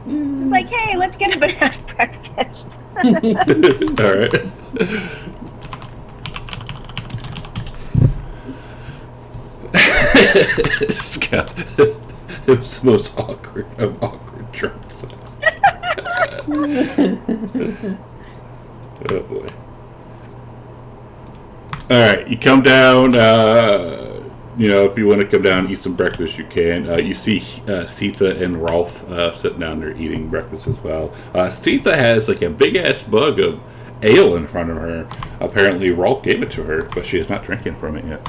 It's like, hey, let's get a banana breakfast. All right. Scout. It was the most awkward of awkward drunk sex. Oh boy. Alright, you come down, if you want to come down and eat some breakfast, you can. You see Sita and Rolf sitting down there eating breakfast as well. Sita has like a big ass mug of ale in front of her. Apparently, Rolf gave it to her, but she is not drinking from it yet.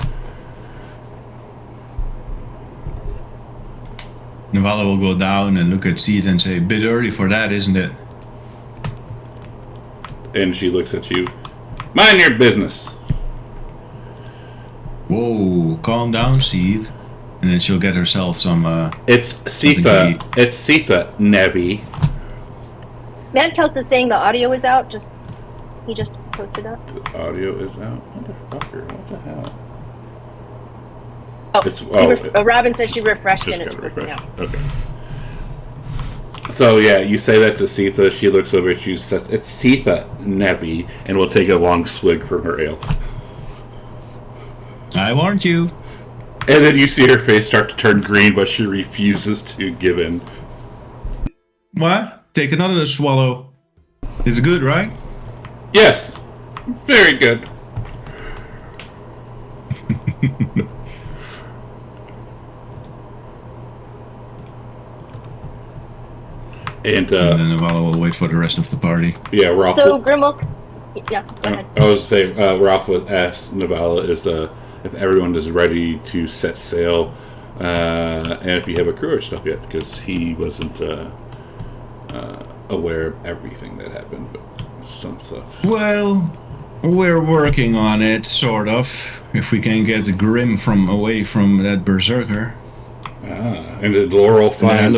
Navala will go down and look at Seed and say, "Bit early for that, isn't it?" And she looks at you. Mind your business. Whoa, calm down, Seed. And then she'll get herself some. It's Sita. It's Sita, Nevi. Mad Kelt is saying the audio is out. He just posted up. The audio is out. Motherfucker, what the hell? Oh, Robin says she refreshed and it's refreshed. Okay. So yeah, you say that to Sita. She looks over at you. Says, "It's Sita, Nevi," and will take a long swig from her ale. I warned you. And then you see her face start to turn green, but she refuses to give in. What? Take another swallow. It's good, right? Yes, very good. And then Navala will wait for the rest of the party. Yeah, Ralph. So Grimlock. Yeah, go ahead. I was saying, Ralph would ask Navala if everyone is ready to set sail, and if you have a crew or stuff yet, because he wasn't aware of everything that happened, but some stuff. Well, we're working on it, sort of. If we can get Grim away from that berserker. And the Laurel find.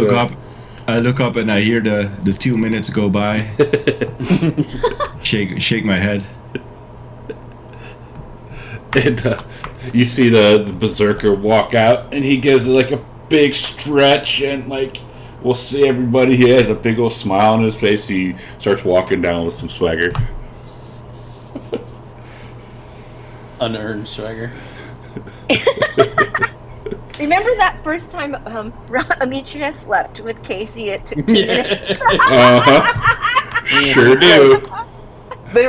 I look up and I hear the 2 minutes go by. shake my head. And you see the berserker walk out, and he gives like a big stretch, and like we'll see everybody. He has a big old smile on his face. He starts walking down with some swagger. Unearned swagger. Remember that first time Amicia slept with Casey at 2 minutes? Sure do. They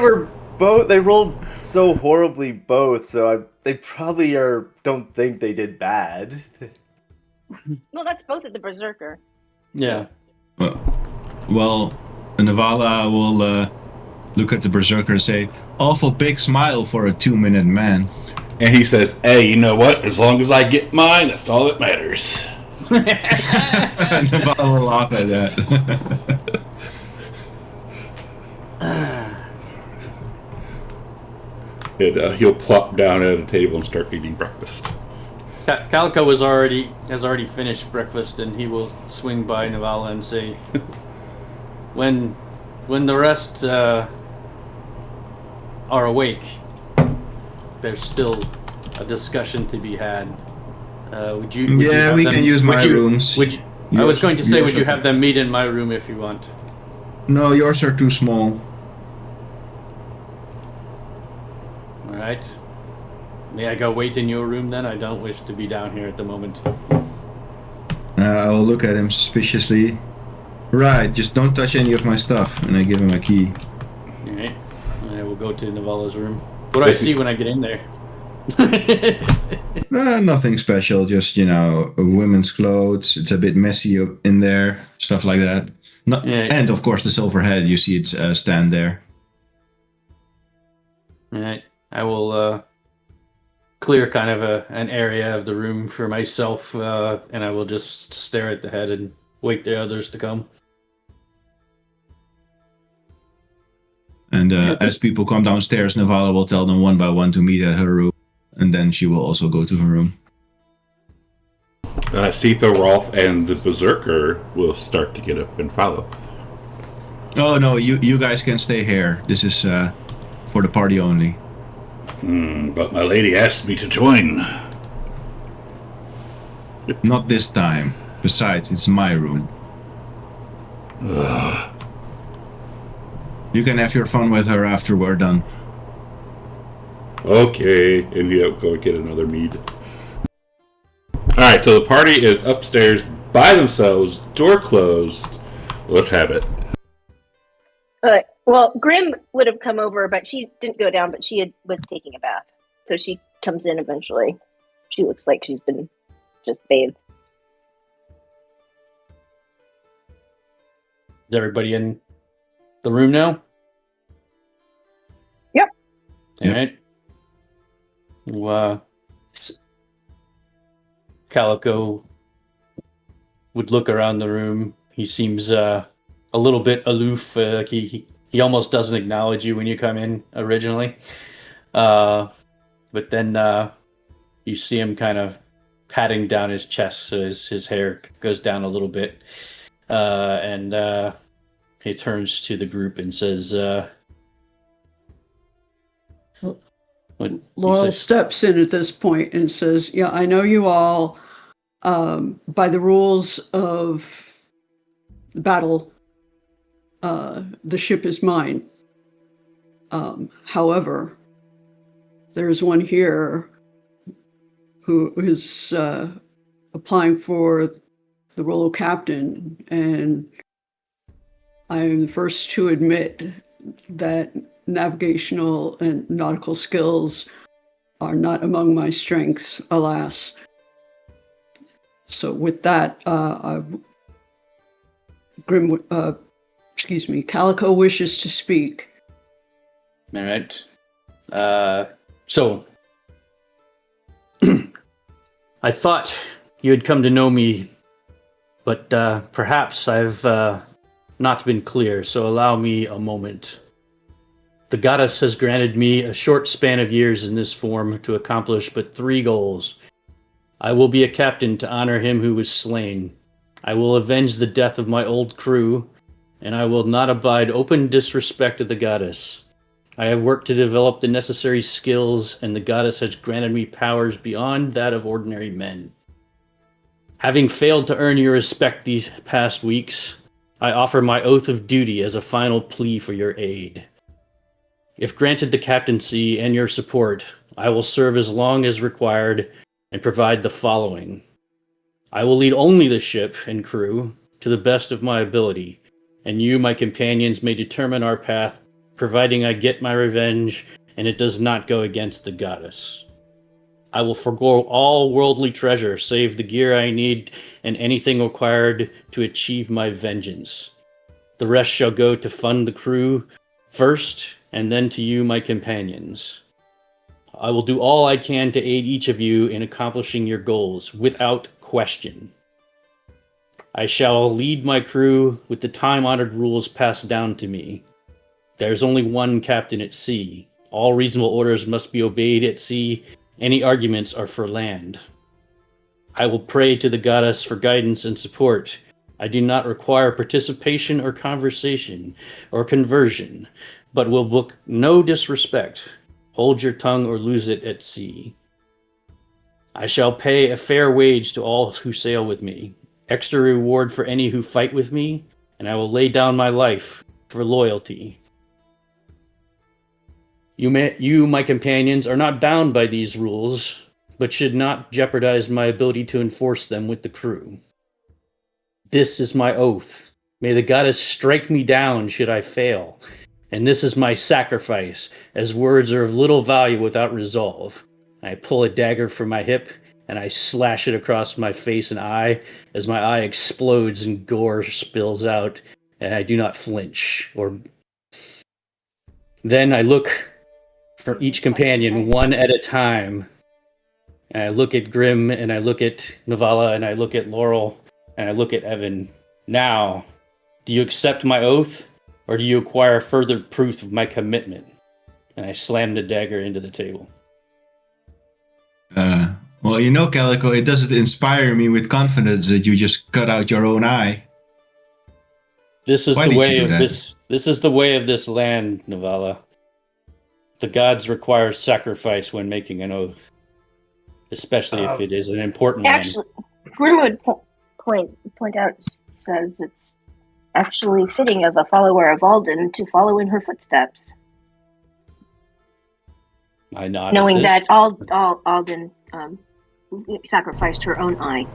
rolled so horribly both, so they probably don't think they did bad. Well, that's both of the Berserker. Yeah. Well, Navala will look at the Berserker and say, "Awful big smile for a 2-minute man." And he says, "Hey, you know what? As long as I get mine, that's all that matters." Navala will laugh at that. And he'll plop down at a table and start eating breakfast. Calico has already finished breakfast, and he will swing by Navala and say, "When the rest are awake, there's still a discussion to be had. Would you we can use my rooms. I was going to say, would you have them meet in my room if you want?" No, yours are too small. All right. May I go wait in your room then? I don't wish to be down here at the moment. I will look at him suspiciously. Right, just don't touch any of my stuff. And I give him a key. All right. I will go to Navala's room. What do I see when I get in there? Nothing special, just, women's clothes. It's a bit messy in there, stuff like that. And, of course, the silver head, you see it stand there. All right. I will clear kind of an area of the room for myself, and I will just stare at the head and wait the others to come. And as people come downstairs, Navala will tell them one by one to meet at her room, and then she will also go to her room. Sita, Rolf, and the Berserker will start to get up and follow. Oh no, you guys can stay here. This is for the party only. But my lady asked me to join. Not this time. Besides, it's my room. You can have your fun with her after we're done. Okay, and go get another mead. Alright, so the party is upstairs by themselves, door closed. Let's have it. Well, Grim would have come over, but she didn't go down, but was taking a bath. So she comes in eventually. She looks like she's been just bathed. Is everybody in the room now? Yep. All right. Calico would look around the room. He seems a little bit aloof. He almost doesn't acknowledge you when you come in originally. But then you see him kind of patting down his chest so his hair goes down a little bit. And he turns to the group and says, Laurel steps in at this point and says, yeah, I know you all, by the rules of battle, the ship is mine. However, there's one here who is applying for the role of captain, and I am the first to admit that navigational and nautical skills are not among my strengths, alas. So with that, Calico wishes to speak. all right. So I thought you had come to know me, but perhaps I've not been clear, so allow me a moment. The goddess has granted me a short span of years in this form to accomplish but 3 goals. I will be a captain to honor him who was slain. I will avenge the death of my old crew, and I will not abide open disrespect of the goddess. I have worked to develop the necessary skills, and the goddess has granted me powers beyond that of ordinary men. Having failed to earn your respect these past weeks, I offer my oath of duty as a final plea for your aid. If granted the captaincy and your support, I will serve as long as required and provide the following. I will lead only the ship and crew to the best of my ability, and you, my companions, may determine our path, providing I get my revenge and it does not go against the goddess. I will forgo all worldly treasure save the gear I need and anything required to achieve my vengeance. The rest shall go to fund the crew first, and then to you, my companions. I will do all I can to aid each of you in accomplishing your goals, without question. I shall lead my crew with the time-honored rules passed down to me. There's only one captain at sea. All reasonable orders must be obeyed at sea. Any arguments are for land. I will pray to the goddess for guidance and support. I do not require participation or conversation or conversion, but will book no disrespect. Hold your tongue or lose it at sea. I shall pay a fair wage to all who sail with me, extra reward for any who fight with me, and I will lay down my life for loyalty. You, my companions, are not bound by these rules, but should not jeopardize my ability to enforce them with the crew. This is my oath. May the goddess strike me down should I fail. And this is my sacrifice, as words are of little value without resolve. I pull a dagger from my hip, and I slash it across my face and eye, as my eye explodes and gore spills out, and I do not flinch. Then I look for each companion one at a time. And I look at Grim, and I look at Navala, and I look at Laurel, and I look at Evan. Now, do you accept my oath? Or do you acquire further proof of my commitment? And I slam the dagger into the table. Well, you know, Calico, it doesn't inspire me with confidence that you just cut out your own eye. This is Why the did way you do of that? this is the way of this land, Navala. The gods require sacrifice when making an oath, especially if it is an important one. Actually, Grim would point out, says it's actually fitting of a follower of Alden to follow in her footsteps, I nod. knowing at that this. Alden sacrificed her own eye.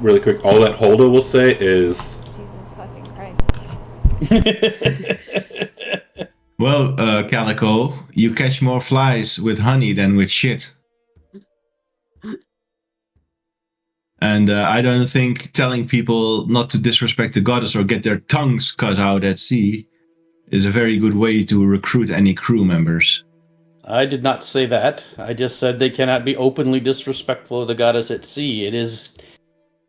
Really quick, all that Holda will say is, Jesus fucking Christ. Well, Calico, you catch more flies with honey than with shit. And I don't think telling people not to disrespect the goddess or get their tongues cut out at sea is a very good way to recruit any crew members. I did not say that. I just said they cannot be openly disrespectful of the goddess at sea. It is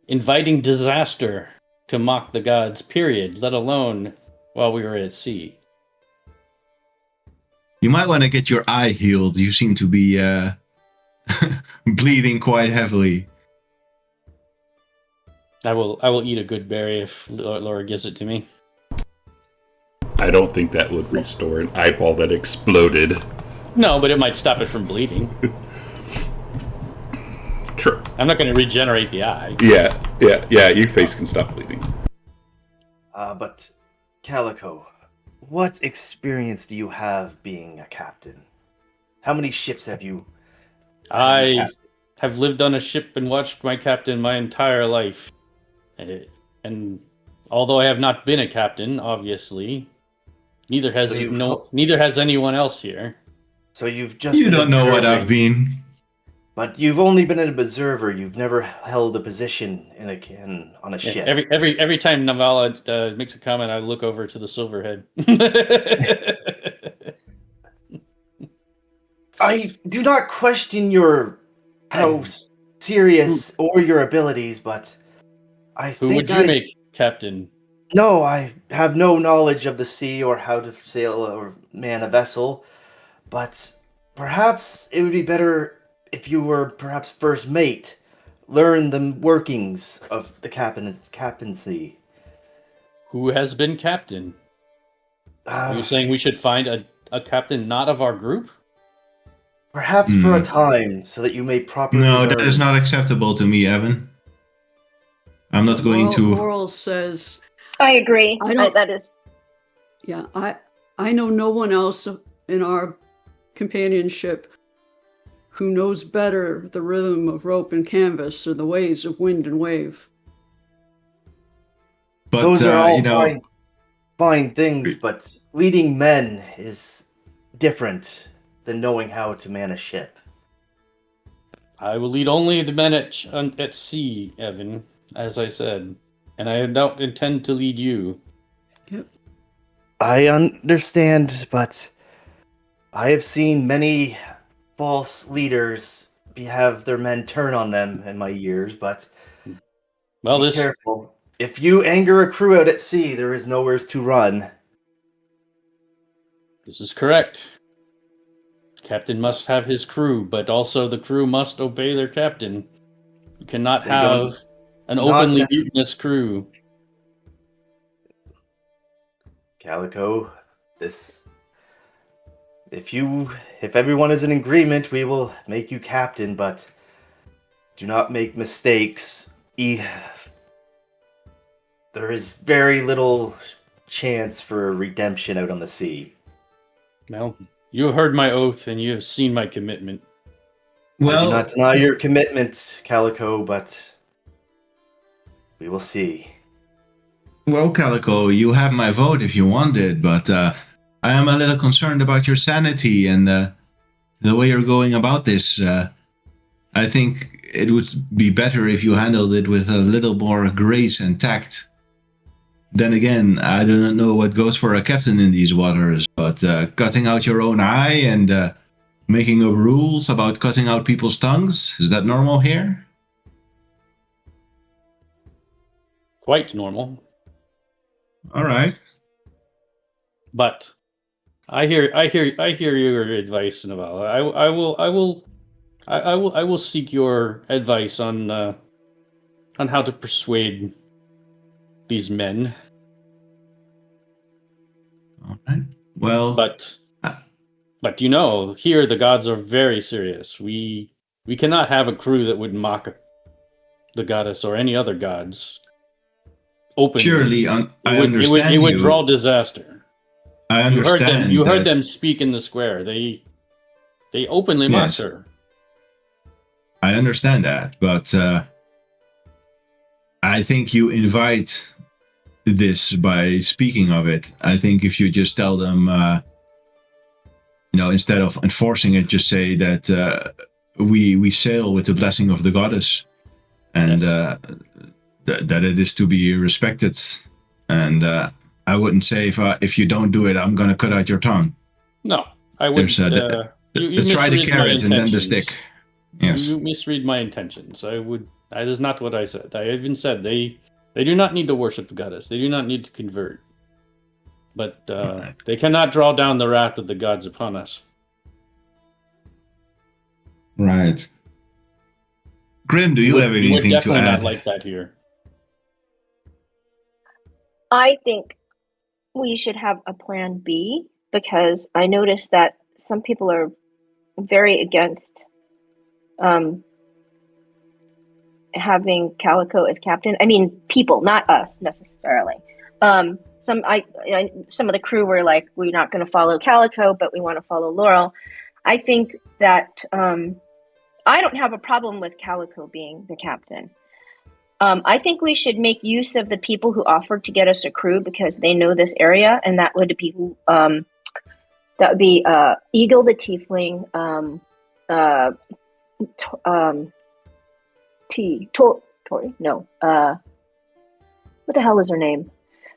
inviting disaster to mock the gods, period, let alone while we were at sea. You might want to get your eye healed. You seem to be bleeding quite heavily. I will eat a good berry if Laura gives it to me. I don't think that would restore an eyeball that exploded. No, but it might stop it from bleeding. True. I'm not going to regenerate the eye. Yeah, your face can stop bleeding. But Calico, what experience do you have being a captain? How many ships have you? I have lived on a ship and watched my captain my entire life. And although I have not been a captain, obviously, neither has anyone else here. So you've just You been don't know what observing, I've been. But you've only been an observer. You've never held a position on a ship. Every time Navala makes a comment, I look over to the Silverhead. I do not question your how serious or your abilities, but Who would you make captain? No, I have no knowledge of the sea or how to sail or man a vessel, but perhaps it would be better if you were perhaps first mate, learn the workings of the captaincy. Who has been captain? Are you Uh, saying we should find a captain not of our group? perhaps for a time, so that you may properly No, learn. that is not acceptable to me, Evan. I'm not going to. Laurel says, I agree. I don't- That is. yeah, I know no one else in our companionship who knows better the rhythm of rope and canvas or the ways of wind and wave. But Those are all you know, fine things, but leading men is different than knowing how to man a ship. I will lead only the men at sea, Evan, as I said, and I don't intend to lead you. Yep. I understand, but I have seen many false leaders have their men turn on them in my years, but Well, be this careful. If you anger a crew out at sea, there is nowhere to run. is correct. Captain must have his crew, but also the crew must obey their captain. You cannot They have don't- an not openly necess- mutinous crew. Calico, if everyone is in agreement, we will make you captain, but do not make mistakes. There is very little chance for redemption out on the sea. Well, you have heard my oath and you have seen my commitment. I do well, not deny your commitment, Calico, but we will see. well, Calico, you have my vote if you want it, but I am a little concerned about your sanity and the way you're going about this. I think it would be better if you handled it with a little more grace and tact. Then again, I do not know what goes for a captain in these waters, but cutting out your own eye and making up rules about cutting out people's tongues, is that normal here? Quite normal. All right. But I hear your advice, Navala. I will seek your advice on how to persuade these men. All right. Well, But you know, here the gods are very serious. We cannot have a crew that would mock the goddess or any other gods. openly. Surely, I understand It would you. draw disaster. I understand. You heard that- them speak in the square. They openly mocked Yes. her. I understand that, but I think you invite this by speaking of it. I think if you just tell them, instead of enforcing it, just say that we sail with the blessing of the goddess, and Yes. that it is to be respected. And I wouldn't say if you don't do it, I'm gonna cut out your tongue. No, I wouldn't. Let's try the carrot and then the stick. Yes. You misread my intentions. That is not what I said. I even said they do not need to worship the goddess. They do not need to convert. But they cannot draw down the wrath of the gods upon us. Right. Grim, do you have We're anything to definitely add? not like that here. I think we should have a plan B, because I noticed that some people are very against having Calico as captain. I mean, people, not us necessarily. Some of the crew were like, we're not going to follow Calico, but we want to follow Laurel. I think that I don't have a problem with Calico being the captain. I think we should make use of the people who offered to get us a crew because they know this area, and that would be Eagle the Tiefling, Tori? No. What the hell is her name?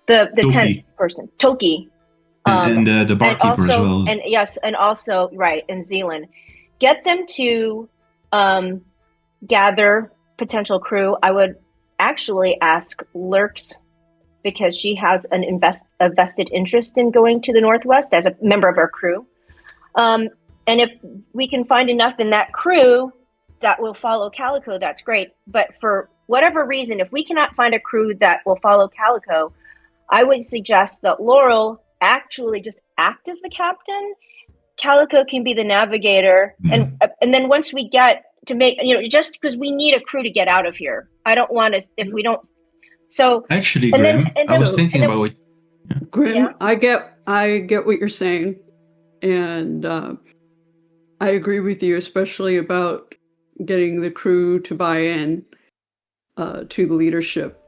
The Toki. 10th person, Toki. And the barkeeper as well. And yes, and also right, and Zealand. Get them to gather potential crew. I would actually ask Lurks, because she has a vested interest in going to the Northwest as a member of our crew. And if we can find enough in that crew that will follow Calico, that's great. But for whatever reason, if we cannot find a crew that will follow Calico, I would suggest that Laurel actually just act as the captain. Calico can be the navigator. And then once we get to make, just because we need a crew to get out of here. I don't want to, if we don't. So actually, and Grim, then- I was thinking about what. Grim, Yeah. I get what you're saying, and I agree with you, especially about getting the crew to buy in to the leadership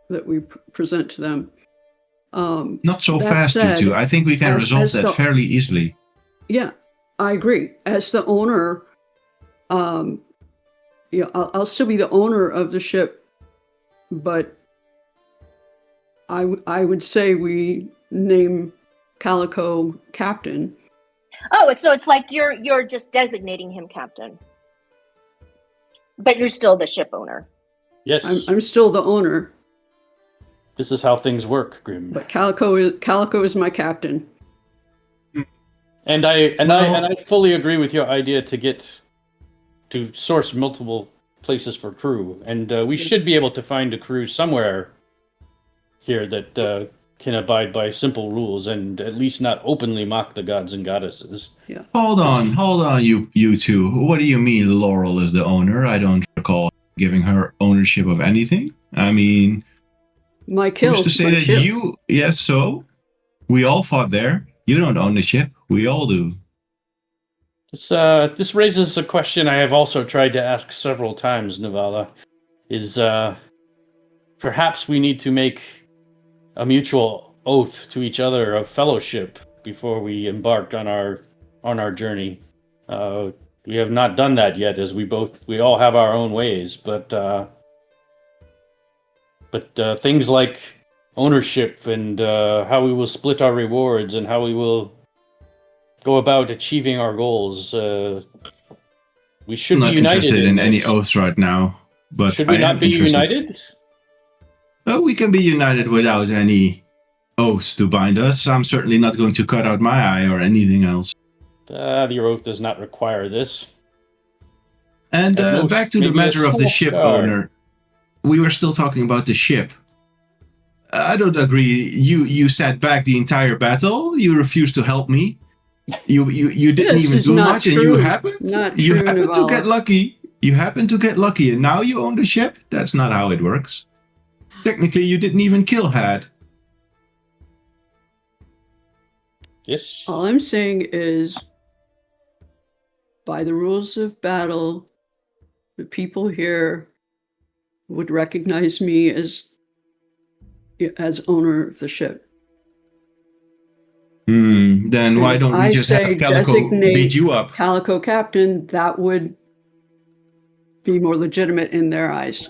that we present to them. Not so That fast, said, you two. I think we can resolve as that the- fairly easily. Yeah, I agree. As the owner, I'll still be the owner of the ship, but I would say we name Calico captain. Oh, it's like you're just designating him captain, but you're still the ship owner. Yes, I'm still the owner, this is how things work, Grim. but Calico is my captain. And I fully agree with your idea to source multiple places for crew, and we should be able to find a crew somewhere here that can abide by simple rules and at least not openly mock the gods and goddesses. Yeah. Hold on, you two. What do you mean Laurel is the owner? I don't recall giving her ownership of anything. I mean, My kill. who's to say my that ship. you? Yes, so we all fought there. You don't own the ship. We all do. This raises a question I have also tried to ask several times, Navala. Is perhaps we need to make a mutual oath to each other of fellowship before we embarked on our journey. We have not done that yet, as we all have our own ways, but things like ownership and how we will split our rewards and how we will go about achieving our goals. We should I'm be not united interested in any this. oaths right now, but Should we I not am be interested. united? Oh, we can be united without any oaths to bind us. I'm certainly not going to cut out my eye or anything else. Your oath does not require this. And At most, back to the maybe a matter of the small ship scar. owner. We were still talking about the ship. I don't agree. You sat back the entire battle. You refused to help me. You didn't This even is do not much, and true. you happened Not to true, Navala. get lucky. You happened to get lucky, and now you own the ship. That's not how it works. Technically, you didn't even kill Had. Yes. All I'm saying is, by the rules of battle, the people here would recognize me as owner of the ship. Then why If don't we I just say have Calico beat designate you up? Calico captain, that would be more legitimate in their eyes.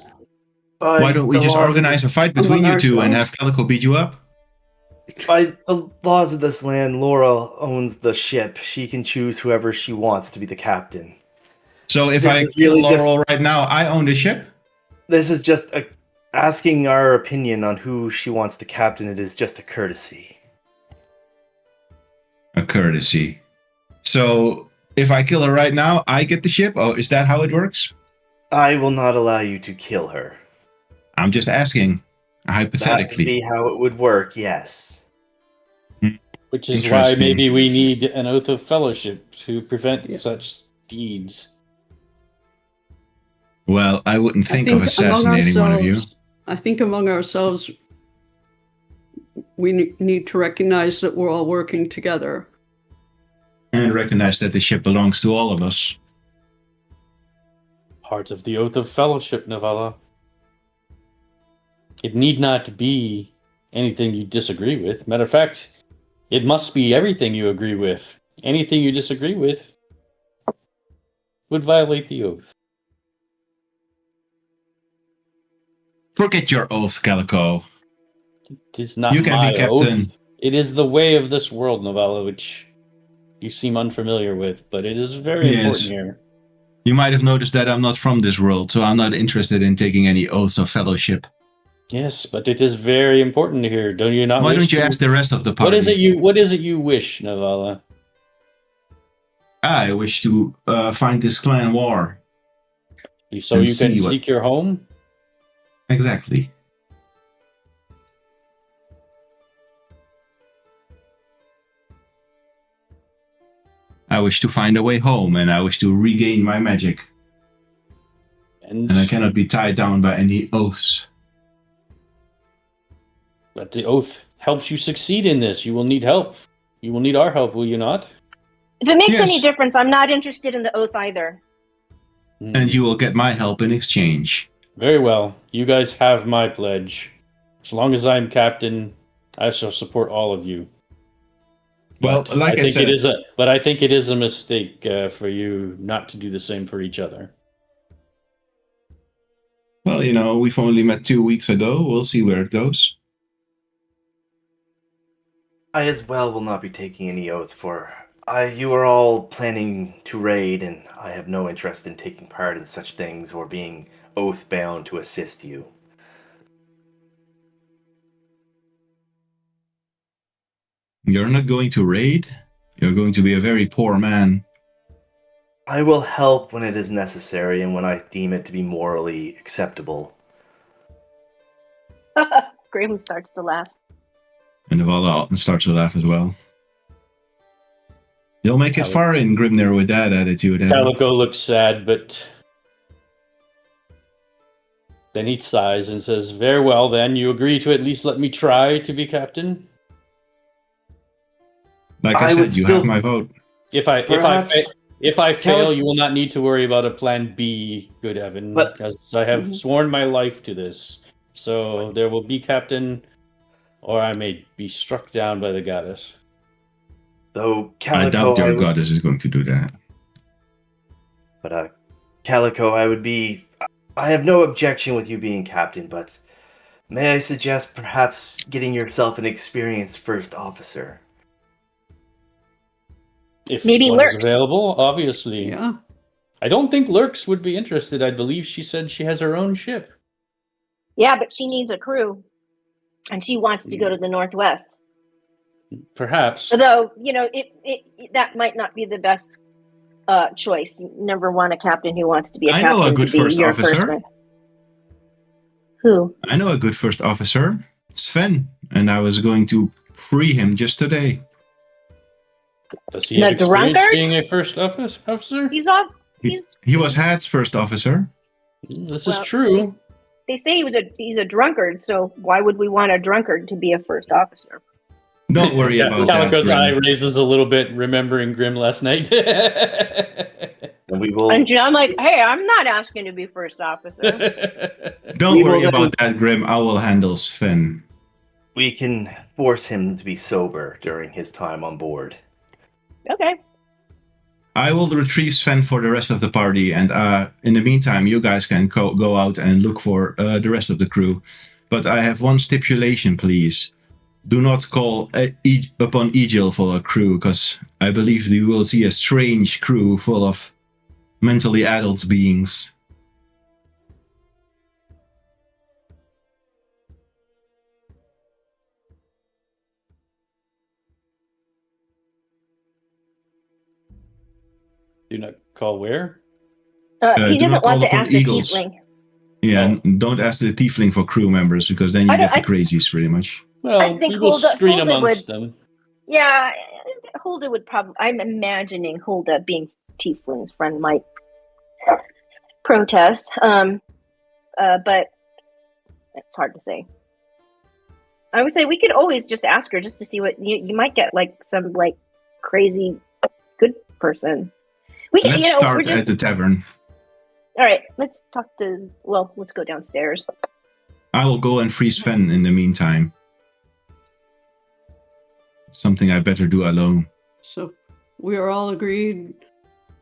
Why don't we the just laws of organize a fight between among you two and have ourselves? Calico beat you up? By the laws of this land, Laura owns the ship. She can choose whoever she wants to be the captain. So if This I is kill really just- Laurel right now, I own the ship? This is just asking our opinion on who she wants to captain. It is just a courtesy. A courtesy. So if I kill her right now, I get the ship? Oh, is that how it works? I will not allow you to kill her. I'm just asking, That would hypothetically. be how it would work, yes. Which is why Interesting. maybe we need an oath of fellowship to prevent Yeah. such deeds. Well, I wouldn't think of among assassinating one of you. I think among ourselves, we need to recognize that we're all working together. And recognize that the ship belongs to all of us. Part of the oath of fellowship, Novella. It need not be anything you disagree with. Matter of fact, it must be everything you agree with. Anything you disagree with would violate the oath. Forget your oath, Calico. It is not You can my be captain. oath. It is the way of this world, Novella, which you seem unfamiliar with, but it is very Yes. important here. You might have noticed that I'm not from this world, so I'm not interested in taking any oaths of fellowship. Yes, but it is very important here. Don't you not? Why wish don't you to- ask the rest of the party? What is it you wish, Novella? I wish to find this clan war. So And you can see what- seek your home? Exactly. I wish to find a way home, and I wish to regain my magic. And And I cannot be tied down by any oaths. but the oath helps you succeed in this. You will need help. You will need our help, will you not? If it makes Yes. any difference, I'm not interested in the oath either. And you will get my help in exchange. Very well. You guys have my pledge. As long as I'm captain, I shall support all of you. Well, But like I think said, I think it is a mistake for you not to do the same for each other. well, we've only met 2 weeks ago. We'll see where it goes. I as well will not be taking any oath for. You are all planning to raid, and I have no interest in taking part in such things or being oath bound to assist you. You're not going to raid? You're going to be a very poor man. I will help when it is necessary and when I deem it to be morally acceptable. Graham starts to laugh. And Navala starts to laugh as well. You'll make it Calico. far in Grimnir with that attitude. eh? Calico looks sad, but then he sighs and says, "Very well, then. You agree to at least let me try to be captain? Like I I said, would you still- have my vote. If I Perhaps- fail, you will not need to worry about a plan B, good Evan, But- because I have sworn my life to this. So there will be captain, or I may be struck down by the goddess." Though I Calico, doubt your would- goddess is going to do that. But Calico, I have no objection with you being captain, but may I suggest perhaps getting yourself an experienced first officer? If Maybe one is Lurks. available, obviously. Yeah. I don't think Lurks would be interested. I believe she said she has her own ship. Yeah, but she needs a crew. And she wants to go to the Northwest. Perhaps. Although, that might not be the best choice. You never want a captain who wants to be a I captain know a good to be first your officer. first one. Who? I know a good first officer, Sven, and I was going to free him just today. Does he have The experience drunkard? being a first officer? He's off. He was Had's first officer. This Well, is true. they say he's a drunkard, so why would we want a drunkard to be a first officer? Don't worry about that. Calico's eye Grim. raises a little bit, remembering Grim last night. And we will. And I'm like, hey, I'm not asking to be first officer. Don't We will worry then- about that, Grim. I will handle Sven. We can force him to be sober during his time on board. Okay. I will retrieve Sven for the rest of the party, and in the meantime, you guys can go out and look for the rest of the crew. But I have one stipulation, please. Do not call upon Egil for a crew, because I believe you will see a strange crew full of mentally adult beings. Do not call where? He do doesn't not want call to upon ask the eagles. tiefling. Yeah, and don't ask the tiefling for crew members, because then you get the crazies, pretty much. Well, I think we will Hulda- screen Hulda amongst would- them. Yeah, Hulda would probably. I'm imagining Hulda being Tiefling's friend might protest. But it's hard to say. I would say we could always just ask her just to see what you might get, like some like crazy good person. We can, Let's we're start just, at the tavern. all right. Let's talk to. Well, let's go downstairs. I will go and free Sven in the meantime. Something I better do alone. So we are all agreed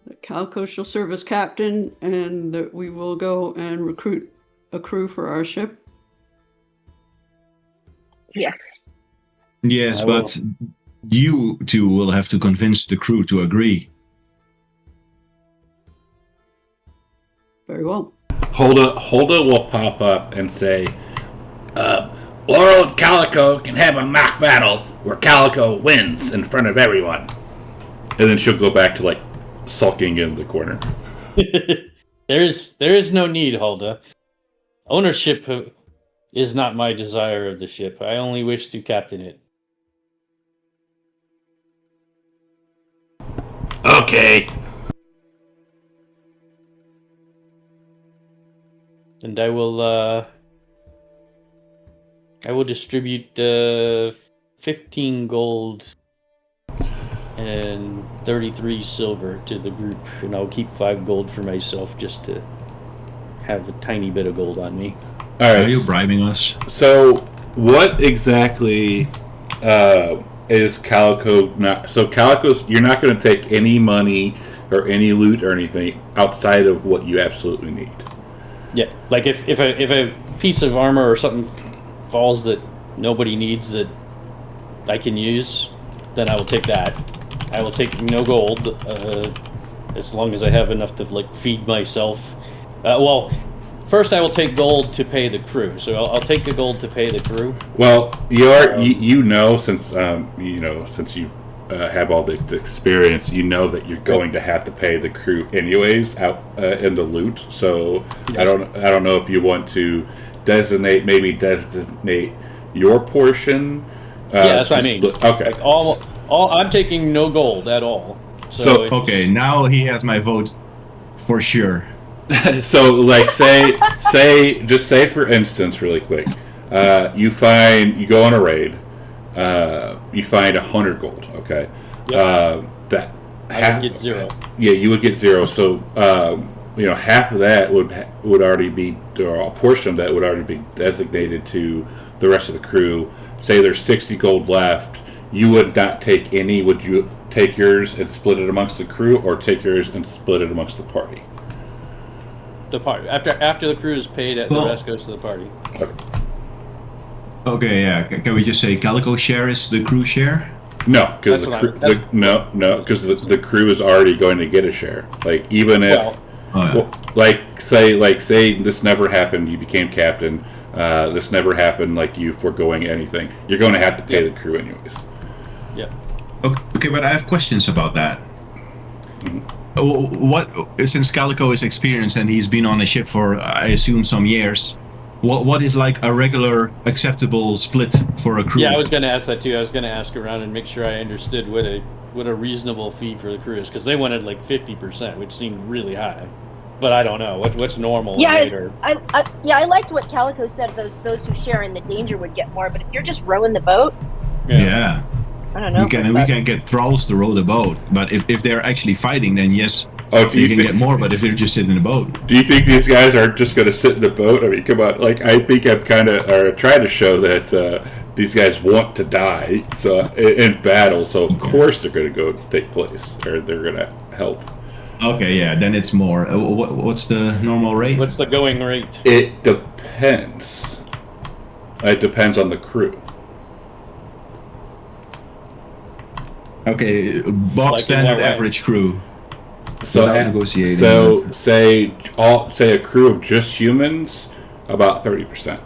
that Calico shall serve as captain and that we will go and recruit a crew for our ship. Yes. Yes, I but you two will have to convince the crew to agree. Very well. Hulda will pop up and say, Laurel and Calico can have a mock battle where Calico wins in front of everyone. And then she'll go back to, like, sulking in the corner. there is no need, Hulda. Ownership is not my desire of the ship. I only wish to captain it. Okay. And I will distribute 15 gold and 33 silver to the group, and I'll keep 5 gold for myself just to have a tiny bit of gold on me. All right. Are you bribing us? So, what exactly is Calico not? So, Calico's, you're not going to take any money or any loot or anything outside of what you absolutely need. Yeah, like if a piece of armor or something falls that nobody needs that I can use, then I will take that. I will take no gold, as long as I have enough to like feed myself. Well, first I will take gold to pay the crew. So I'll take the gold to pay the crew. Well, you know since you have all this experience, you know that you're going to have to pay the crew anyways out in the loot. So Yes. I don't know if you want to designate your portion. Yeah, that's what I mean. Okay. Like all I'm taking no gold at all. So, it- Okay, now he has my vote for sure. So, like, say for instance, really quick, you go on a raid, you find 100 gold. Okay, Yep. that I would get 0. Yeah, you would get 0. So, half of that would already be, or a portion of that would already be designated to the rest of the crew. Say there's 60 gold left. You would not take any. Would you take yours and split it amongst the crew, or take yours and split it amongst the party? The party after the crew is paid, the rest goes to the party. Okay, yeah. Can we just say Calico share is the crew share? No, because That's the crew is already going to get a share. Like, even if, Well, Oh, yeah. say this never happened, you became captain. This never happened, like you foregoing anything. You're going to have to pay the crew anyways. Yeah. Okay, but I have questions about that. What, since Calico is experienced and he's been on a ship for, I assume, some years, what is like a regular acceptable split for a crew? Yeah, I was going to ask that too. I was going to ask around and make sure I understood what a reasonable fee for the crew is, because they wanted like 50%, which seemed really high. but I don't know what's normal. Yeah, right? Or, I liked what Calico said. Those who share in the danger would get more, but if you're just rowing the boat, Yeah. I don't know. We can get thralls to row the boat, but if they're actually fighting, then yes, Oh, do you you can get more. But if they're just sitting in the boat, Do you think these guys are just going to sit in the boat? I mean, come on. Like, I think I'm kind of trying to show that these guys want to die so in battle, so of course they're going to go take place, or they're going to help. okay, yeah, then it's more. What's the normal rate? what's the going rate? It depends. It depends on the crew. Okay, box Like in standard what way? average crew. So, Without negotiating. so say a crew of just humans, about 30%.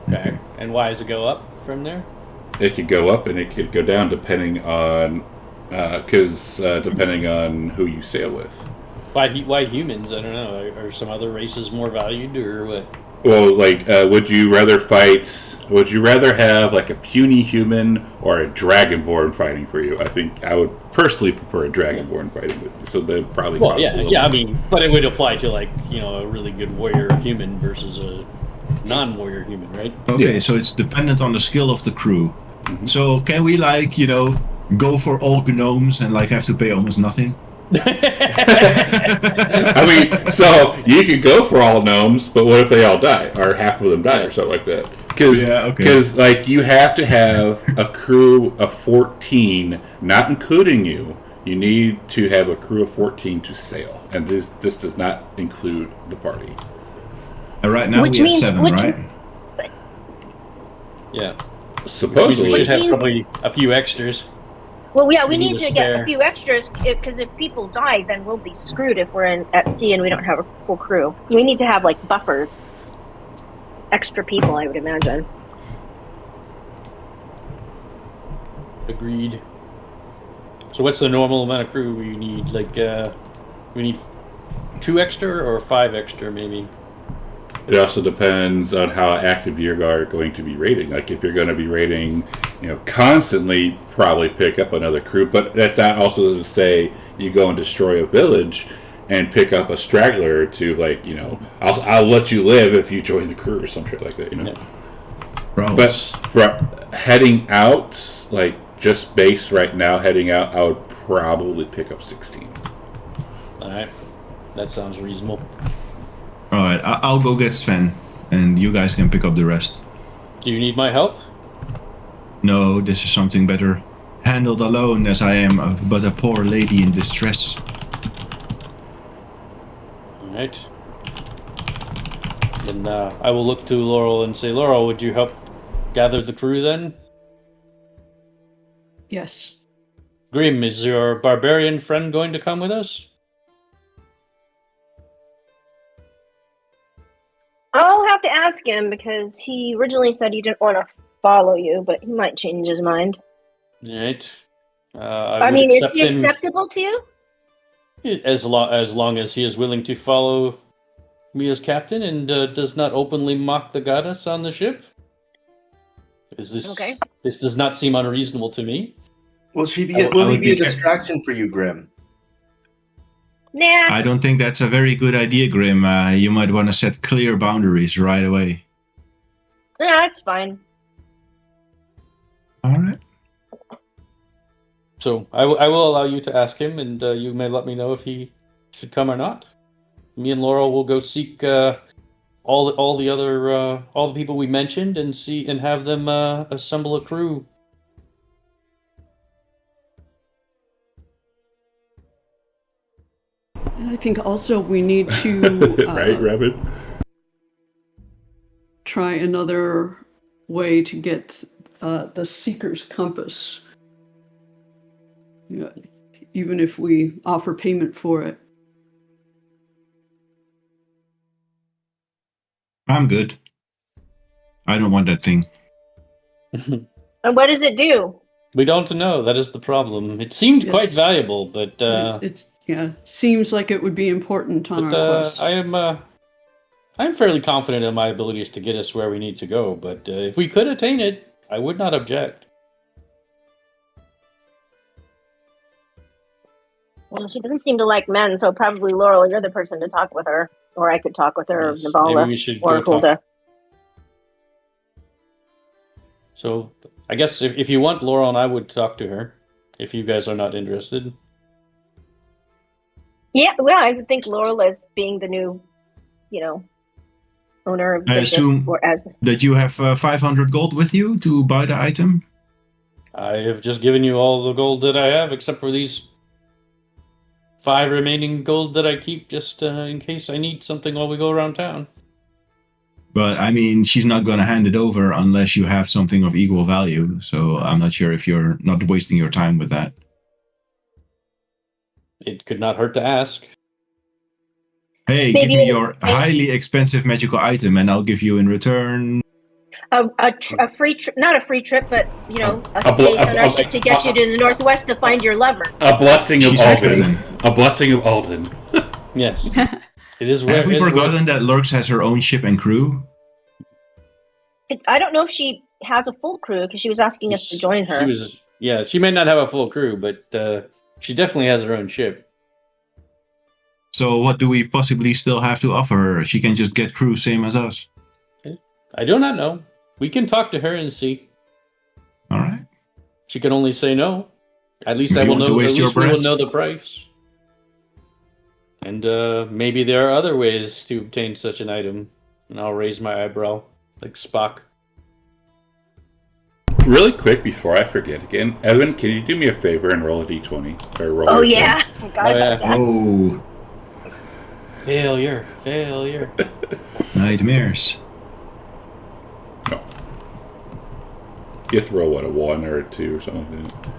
Okay. And why does it go up from there? It could go up and it could go down depending on depending on who you sail with. Why humans? I don't know. Are some other races more valued or what? Well, like, would you rather have like a puny human or a dragonborn fighting for you? I think I would personally prefer a dragonborn fighting with you. So they probably Well, cost a little yeah. I more. mean, but it would apply to like a really good warrior human versus a non-warrior human, right? Okay, Yeah. so it's dependent on the skill of the crew. Mm-hmm. So can we go for all gnomes and have to pay almost nothing? I mean, so you could go for all gnomes, but what if they all die, or half of them die, or something like that? Because you have to have a crew of 14, not including you. You need to have a crew of 14 to sail, and this does not include the party. And right now we have 7, right? Yeah. Supposedly, We should have probably a few extras. Well, yeah, we We need need to to get spare. a few extras because if people die, then we'll be screwed if we're at sea and we don't have a full crew. We need to have like buffers, extra people, I would imagine. Agreed. So what's the normal amount of crew we need? Like, we need 2 extra or 5 extra, maybe? it also depends on how active you are going to be raiding. Like, if you're going to be raiding, constantly, probably pick up another crew. But that's not also to say you go and destroy a village and pick up a straggler to, I'll let you live if you join the crew or some shit like that, Yeah. But for heading out, just base right now, heading out, I would probably pick up 16. All right. That sounds reasonable. All right, I'll go get Sven, and you guys can pick up the rest. Do you need my help? No, this is something better handled alone, as I am but a poor lady in distress. All right. Then I will look to Laurel and say, Laurel, would you help gather the crew then? Yes. Grim, is your barbarian friend going to come with us? I'll have to ask him because he originally said he didn't want to follow you, but he might change his mind. All right. I mean, is he acceptable to you? As long as he is willing to follow me as captain and does not openly mock the goddess on the ship. Okay. This does not seem unreasonable to me. Will he be would a be distraction for you, Grim? Nah. I don't think that's a very good idea, Grim. You might want to set clear boundaries right away. Yeah, that's fine. All right. So I will allow you to ask him, and you may let me know if he should come or not. Me and Laurel will go seek all the people we mentioned and have them assemble a crew. And I think also we need to Right, Rabbit? try another way to get the Seeker's Compass. Yeah, even if we offer payment for it. I'm good. I don't want that thing. And what does it do? We don't know. That is the problem. It seemed Yes. quite valuable, but It's seems like it would be important on our quest. I'm fairly confident in my abilities to get us where we need to go. But if we could attain it, I would not object. Well, she doesn't seem to like men, so probably Laurel, you're the person to talk with her. Or I could talk with her, or Yes, Navala, maybe we should or go talk. Hulda. So I guess if you want, Laurel and I would talk to her. If you guys are not interested. Yeah, well, I would think Laurel as being the new, owner of I the ship, assume or as that you have 500 gold with you to buy the item. I have just given you all the gold that I have, except for these 5 remaining gold that I keep just in case I need something while we go around town. But I mean, she's not going to hand it over unless you have something of equal value. So I'm not sure if you're not wasting your time with that. It could not hurt to ask. Hey, Maybe give me your highly expensive magical item, and I'll give you in return. a free trip, not a free trip, but a a stay bl- on our ship to get you to the northwest to find your lover. A blessing of She's Alden. excellent. A blessing of Alden. Yes. It is Have we it is forgotten that Lurks has her own ship and crew? I don't know if she has a full crew because she was asking us to join her. She may not have a full crew, but she definitely has her own ship. So what do we possibly still have to offer her? She can just get crew same as us. I do not know. We can talk to her and see. All right. She can only say no. At least If I you will want to know. At waste your least we will breath. know the price. And maybe there are other ways to obtain such an item. And I'll raise my eyebrow, like Spock. Really quick before I forget again, Evan, can you do me a favor and roll a d20? Or roll Oh a yeah, I forgot about that. Oh, Failure. nightmares. No. You have to roll, what, a 1 or a 2 or something like that?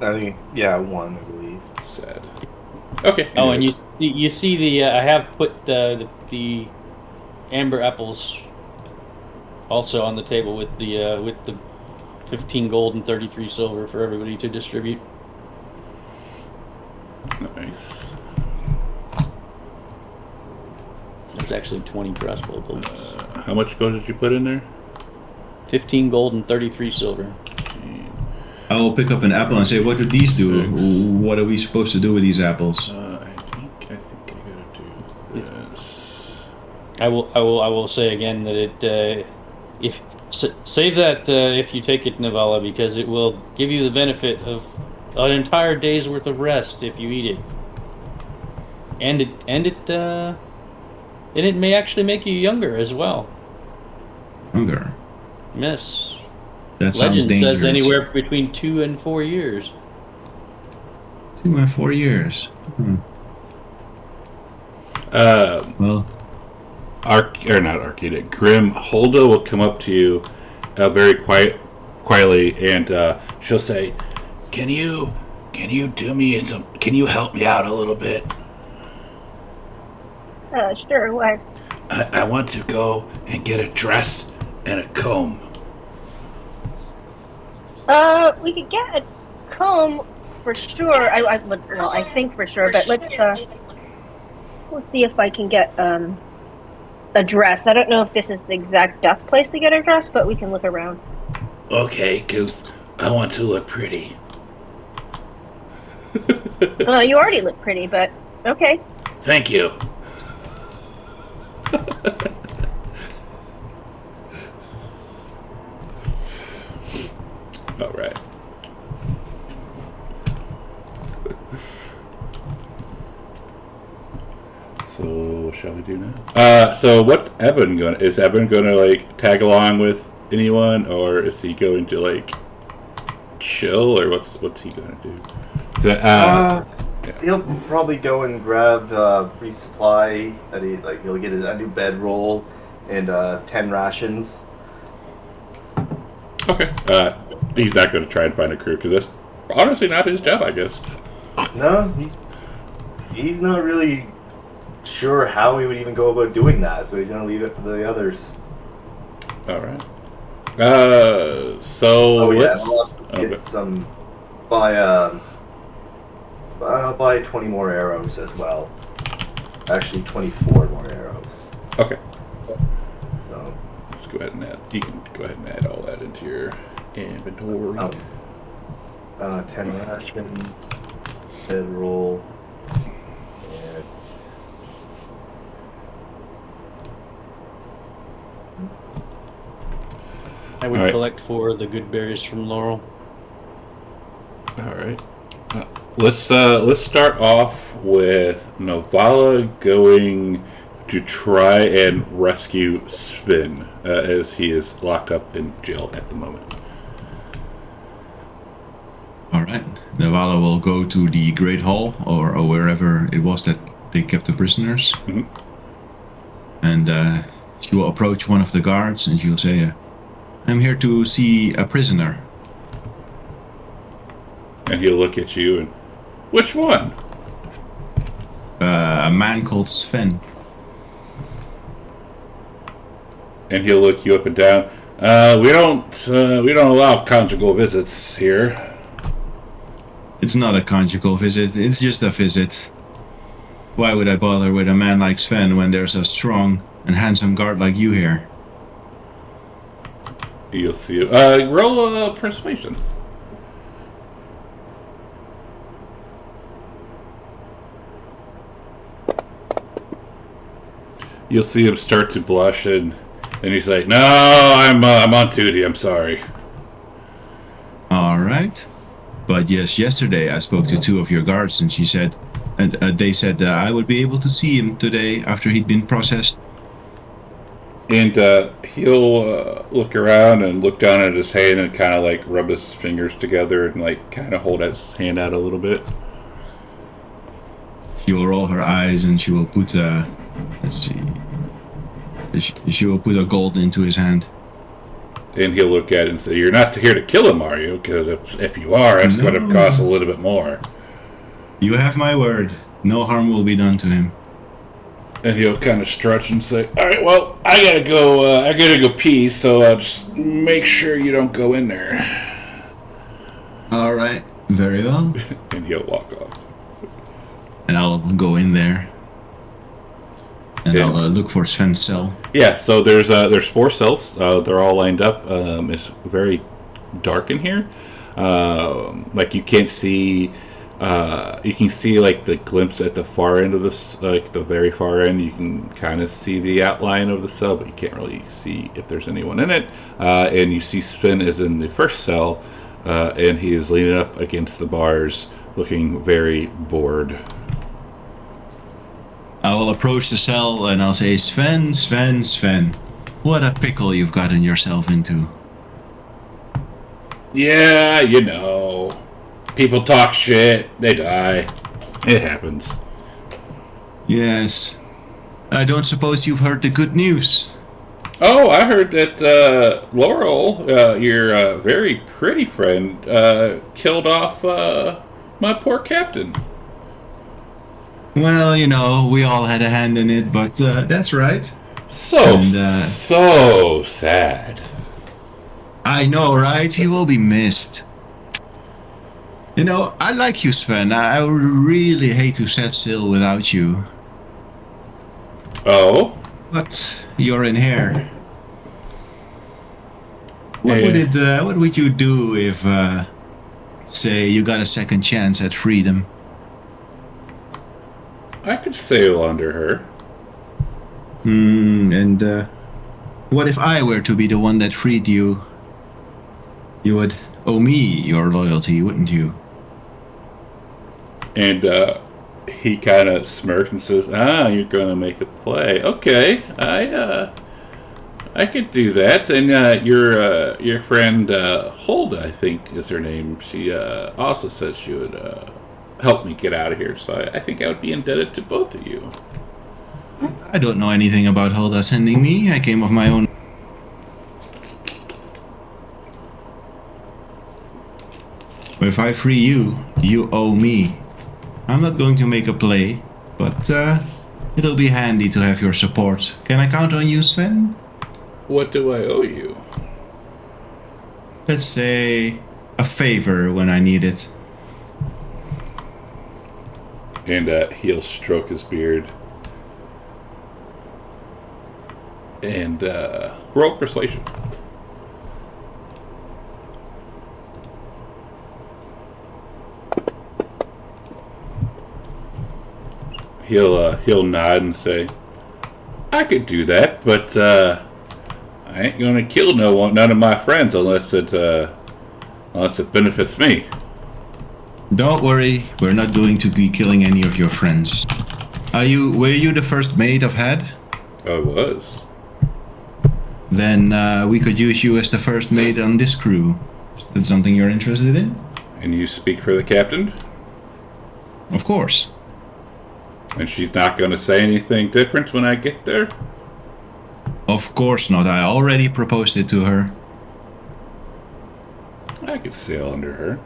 I think, yeah, 1, I believe. Sad. Okay. Oh, and anyways. you see the I have put the amber apples also on the table with the 15 gold and 33 silver for everybody to distribute. Nice. There's actually 20 crossbow bolts. How much gold did you put in there? 15 gold and 33 silver. I will pick up an apple and say, what do these do? What are we supposed to do with these apples? I think I gotta do this. I will say again that save that if you take it, Navala, because it will give you the benefit of an entire day's worth of rest if you eat it. And it may actually make you younger as well. Hunger. Yes. That sounds Legend dangerous. says anywhere between 2 and 4 years. 2 and 4 years. Well, Not Arcade. Grim Hulda will come up to you very quietly, and she'll say, "Can you do me some? Can you help me out a little bit? Sure. What? I want to go and get a dress and a comb." We could get a comb for sure. I think for sure, but we'll see if I can get a dress. I don't know if this is the exact best place to get a dress, but we can look around. Okay, because I want to look pretty. Well, you already look pretty, but okay. Thank you. All right. So what shall we do now? So what's Eben gonna? Is Eben gonna like tag along with anyone, or is he going to like chill, or what's he gonna do? He'll probably go and grab resupply. He'll get a new bedroll and 10 rations. Okay. He's not going to try and find a crew because that's honestly not his job, I guess. No, he's not really sure how he would even go about doing that, so he's gonna leave it for the others. All right. So let's. I'll get some. I'll buy 20 more arrows as well. Actually, 24 more arrows. Okay. So. Let's go ahead and add. You can go ahead and add all that into your inventory. 10 rations, bedroll, I would All right. collect 4 of the good berries from Laurel. All right. Let's start off with Novala going to try and rescue Sven as he is locked up in jail at the moment. All right. Navala will go to the Great Hall or wherever it was that they kept the prisoners. Mhm. And she will approach one of the guards and she will say, I'm here to see a prisoner. And he'll look at you and, which one? A man called Sven. And he'll look you up and down. We don't allow conjugal visits here. It's not a conjugal visit, it's just a visit. Why would I bother with a man like Sven when there's a strong and handsome guard like you here? You'll see. Roll persuasion. You'll see him start to blush, and he's like, "No, I'm on duty. I'm sorry." All right. But yes, yesterday I spoke to 2 of your guards, and they said I would be able to see him today after he'd been processed. And he'll look around and look down at his hand and kind of like rub his fingers together and like kind of hold his hand out a little bit. She will roll her eyes and she will put she will put a gold into his hand. And he'll look at it and say, "You're not here to kill him, are you? Because if you are, it's going to cost a little bit more." You have my word. No harm will be done to him. And he'll kind of stretch and say, "All right, well, I gotta go. I gotta go pee. So just make sure you don't go in there." All right. Very well. And he'll walk off. And I'll go in there. And Yeah. I'll look for Sven's cell. Yeah. So there's 4 cells. They're all lined up. It's very dark in here. Like you can't see. You can see like the glimpse at the far end of this, like the very far end. You can kind of see the outline of the cell, but you can't really see if there's anyone in it. And you see Sven is in the first cell, and he is leaning up against the bars, looking very bored. I will approach the cell and I'll say, Sven, Sven, Sven, what a pickle you've gotten yourself into. Yeah, you know. People talk shit, they die. It happens. Yes. I don't suppose you've heard the good news. Oh, I heard that Laurel, your very pretty friend, killed off my poor captain. Well, you know, we all had a hand in it, but that's right. So sad. I know, right? He will be missed. You know, I like you, Sven. I would really hate to set sail without you. Oh? But you're in here. Yeah. What would you do if, say, you got a second chance at freedom? I could sail under her. And what if I were to be the one that freed you? You would owe me your loyalty, wouldn't you? And he kind of smirks and says, you're going to make a play. Okay, I could do that. And your friend Hulda, I think is her name, she also said she would help me get out of here. So I think I would be indebted to both of you. I don't know anything about Hulda sending me. I came of my own. If I free you, you owe me. I'm not going to make a play, but it'll be handy to have your support. Can I count on you, Sven? What do I owe you? Let's say a favor when I need it. And he'll stroke his beard. And roll persuasion. He'll nod and say, I could do that, but I I ain't gonna kill none of my friends unless it benefits me. Don't worry, we're not going to be killing any of your friends. Were you the first mate of Had? I was. Then we could use you as the first mate on this crew. Is that something you're interested in? And you speak for the captain? Of course. And she's not gonna say anything different when I get there? Of course not. I already proposed it to her. I could sail under her.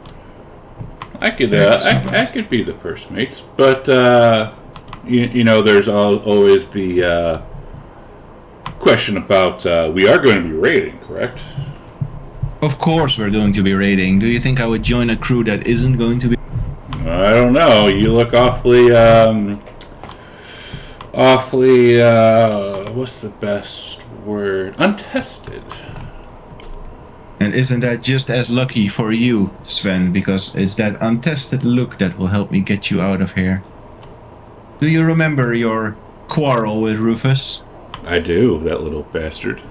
I could be the first mate, but you know, there's always the question about we are going to be raiding, correct? Of course we're going to be raiding. Do you think I would join a crew that isn't going to be? I don't know. You look awfully what's the best word? Untested. And isn't that just as lucky for you, Sven? Because it's that untested look that will help me get you out of here. Do you remember your quarrel with Rufus? I do, that little bastard.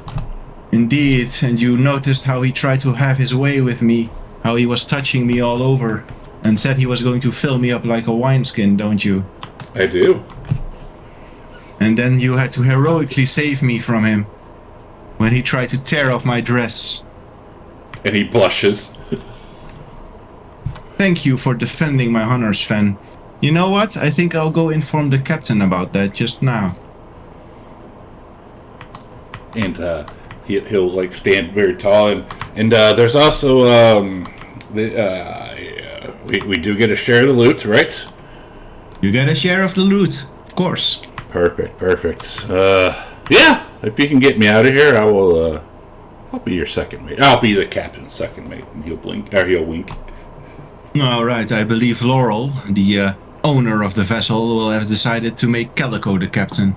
Indeed, and you noticed how he tried to have his way with me, how he was touching me all over, and said he was going to fill me up like a wineskin, don't you? I do. And then you had to heroically save me from him, when he tried to tear off my dress. And he blushes. Thank you for defending my honor, Sven. You know what? I think I'll go inform the captain about that just now. And he'll like stand very tall, and there's also we do get a share of the loot, right? You get a share of the loot, of course. Perfect. Yeah, if you can get me out of here, I will. I'll be your second mate. I'll be the captain's second mate, and he'll wink. All right, I believe Laurel, the owner of the vessel, will have decided to make Calico the captain.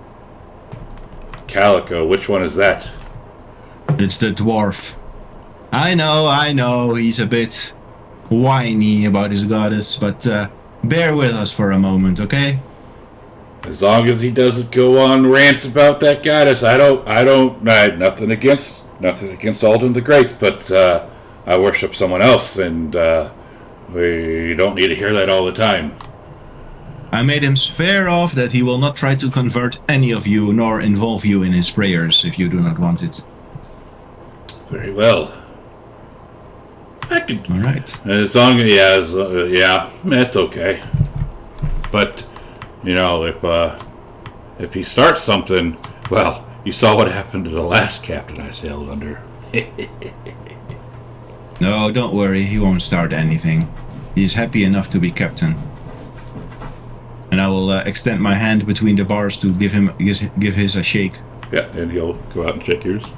Calico, which one is that? It's the dwarf. I know, he's a bit whiny about his goddess, but bear with us for a moment, okay? As long as he doesn't go on rants about that goddess, I had nothing against Alden the Great, but I worship someone else, and we don't need to hear that all the time. I made him swear off that he will not try to convert any of you, nor involve you in his prayers if you do not want it. Very well. I could. All right. As long as yeah, that's okay. But you know, if he starts something, well, you saw what happened to the last captain I sailed under. No, don't worry, he won't start anything. He's happy enough to be captain. And I will extend my hand between the bars to give his a shake. Yeah, and he'll go out and shake yours.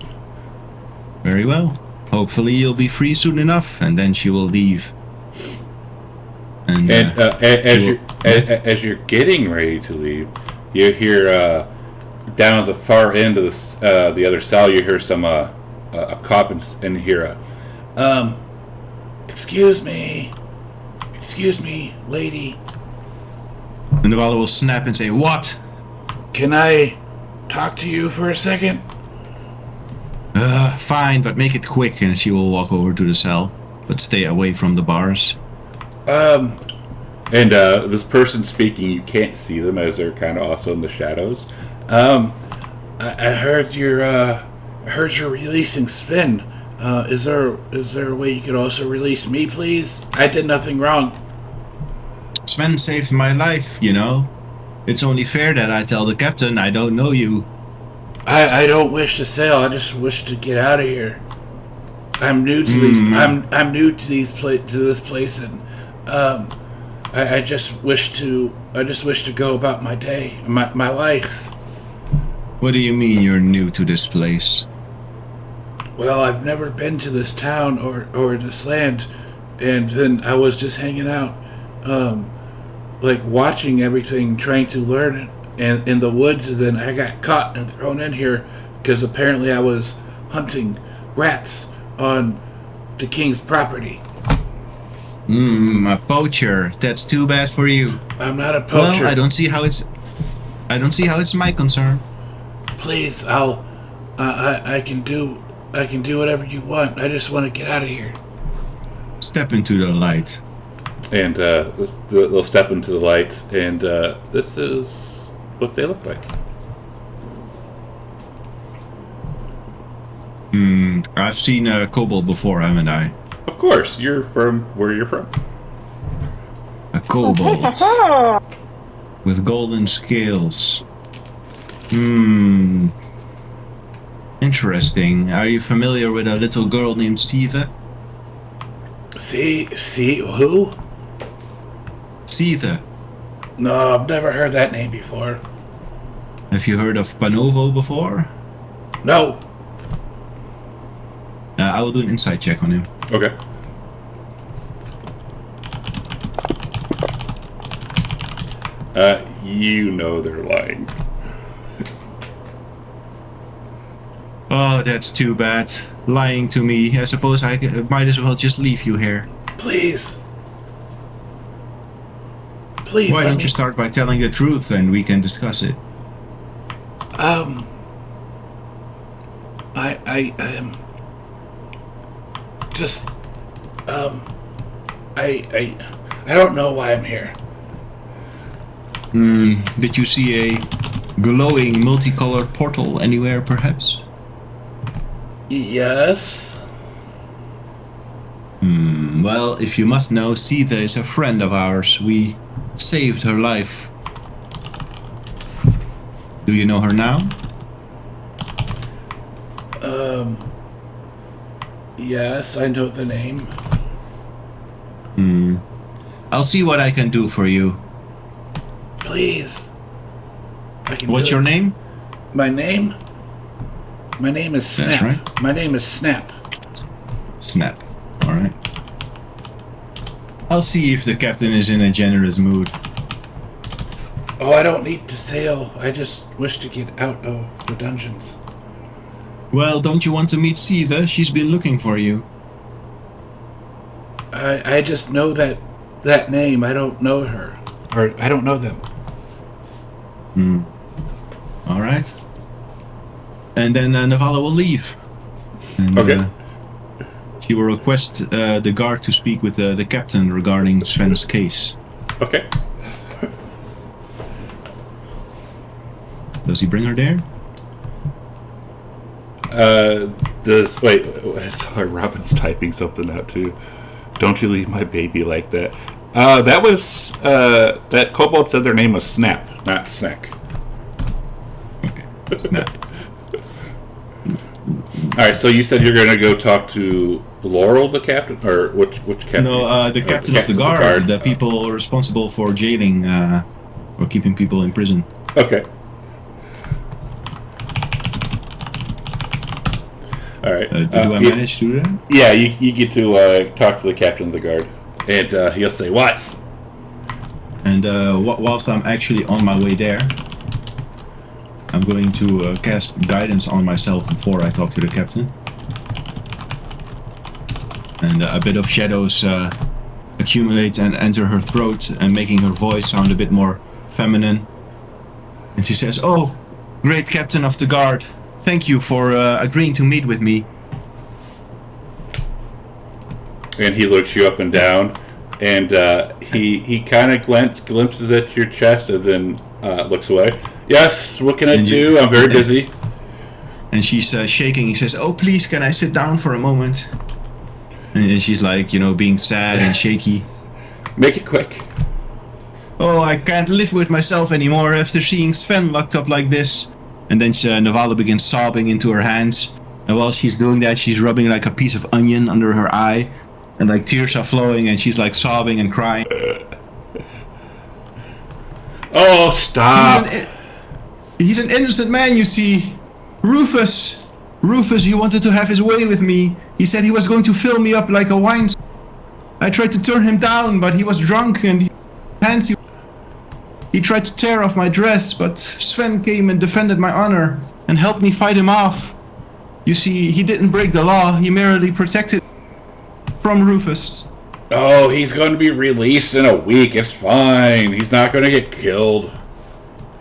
Very well. Hopefully you'll be free soon enough, and then she will leave. And as you're getting ready to leave, you hear down at the far end of the other cell, you hear some a cop and hear excuse me, lady. And the Valor will snap and say, "What? Can I talk to you for a second?" Fine, but make it quick. And she will walk over to the cell, but stay away from the bars. And this person speaking, you can't see them as they're kind of also in the shadows. I heard you're releasing Sven. Is there a way you could also release me, please? I did nothing wrong. Sven saved my life, you know. It's only fair that I tell the captain I don't know you. I don't wish to sail. I just wish to get out of here. I'm new to these. I'm new to this place, and I just wish to go about my day, my life. What do you mean you're new to this place? Well, I've never been to this town or this land, and then I was just hanging out, like watching everything, trying to learn it, and in the woods, and then I got caught and thrown in here because apparently I was hunting rats on the king's property. A poacher. That's too bad for you. I'm not a poacher. Well, I don't see how it's my concern. Please, I can do I can do whatever you want. I just want to get out of here. Step into the light. And they'll step into the light, and this is what they look like. I've seen a kobold before, haven't I? Of course, you're from where you're from. A kobold with golden scales. Interesting. Are you familiar with a little girl named Seetha? See who? Seetha. No, I've never heard that name before. Have you heard of Panovo before? No. I will do an insight check on him. Okay. You know they're lying. Oh, that's too bad. Lying to me. I suppose I might as well just leave you here. Please. Please. Why don't you start by telling the truth and we can discuss it? I am just I don't know why I'm here. Did you see a glowing multicolored portal anywhere, perhaps? Yes. Well, if you must know, Seetha is a friend of ours. We saved her life. Do you know her now? Yes, I know the name. I'll see what I can do for you. Please. I can What's do your it. name? My name? My name is Snap. right. My name is Snap. Snap. Alright. I'll see if the captain is in a generous mood. Oh, I don't need to sail. I just wish to get out of the dungeons. Well, don't you want to meet Seetha? She's been looking for you. I just know that name. I don't know her. Or I don't know them. Alright. And then Navala will leave. And, Okay. she will request the guard to speak with the captain regarding Sven's case. Okay. Does he bring her there? Wait, sorry, Robin's typing something out too. Don't you leave my baby like that. That was, that kobold said their name was Snap, not Snack. Okay. Snap. Alright, so you said you're gonna go talk to Laurel, the captain? Or which captain? No, the captain of the guard, the people responsible for jailing, or keeping people in prison. Okay. Alright. Do I manage to do that? Yeah, you get to talk to the captain of the guard. And he'll say, what? And whilst I'm actually on my way there, I'm going to cast guidance on myself before I talk to the captain. And a bit of shadows accumulate and enter her throat and making her voice sound a bit more feminine. And she says, "Oh, great captain of the guard, thank you for agreeing to meet with me." And he looks you up and down, and he kind of glimpses at your chest and then looks away. Yes, what can I do? I'm very busy. And she's shaking. He says, "Oh, please, can I sit down for a moment?" And she's like, being sad and shaky. Make it quick. "Oh, I can't live with myself anymore after seeing Sven locked up like this." And then Navala begins sobbing into her hands. And while she's doing that, she's rubbing like a piece of onion under her eye. And like tears are flowing and she's like sobbing and crying. Oh, stop. He's an innocent man, you see. Rufus, he wanted to have his way with me. He said he was going to fill me up like a wine. I tried to turn him down, but he was drunk and he tried to tear off my dress, but Sven came and defended my honor and helped me fight him off. You see, he didn't break the law, he merely protected from Rufus. Oh, he's going to be released in a week. It's fine. He's not going to get killed.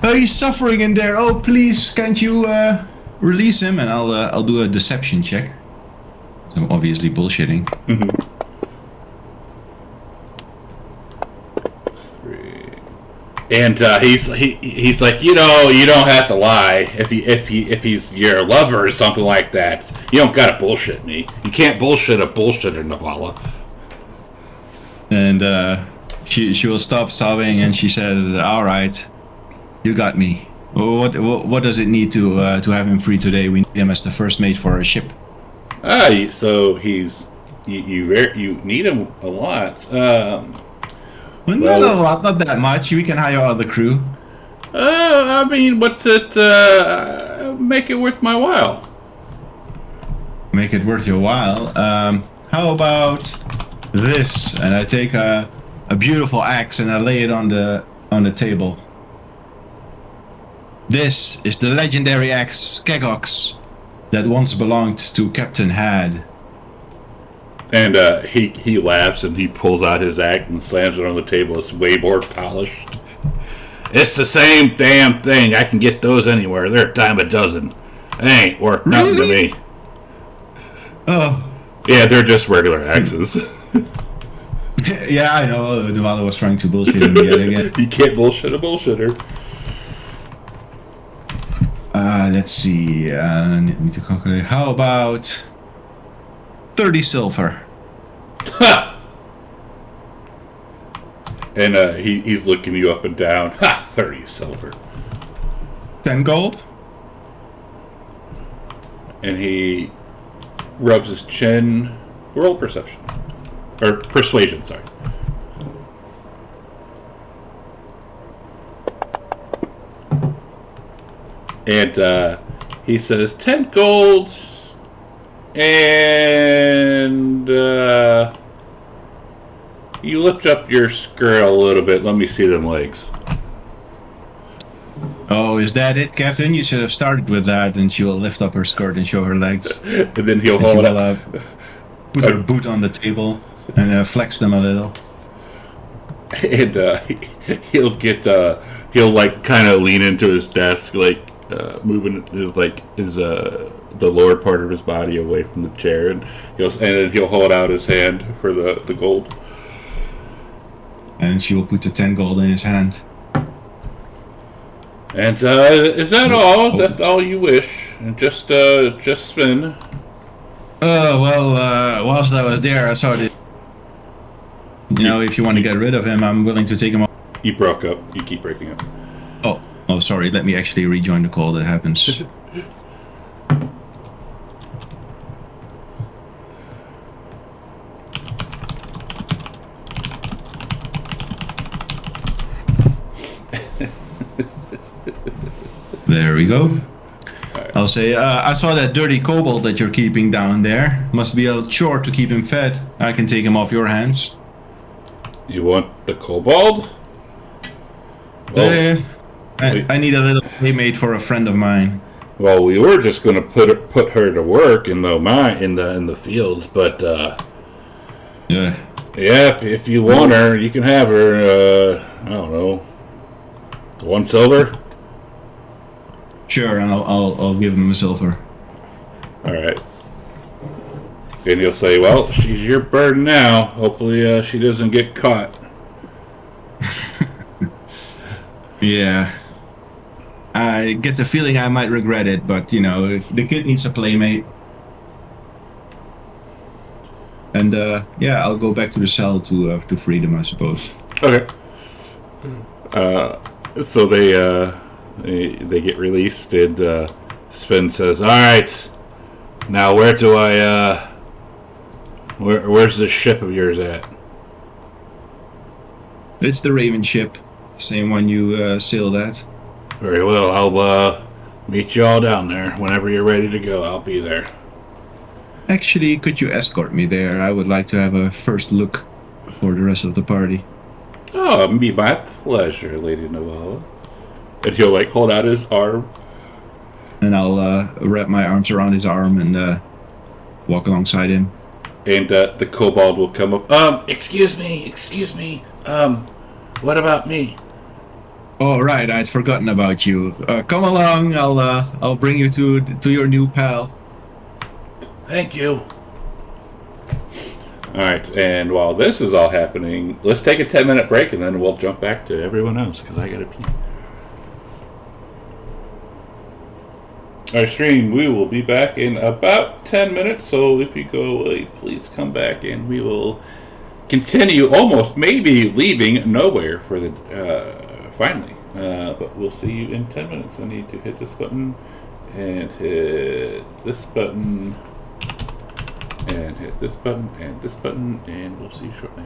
Oh, he's suffering in there. Oh, please, can't you release him? And I'll do a deception check. So obviously bullshitting. And he's like, you know, you don't have to lie if he's your lover or something like that. You don't gotta bullshit me. You can't bullshit a bullshitter, Navala. And she will stop sobbing, and she said, "All right, you got me. What does it need to have him free today? We need him as the first mate for our ship." So he's you need him a lot. Well, not a lot, not that much. We can hire other crew. I mean, what's it? Make it worth my while. Make it worth your while. How about this? And I take a beautiful axe and I lay it on the table. This is the legendary axe Skegox that once belonged to Captain Had. And he laughs and he pulls out his axe and slams it on the table. It's way more polished. It's the same damn thing. I can get those anywhere. They're a dime a dozen. They ain't worth nothing to me. Oh. Yeah, they're just regular axes. Yeah, I know. Navala was trying to bullshit him yet again. You can't bullshit a bullshitter. Let's see. Need to calculate. How about 30 silver? And he's looking you up and down. 30 silver. 10 gold? And he rubs his chin. Roll perception. Or persuasion, sorry. And he says 10 golds. And you lift up your skirt a little bit. Let me see them legs. Oh, is that it, Captain? You should have started with that, and she will lift up her skirt and show her legs. And then he'll And she hold will up. put her boot on the table and flex them a little. And he'll like kind of lean into his desk, like moving his the lower part of his body away from the chair, and then he'll hold out his hand for the gold. And she will put the 10 gold in his hand. And is that all? Is that all you wish? And just spin. Oh, well, whilst I was there, I saw that, if you want to get rid of him, I'm willing to take him off. You broke up. You keep breaking up. Oh, sorry. Let me actually rejoin the call. That happens. There we go. Right. I'll say, I saw that dirty kobold that you're keeping down there. Must be a chore to keep him fed. I can take him off your hands. You want the kobold? Well, I need a little playmate for a friend of mine. Well, we were just going to put her to work in the fields, but yeah, if you want her, you can have her. I don't know, 1 silver. Sure, and I'll give him a silver. All right. And he'll say, "Well, she's your burden now. Hopefully, she doesn't get caught." Yeah. I get the feeling I might regret it, but if the kid needs a playmate. And I'll go back to the cell to free them, I suppose. Okay. So they get released, and Spin says, "All right, now where's the ship of yours at?" It's the Raven ship, the same one you sailed at. Very well, I'll meet you all down there. Whenever you're ready to go, I'll be there. Actually, could you escort me there? I would like to have a first look for the rest of the party. Oh, it'd be my pleasure, Lady Navala. And he'll hold out his arm. And I'll wrap my arms around his arm and walk alongside him. And the kobold will come up. Excuse me. What about me? Oh, right, I'd forgotten about you. Come along, I'll bring you to your new pal. Thank you. All right, and while this is all happening, let's take a 10-minute break, and then we'll jump back to everyone else, because I got to pee. Our stream, we will be back in about 10 minutes, so if you go away, please come back, and we will continue, almost maybe leaving nowhere for the finally. But we'll see you in 10 minutes. I need to hit this button, and hit this button, and hit this button, and this button, and we'll see you shortly.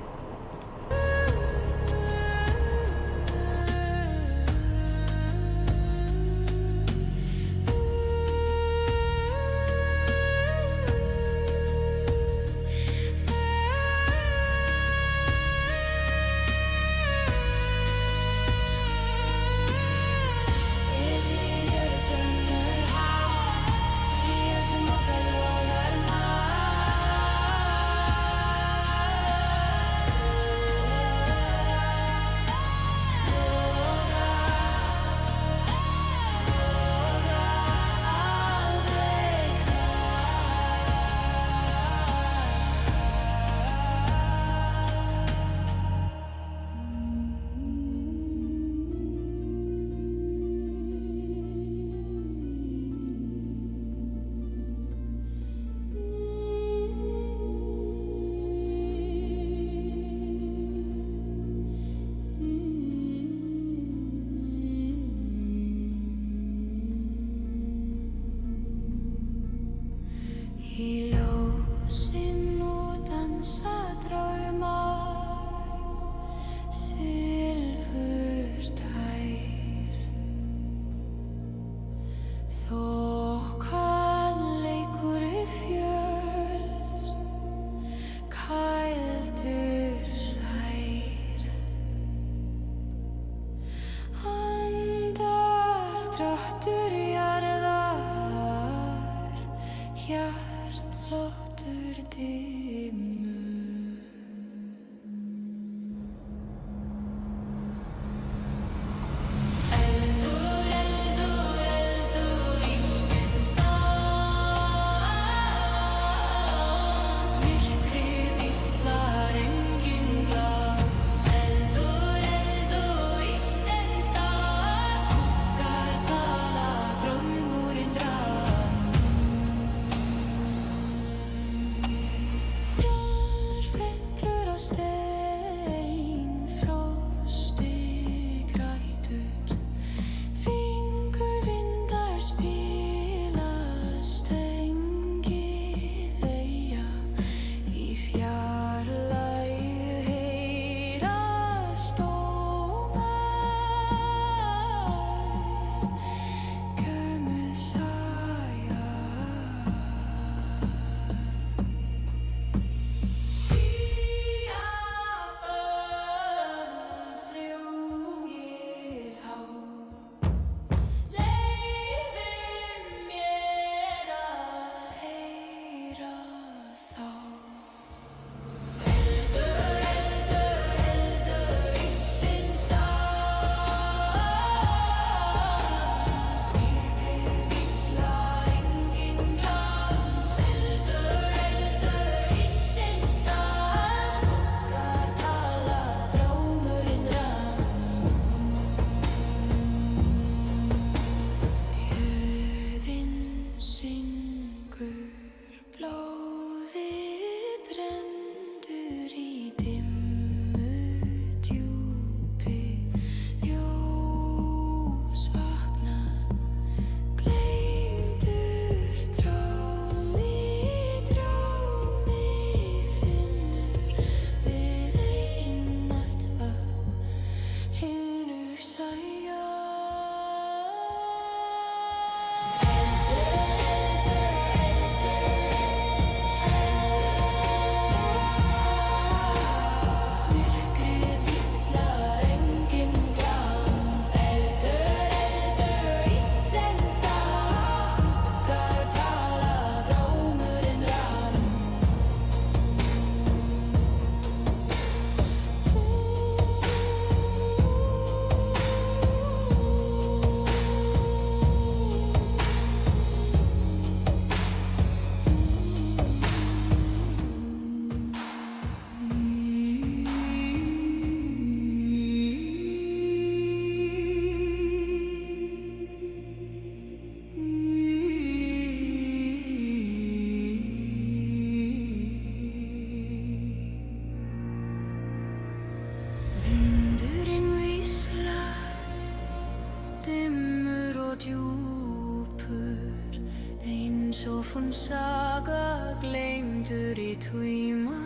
saga gleymdur í tíma.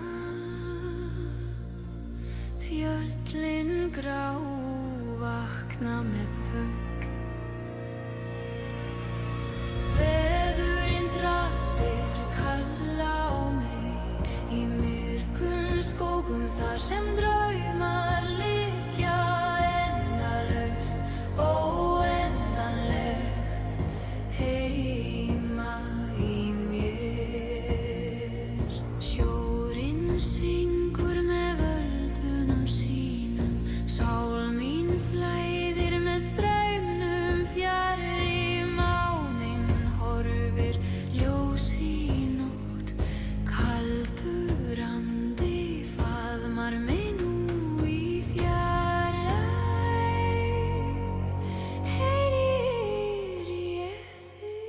Fjöllin grá vakna með þögn. Veðurins raddir kalla á mig í myrkum skógum þar sem draumar liggja endalaust, óendanlegt heima í mér. Sjórinn syngur með völdunum sínum, sál mín flæðir með straumnum fjarri, máninn horfir ljós í nótt, kaldur andi faðmar mig nú í fjarlægð. Heyrir ég þig?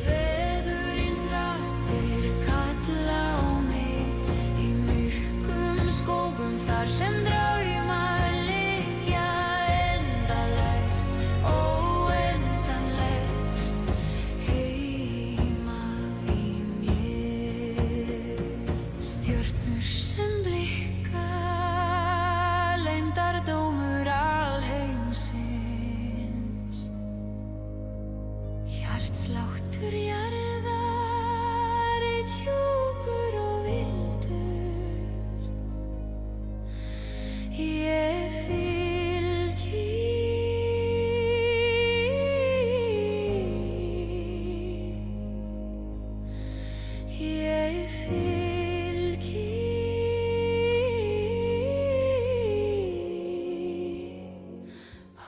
Veðurins raddir kalla á mig í myrkum skógum þar sem draumar liggja endalaust, óendanlegt heima í mér. Stjörnur sem blikka, leyndardómur alheimsins. Hjartsláttur jarðar, djúpur og vildur. Ég fylgi, ég fylgi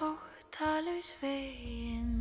óttalaus veginn.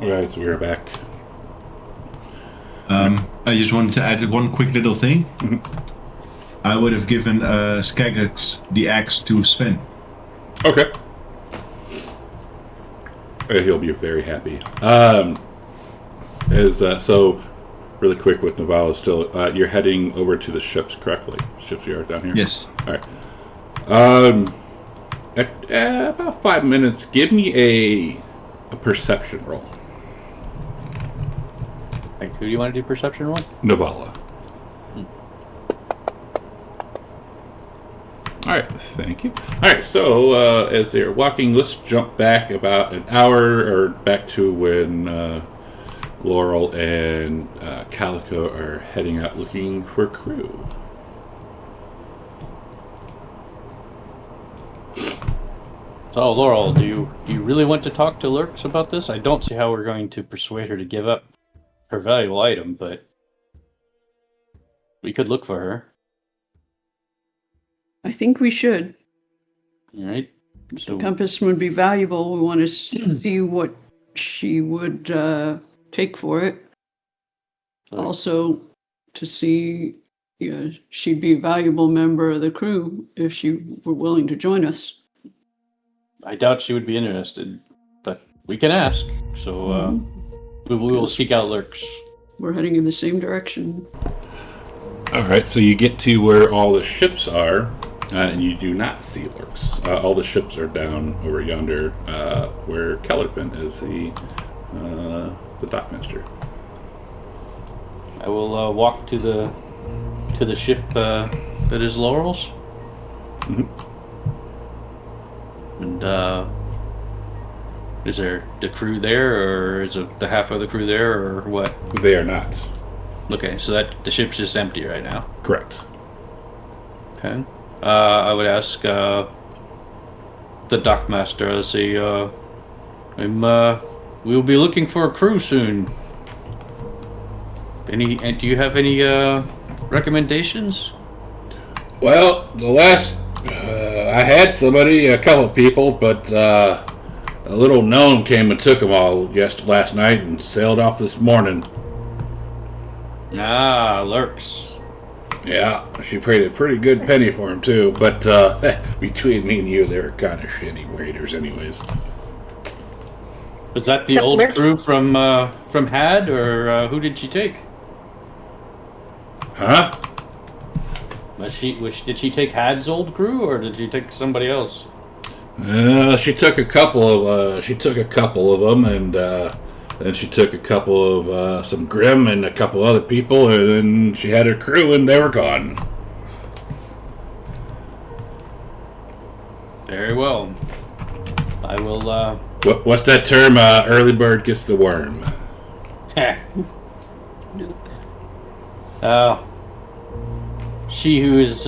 All right, so we're back. I just wanted to add one quick little thing. I would have given Skagix the axe to Sven. Okay. He'll be very happy. So, really quick with Naval still, you're heading over to the ships, correctly? Ship's yard down here? Yes. All right. At about 5 minutes, give me a perception roll. Wait, who do you want to do perception roll? Navala. All right, thank you. All right, so as they're walking, let's jump back about an hour, or back to when Laurel and Calico are heading out looking for crew. So, Laurel, do you really want to talk to Lurks about this? I don't see how we're going to persuade her to give up her valuable item, but we could look for her. I think we should. All right. So, The compass would be valuable. We want to see what she would take for it. Also, to see, she'd be a valuable member of the crew if she were willing to join us. I doubt she would be interested, but we can ask. So we will seek out Lurks. We're heading in the same direction. All right, so you get to where all the ships are, and you do not see Lurks. All the ships are down over yonder, where Kellerfin is the dockmaster. I will walk to the ship that is Laurel's. Mm-hmm. And is there the crew there, or is it the half of the crew there, or what? They are not. Okay, so that the ship's just empty right now. Correct. Okay. I would ask the dockmaster. I'll say, we'll be looking for a crew soon. And do you have any recommendations? Well, the last I had somebody, a couple people, but a little gnome came and took them all last night and sailed off this morning. Ah, Lurks. Yeah, she paid a pretty good penny for him too. But between me and you, they were kind of shitty raiders, anyways. Was that the Except old Lurks. crew from Had, or who did she take? Huh? Did she take Had's old crew, or did she take somebody else? She took a couple of them, and then she took a couple of some Grimm and a couple other people, and then she had her crew, and they were gone. Very well. I will. What's that term? Early bird gets the worm. She who is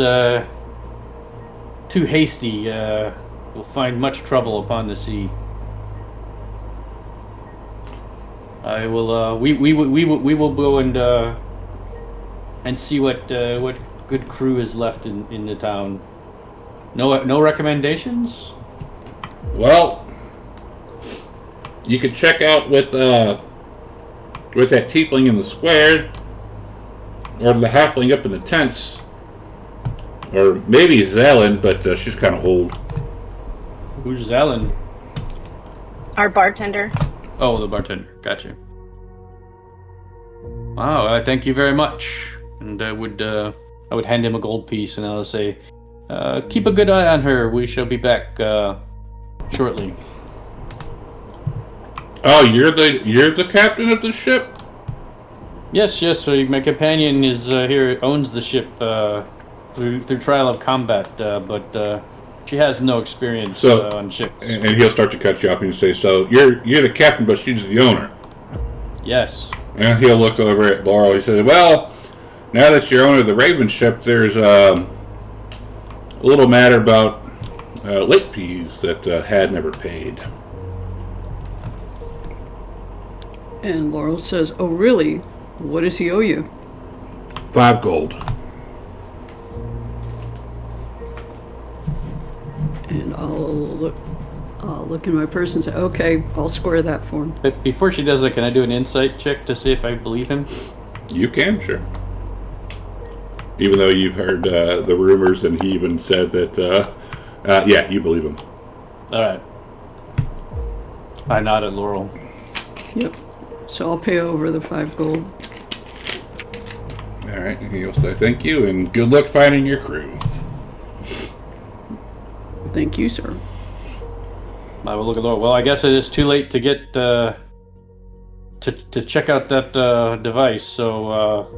too hasty will find much trouble upon the sea. I will. We will go and see what good crew is left in the town. No recommendations. Well, you could check out with that tiefling in the square, or the halfling up in the tents, or maybe Zelen, but she's kind of old. Who's Zelen? Our bartender. Oh, the bartender. Gotcha. Wow, I thank you very much. And I would hand him a gold piece, and I'll say, keep a good eye on her. We shall be back shortly. Oh, you're the captain of the ship? Yes. So my companion is here, owns the ship through trial of combat, but she has no experience on ships. And he'll start to cut you up and say, "So you're the captain, but she's the owner." Yes. And he'll look over at Laurel. He says, "Well, now that you're owner of the Raven ship, there's a little matter about late fees that Had never paid." And Laurel says, "Oh, really? What does he owe you?" 5 gold. And I'll I'll look in my purse and say, okay, I'll square that for him. But before she does it, can I do an insight check to see if I believe him? You can, sure. Even though you've heard the rumors, and he even said that, yeah, you believe him. All right. I nod at Laurel. Yep. So I'll pay over the 5 gold. All right, and he'll say thank you, and good luck finding your crew. Thank you, sir. I will look at Laurel. Well, I guess it is too late to get to check out that device. So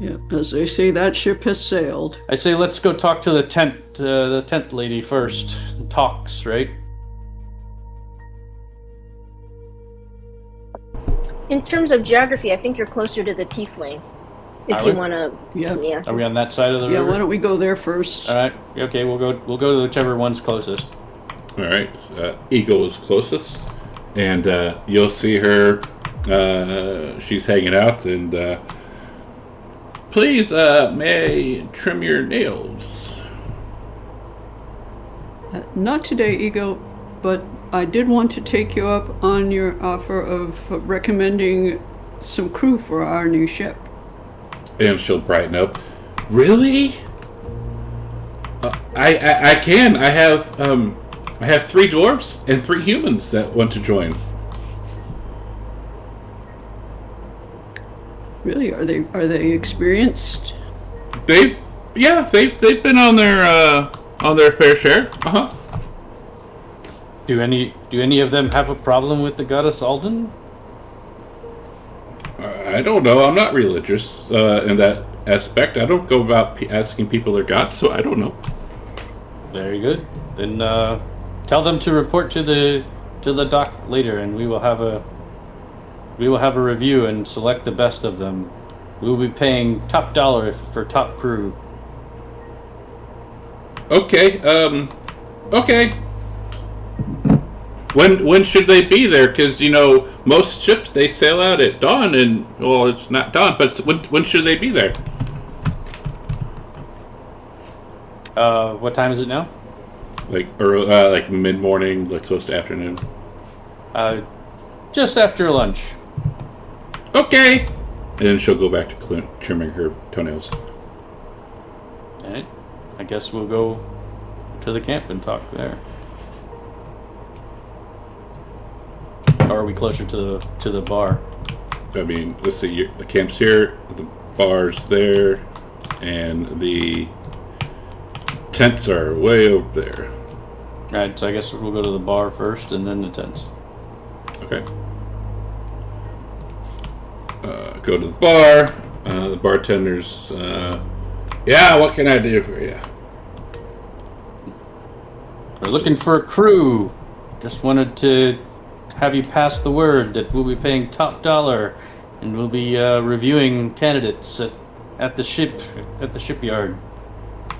Yeah, as they say, that ship has sailed. I say let's go talk to the tent lady first. Talks, right? In terms of geography, I think you're closer to the tiefling. If Are you we? want to, Yeah. Are we on that side of the Yeah, river? why don't we go there first? All right. Okay, we'll go to whichever one's closest. All right, Eagle is closest, and you'll see her. She's hanging out, and please, may I trim your nails? Not today, Ego, but I did want to take you up on your offer of recommending some crew for our new ship. And she'll brighten up. Really? I can. I have 3 dwarves and 3 humans that want to join. Really, are they experienced? They've been on their fair share. Uh-huh. Do any of them have a problem with the goddess Alden? I don't know. I'm not religious in that aspect. I don't go about asking people their gods, so I don't know. Very good. Then tell them to report to the dock later, and we will have a review and select the best of them. We will be paying top dollar for top crew. Okay. Okay. When should they be there? Because most ships they sail out at dawn, and well, it's not dawn, but when should they be there? What time is it now? Like mid morning, like close to afternoon. Just after lunch. Okay. And then she'll go back to trimming her toenails. All right. I guess we'll go to the camp and talk there. Or are we closer to the bar? I mean, let's see. The camp's here, the bar's there, and the tents are way over there. All right. So I guess we'll go to the bar first, and then the tents. Okay. Go to the bar. The bartender's, yeah, what can I do for you? We're looking for a crew. Just wanted to have you pass the word that we'll be paying top dollar, and we'll be reviewing candidates at the shipyard.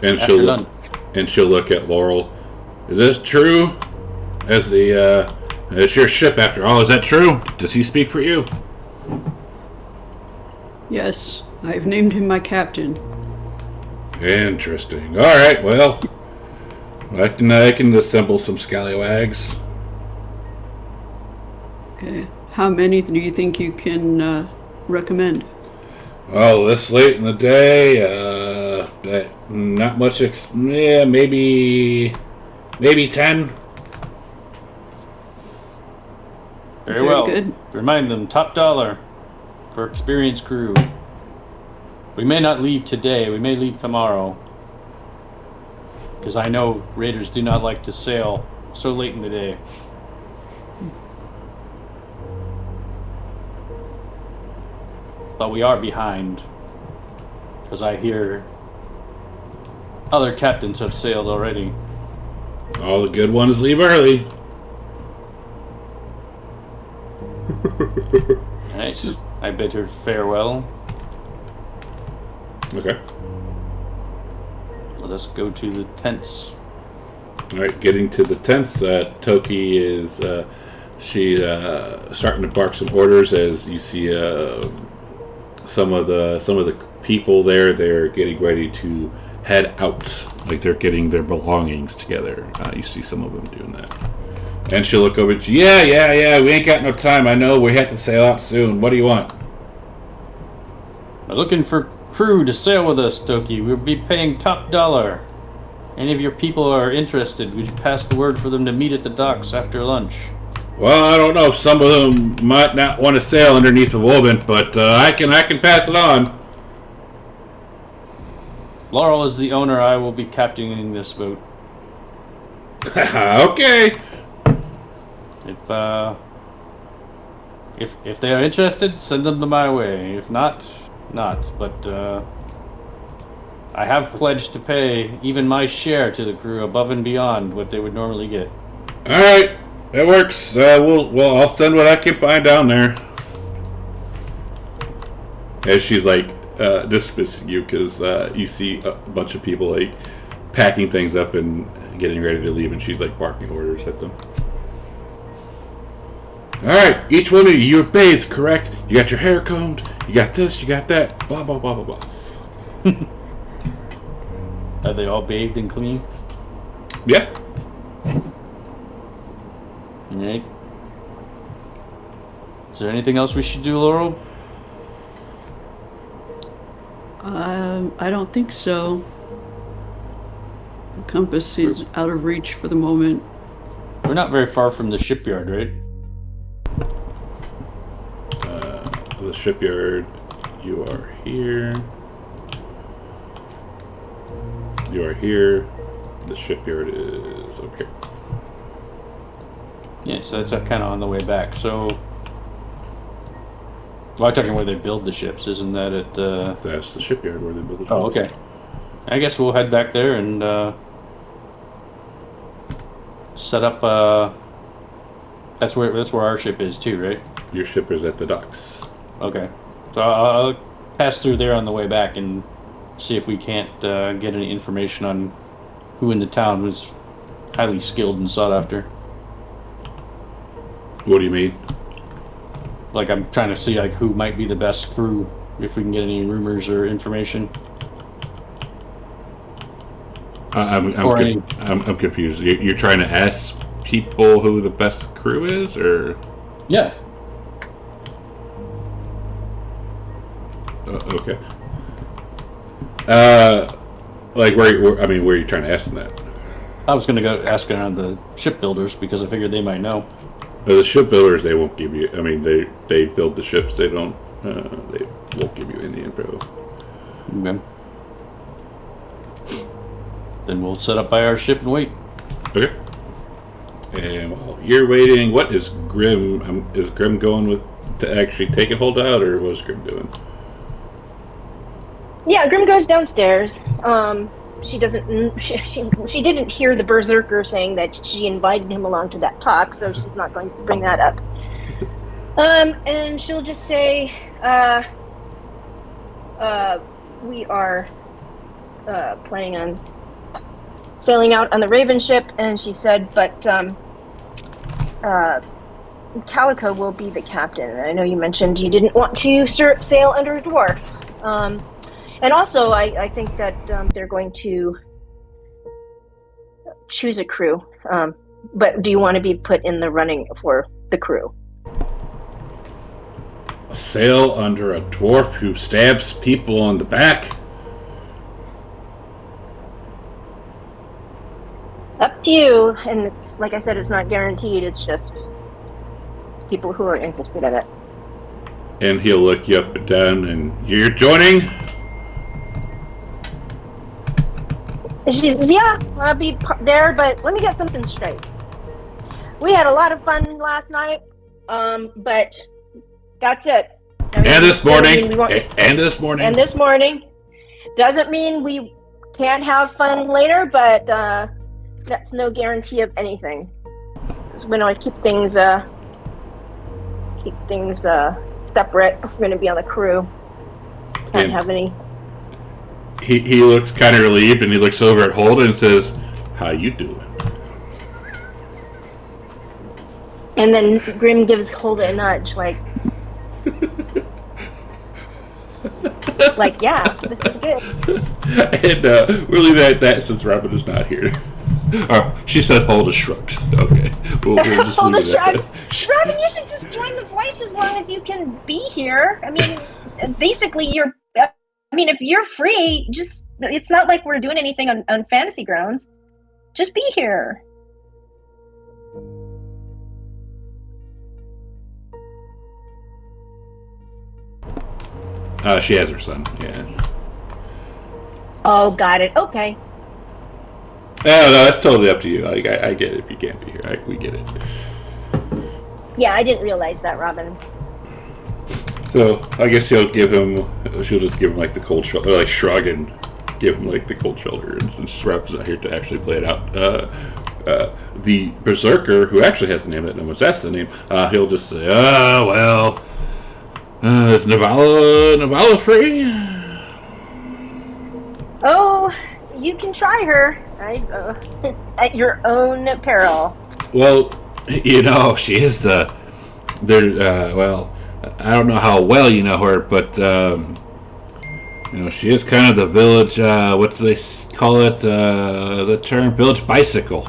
And after lunch. she'll look at Laurel. Is this true? It's your ship after all. Is that true? Does he speak for you? Yes, I've named him my captain. Interesting. All right. Well, I can assemble some scallywags. Okay. How many do you think you can recommend? Oh, this late in the day, not much. Maybe 10. Very well. Good. Remind them, top dollar for experienced crew. We may not leave today. We may leave tomorrow. Because I know raiders do not like to sail so late in the day. But we are behind. Because I hear other captains have sailed already. All the good ones leave early. Alright, I bid her farewell. Okay. Let us go to the tents. All right, getting to the tents. Toki is starting to bark some orders as you see some of the people there. They're getting ready to head out, like they're getting their belongings together. You see some of them doing that. And she'll look over at you. Yeah. We ain't got no time. I know we have to sail out soon. What do you want? We're looking for crew to sail with us, Toki. We'll be paying top dollar. Any of your people are interested, would you pass the word for them to meet at the docks after lunch? Well, I don't know. Some of them might not want to sail underneath the woman, but I can pass it on. Laurel is the owner. I will be captaining this boat. Okay. If they are interested, send them to my way. If not, not. But I have pledged to pay even my share to the crew above and beyond what they would normally get. All right, that works. I'll send what I can find down there. As she's like dismissing you, because you see a bunch of people like packing things up and getting ready to leave, and she's like barking orders at them. All right, each one of you're bathed, correct? You got your hair combed. You got this. You got that. Blah blah blah blah blah. Are they all bathed and clean? Yeah. Right. Is there anything else we should do, Laurel? I don't think so. The compass is out of reach for the moment. We're not very far from the shipyard, right? The shipyard. You are here. You are here. The shipyard is okay. Yeah, so that's kind of on the way back. So, well, I'm talking where they build the ships. Isn't that at? That's the shipyard where they build the ships. Oh, okay. I guess we'll head back there and set up. That's where our ship is too, right? Your ship is at the docks. Okay. So I'll pass through there on the way back and see if we can't get any information on who in the town was highly skilled and sought after. What do you mean? Like, I'm trying to see like who might be the best crew, if we can get any rumors or information. I'm confused. You're trying to ask people who the best crew is, or? Yeah. Okay. Like where are you trying to ask them that? I was gonna go ask around the shipbuilders because I figured they might know. The shipbuilders, they won't give you. I mean, they build the ships. They don't. They won't give you any info. Okay. Then we'll set up by our ship and wait. Okay. And while you're waiting, what is Grim? Is Grim going with to actually take a holdout, or what's Grim doing? Yeah, Grim goes downstairs. She doesn't. She didn't hear the berserker saying that she invited him along to that talk, so she's not going to bring that up. And she'll just say, "We are planning on sailing out on the Raven ship," and she said, "But Calico will be the captain. And I know you mentioned you didn't want to sail under a dwarf." And also, I think that they're going to choose a crew. But do you want to be put in the running for the crew? Sail under a dwarf who stabs people on the back? Up to you. And it's like I said, it's not guaranteed. It's just people who are interested in it. And he'll look you up and down, and you're joining? And she says, "Yeah, I'll be there, but let me get something straight. We had a lot of fun last night, but that's it. I mean, And this morning. And this morning. Doesn't mean we can't have fun later, but that's no guarantee of anything. Because we're going to keep things separate. If we're going to be on the crew. Can't have any." He looks kind of relieved, and he looks over at Holden and says, "How you doing?" And then Grim gives Holden a nudge, like, yeah, this is good. And we'll leave it at that since Robin is not here. Oh, she said Holden shrugs. Okay. we'll just Hold leave a it at shrug. that. Robin, you should just join the voice as long as you can be here. I mean, basically, if you're free, it's not like we're doing anything on Fantasy Grounds. Just be here. She has her son, yeah. Oh, got it. Okay. No, that's totally up to you. I get it if you can't be here. We get it. Yeah, I didn't realize that, Robin. So I guess she'll just give him like the cold shoulder, like shrug and give him like the cold shoulder. And since Rob's not here to actually play it out, the berserker, who actually has the name that no one's asked the name, he'll just say, is Navala free? Oh, you can try her. At your own peril. Well, she is I don't know how well you know her, but she is kind of the village. What do they call it? The term village bicycle.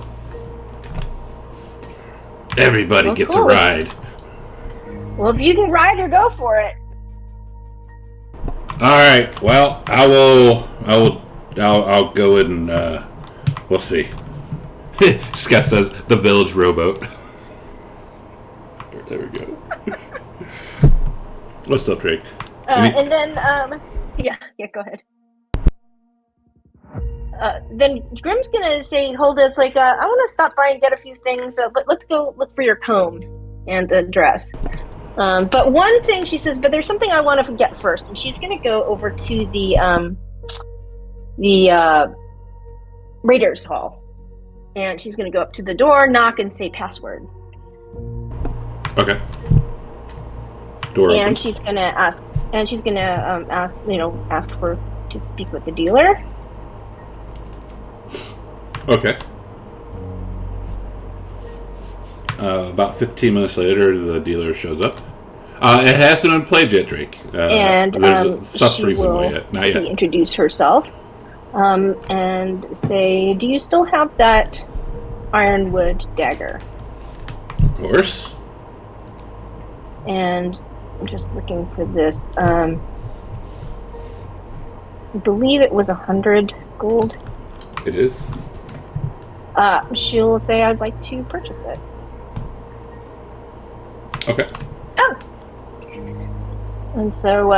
Everybody gets a ride. Well, if you can ride her, go for it. All right. Well, I'll go and we'll see. Scott says the village rowboat. There we go. What's up, Drake? And then, go ahead. Then Grim's gonna say, Holda's like, I want to stop by and get a few things, but let's go look for your comb and a dress. But one thing she says, but there's something I want to get first, and she's gonna go over to the Raiders Hall, and she's gonna go up to the door, knock, and say password. Okay. Door and opens. she's gonna ask for to speak with the dealer. Okay. About 15 minutes later, the dealer shows up. It hasn't been played yet, Drake. And she will not yet. Introduce herself and say, "Do you still have that ironwood dagger?" Of course. And I'm just looking for this. I believe it was 100 gold. It is. She'll say, "I'd like to purchase it." Okay. Oh. And so,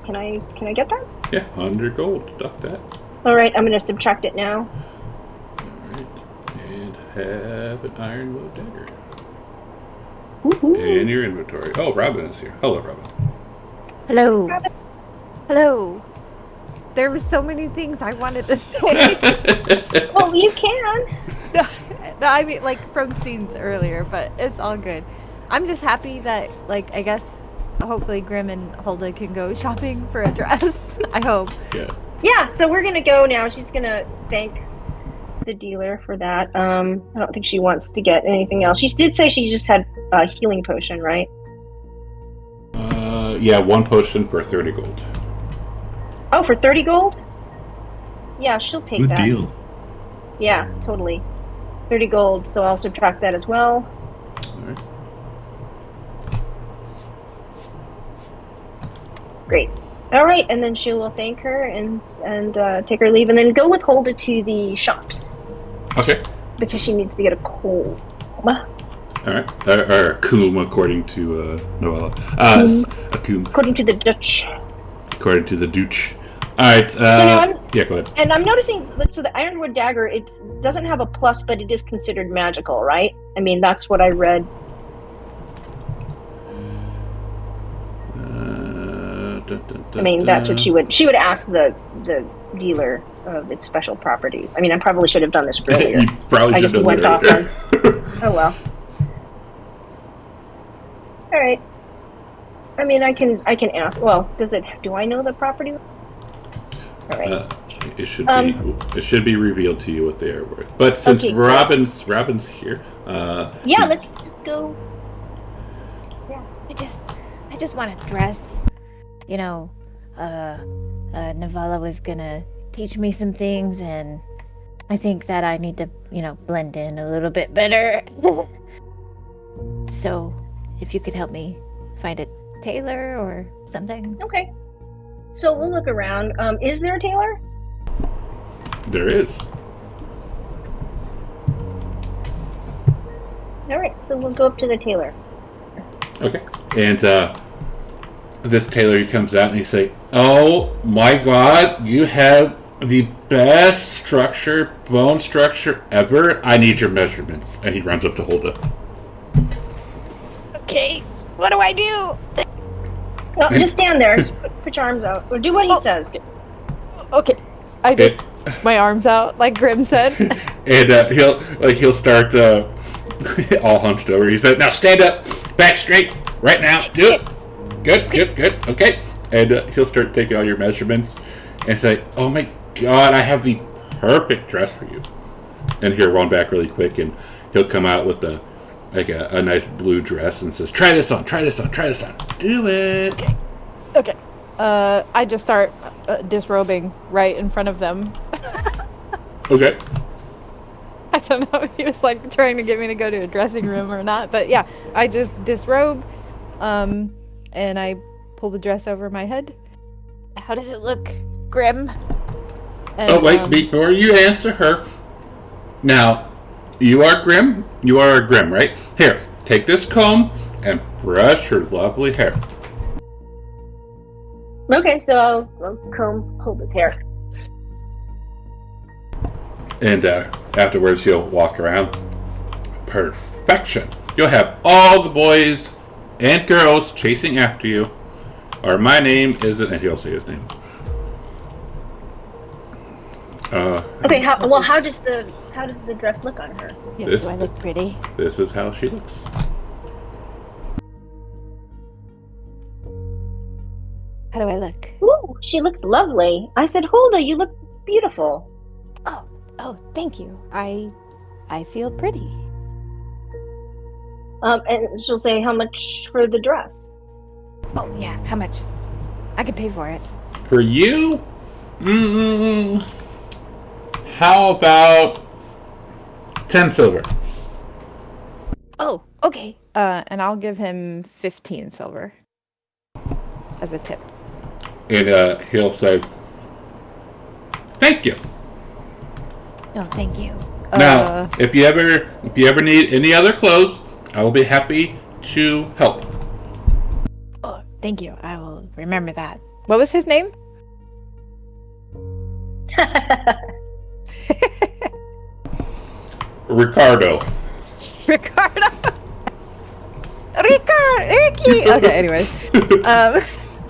can I get that? Yeah, 100 gold. Deduct that. All right, I'm going to subtract it now. All right, and have an ironwood dagger Woo-hoo. in your inventory. Oh, Robin is here. Hello, Robin. Hello. Robin. Hello. There were so many things I wanted to say. Well, you can. No, I mean, like, from scenes earlier, but it's all good. I'm just happy that, like, I guess, hopefully Grim and Hulda can go shopping for a dress. I hope. Yeah. Yeah, so we're going to go now. She's going to thank the dealer for that. I don't think she wants to get anything else. She did say she just had a healing potion, right? Yeah, one potion for 30 gold. Oh, for 30 gold? Yeah, she'll take Good that. deal. Yeah, totally. 30 gold, so I'll subtract that as well. All right. Great. All right, and then she will thank her and take her leave, and then go with Hulda to the shops Okay. because she needs to get a comb. All right. Or coom, according to Noella. A coom. According to the Dutch. According to the Dooch. All right. So now yeah, go ahead. And I'm noticing, so the ironwood dagger, it doesn't have a plus, but it is considered magical, right? I mean, that's what I read. I mean, that's what she would ask the dealer of its special properties. I mean, I probably should have done this earlier. You probably I should just have went done off that on. Oh well. All right. I mean, I can ask. Well, do I know the property? All right. It should be revealed to you what they are worth. But since Okay, Robin's here, Yeah, let's just go. I just want a dress. You know, Navala was gonna teach me some things, and I think that I need to, blend in a little bit better. So, if you could help me find a tailor or something. Okay. So we'll look around. Is there a tailor? There is. All right. So we'll go up to the tailor. Okay. And this tailor, he comes out and he say, "Oh my God, you have the best bone structure ever. I need your measurements." And he runs up to Hulda. Okay, what do I do? No, just stand there. Just put your arms out, or do what he says. Okay, I just my arms out, like Grim said. And he'll start all hunched over. He said, "Now stand up, back straight, right now. Do it. Good. Okay." And he'll start taking all your measurements and say, "Oh my God, I have the perfect dress for you." And he'll run back really quick, and he'll come out with a nice blue dress and says, "Try this on. Do it." Okay. I just start disrobing right in front of them. Okay. I don't know if he was like trying to get me to go to a dressing room or not, but yeah, I just disrobe, and I pull the dress over my head. How does it look, Grim? And, Oh wait, before you answer her, now you are Grim. You are a Grim, right? Here, take this comb and brush your lovely hair. Okay, so I'll comb Hulda's hair. And afterwards, you'll walk around. Perfection. You'll have all the boys and girls chasing after you. Or my name isn't, and he'll say his name. Okay, how does the dress look on her? Yeah, This- do I look pretty? This is how she looks. How do I look? Ooh, she looks lovely. I said, Hulda, you look beautiful. Oh, thank you. I feel pretty. And she'll say, how much for the dress? Oh yeah, how much? I can pay for it. For you, how about 10 silver? Oh, okay. And I'll give him 15 silver as a tip. And he'll say, "Thank you." No, thank you. Now, if you ever need any other clothes, I will be happy to help. Oh, thank you. I will remember that. What was his name? Ricardo. Ricardo. Ricky. Okay. Anyways,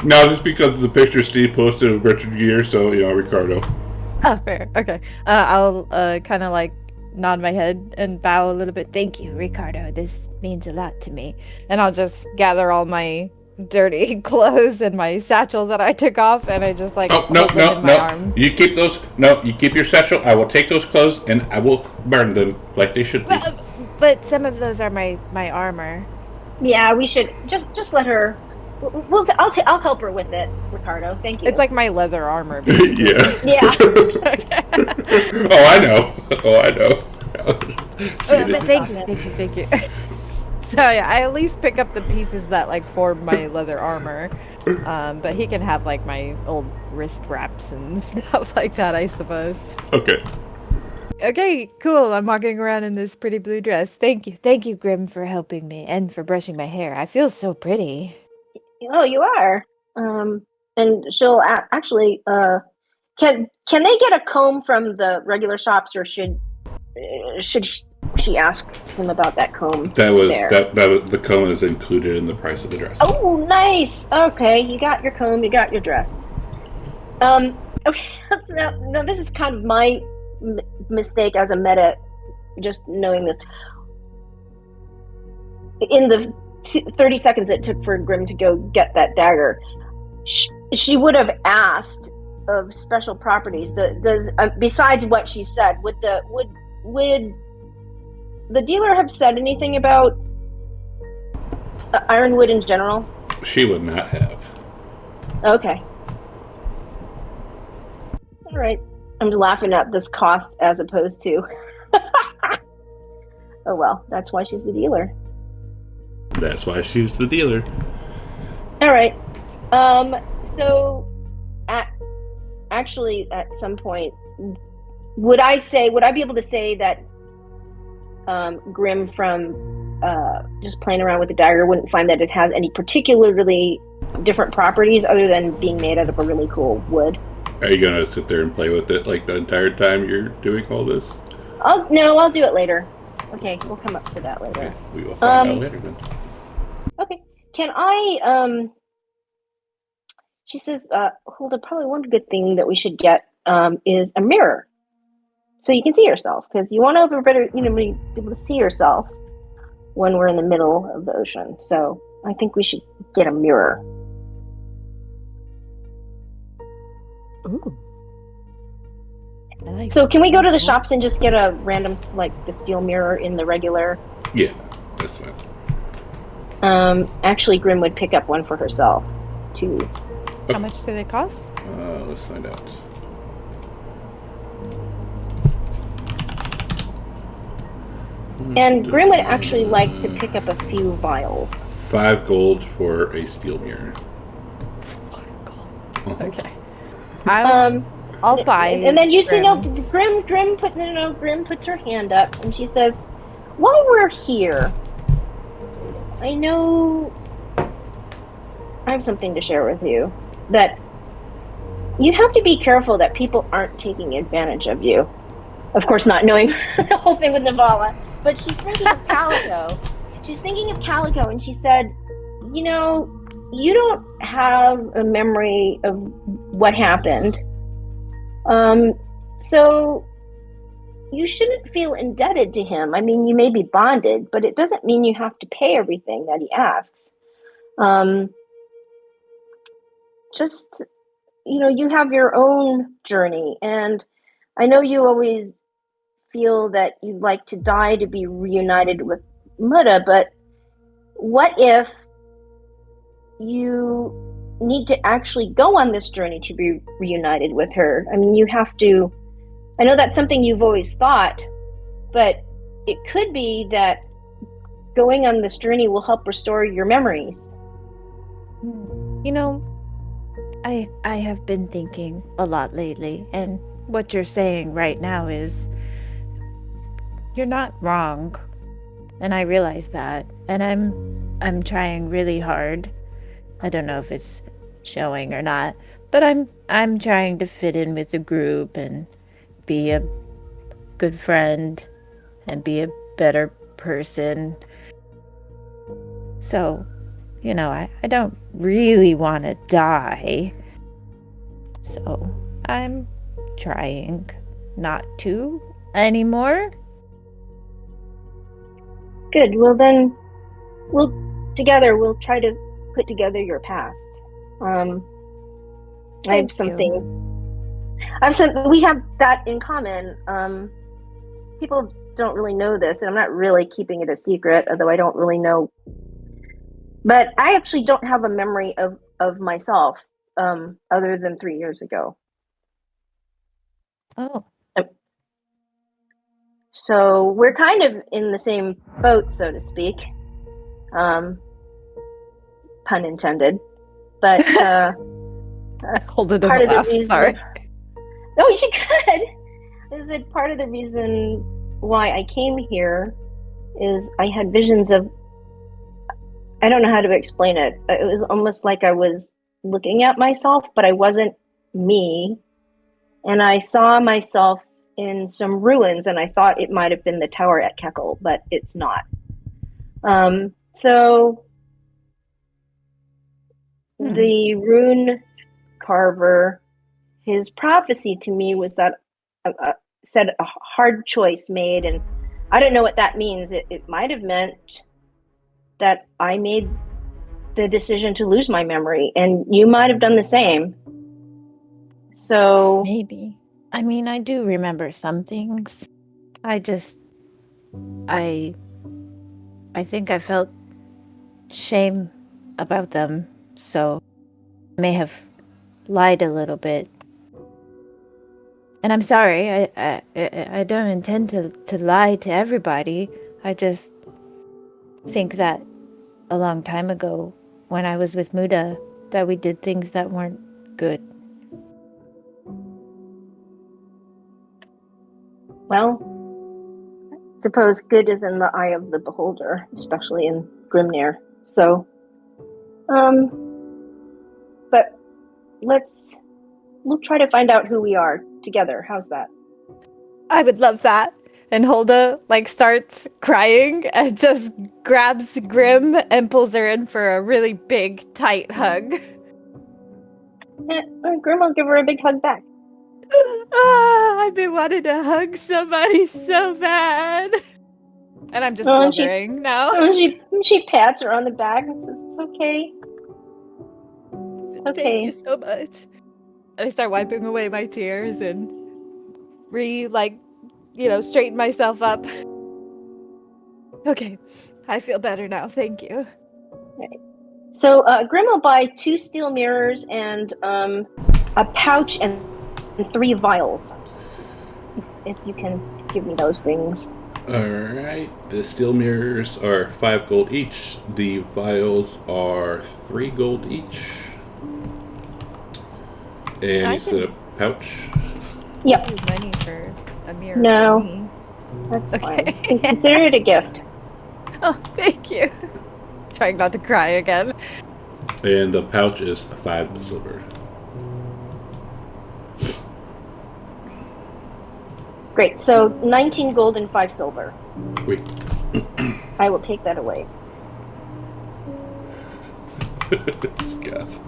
No, just because of the picture Steve posted of Richard Gere, so Ricardo. Oh, fair. Okay. I'll kind of like nod my head and bow a little bit. Thank you, Ricardo. This means a lot to me. And I'll just gather all my dirty clothes and my satchel that I took off, and I just like Oh, no. in my arms. You keep those. No, you keep your satchel. I will take those clothes and I will burn them like they should be. But some of those are my armor. Yeah, we should just let her. I'll help her with it, Ricardo. Thank you. It's like my leather armor. Yeah. Yeah. Oh, I know. But thank you. So yeah, I at least pick up the pieces that like form my leather armor. But he can have like my old wrist wraps and stuff like that, I suppose. Okay. Okay, cool. I'm walking around in this pretty blue dress. Thank you, Grim, for helping me and for brushing my hair. I feel so pretty. Oh, you are. And she'll actually. Can they get a comb from the regular shops, or should she ask him about that comb? That was there? the comb is included in the price of the dress. Oh, nice. Okay, you got your comb, you got your dress. Okay. Now this is kind of my mistake as a meta, just knowing this. In the 30 seconds it took for Grim to go get that dagger, she would have asked of special properties. Does besides what she said, would the dealer have said anything about ironwood in general? She would not have. Okay. All right. I'm laughing at this cost as opposed to. Oh well, that's why she's the dealer. That's why she's the dealer. All right. So, actually, at some point, would I be able to say that Grim from just playing around with the dagger wouldn't find that it has any particularly different properties other than being made out of a really cool wood? Are you gonna sit there and play with it like the entire time you're doing all this? I'll do it later. Okay, we'll come up to that later. Okay, we will find out later then. Okay. Can I she says, Hulda, probably one good thing that we should get is a mirror. So you can see yourself, because you want to better, be able to see yourself when we're in the middle of the ocean. So I think we should get a mirror. Ooh. So can we go to the shops and just get a random, like the steel mirror in the regular? Yeah, that's fine. Actually, Grim would pick up one for herself, too. How much do they cost? Let's find out. And Grim would actually like to pick up a few vials. 5 gold for a steel mirror. Okay. I'll buy. And then you see, Grim's. Grim puts her hand up and she says, "While we're here, I know I have something to share with you. That you have to be careful that people aren't taking advantage of you. Of course, not knowing the whole thing with Navala, but she's thinking of Calico. She's thinking of Calico, and she said, you don't have a memory of what happened. So you shouldn't feel indebted to him. I mean, you may be bonded, but it doesn't mean you have to pay everything that he asks. Just, you have your own journey, and I know you always feel that you'd like to die to be reunited with Mutta, but what if you need to actually go on this journey to be reunited with her? I mean, you have to. I know that's something you've always thought, but it could be that going on this journey will help restore your memories. I have been thinking a lot lately, and what you're saying right now is you're not wrong. And I realize that. And I'm trying really hard. I don't know if it's showing or not, but I'm trying to fit in with the group and be a good friend and be a better person. So, I don't really want to die. So, I'm trying not to anymore. Good. Well, then we'll try to put together your past. We have that in common. People don't really know this, and I'm not really keeping it a secret, although I don't really know. But I actually don't have a memory of myself other than 3 years ago. Oh. So we're kind of in the same boat, so to speak. Pun intended. But Hulda doesn't laugh. Sorry. No, she could. Is it part of the reason why I came here is I had visions of, I don't know how to explain it. It was almost like I was looking at myself, but I wasn't me. And I saw myself in some ruins, and I thought it might have been the tower at Kekel, but it's not. So the rune carver, his prophecy to me was that said a hard choice made, and I don't know what that means. It might have meant that I made the decision to lose my memory, and you might have done the same. So maybe. I mean, I do remember some things. I think I felt shame about them, so I may have lied a little bit. And I'm sorry, I don't intend to lie to everybody. I just think that a long time ago, when I was with Muda, that we did things that weren't good. Well, suppose good is in the eye of the beholder, especially in Grimnir. So, but we'll try to find out who we are together. How's that? I would love that. And Hulda starts crying and just grabs Grim and pulls her in for a really big, tight hug. Grim will give her a big hug back. I've been wanting to hug somebody so bad. And I'm just blubbering now. She pats her on the back and says, "It's okay. Okay." Thank you so much. And I start wiping away my tears and straighten myself up. Okay, I feel better now. Thank you. Right. So Grim will buy 2 steel mirrors and a pouch and 3 vials. If you can give me those things. Alright, the steel mirrors are 5 gold each. The vials are 3 gold each. And you said a pouch? Yep. Use money for a mirror. No. For me. That's Okay. fine. Consider it a gift. Oh, thank you. Trying not to cry again. And the pouch is 5 silver. Great. So 19 gold and 5 silver. Wait. I will take that away. Scuff.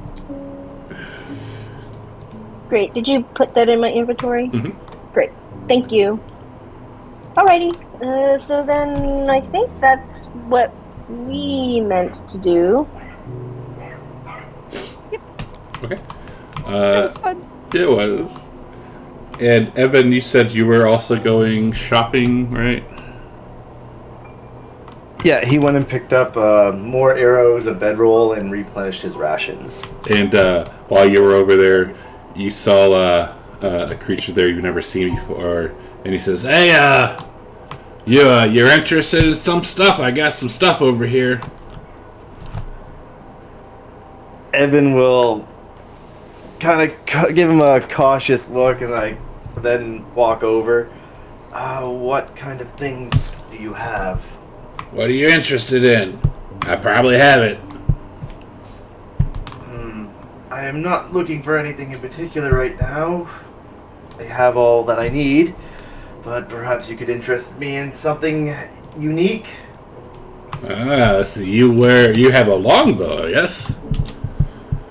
Great. Did you put that in my inventory? Mm-hmm. Great. Thank you. Alrighty. So then I think that's what we meant to do. Okay. That was fun. It was. And Evan, you said you were also going shopping, right? Yeah, he went and picked up more arrows, a bedroll, and replenished his rations. And while you were over there, you saw a creature there you've never seen before, and he says, "Hey, you're interested in some stuff? I got some stuff over here." Evan will kind of give him a cautious look and then walk over. What kind of things do you have? What are you interested in? I probably have it. I am not looking for anything in particular right now. I have all that I need, but perhaps you could interest me in something unique. So you have a longbow, yes?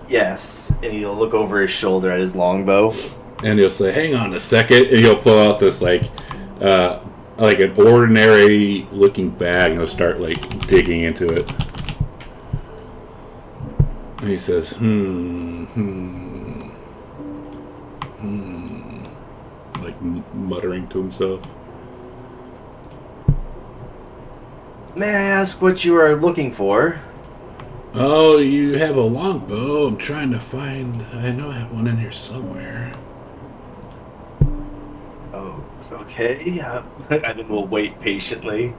Yes, and he'll look over his shoulder at his longbow. And he'll say, "Hang on a second," and he'll pull out this like an ordinary looking bag, and he'll start digging into it. And he says, muttering to himself. May I ask what you are looking for? "Oh, you have a longbow. I'm trying to find. I know I have one in here somewhere." Oh, okay. And then we'll wait patiently.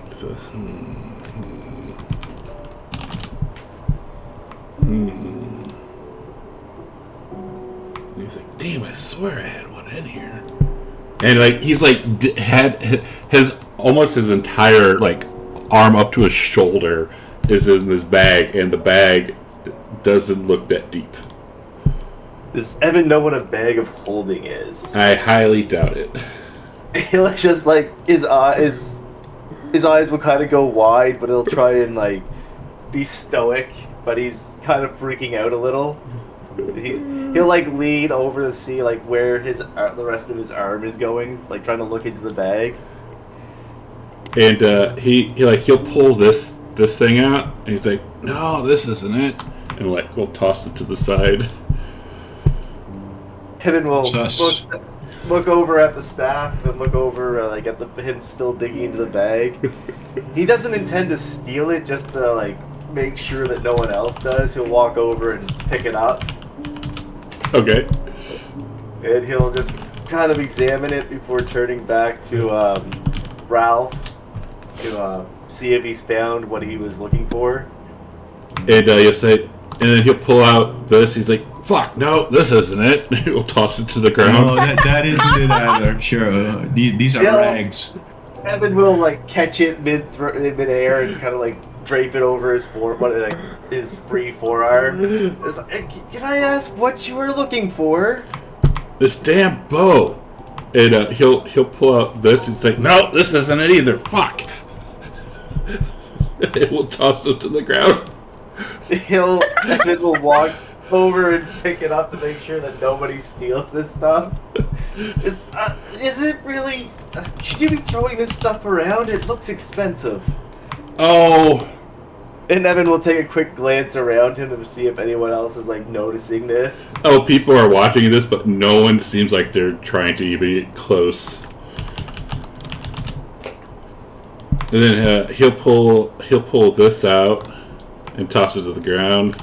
He says, And he's like, "Damn, I swear I had one in here." And he's had his entire arm up to his shoulder is in this bag, and the bag doesn't look that deep. Does Evan know what a bag of holding is? I highly doubt it. He'll just his eyes will kind of go wide, but he'll try and be stoic. But he's kind of freaking out a little. He'll lean over to see where the rest of his arm is going, trying to look into the bag. And he'll pull this thing out, and he's like, "No, this isn't it," and we'll toss it to the side. Evan will look over at the staff and look over at him still digging into the bag. He doesn't intend to steal it, just to make sure that no one else does. He'll walk over and pick it up. Okay. And he'll just kind of examine it before turning back to Ralph to see if he's found what he was looking for. And you'll say, and then he'll pull out this. He's like, "Fuck, no, this isn't it." He'll toss it to the ground. No, that isn't it either. Sure, these are rags. Evan will like catch it mid-air and kind of like drape it over his free forearm. It's like, can I ask what you were looking for? This damn bow. And he'll pull out this. It's like, no, this isn't it either. Fuck. It will toss it to the ground. Evan will walk over and pick it up to make sure that nobody steals this stuff. Is it really? Should you be throwing this stuff around? It looks expensive. Oh. And Evan will take a quick glance around him to see if anyone else is like noticing this. Oh, people are watching this, but no one seems like they're trying to even get close. And then he'll pull this out and toss it to the ground.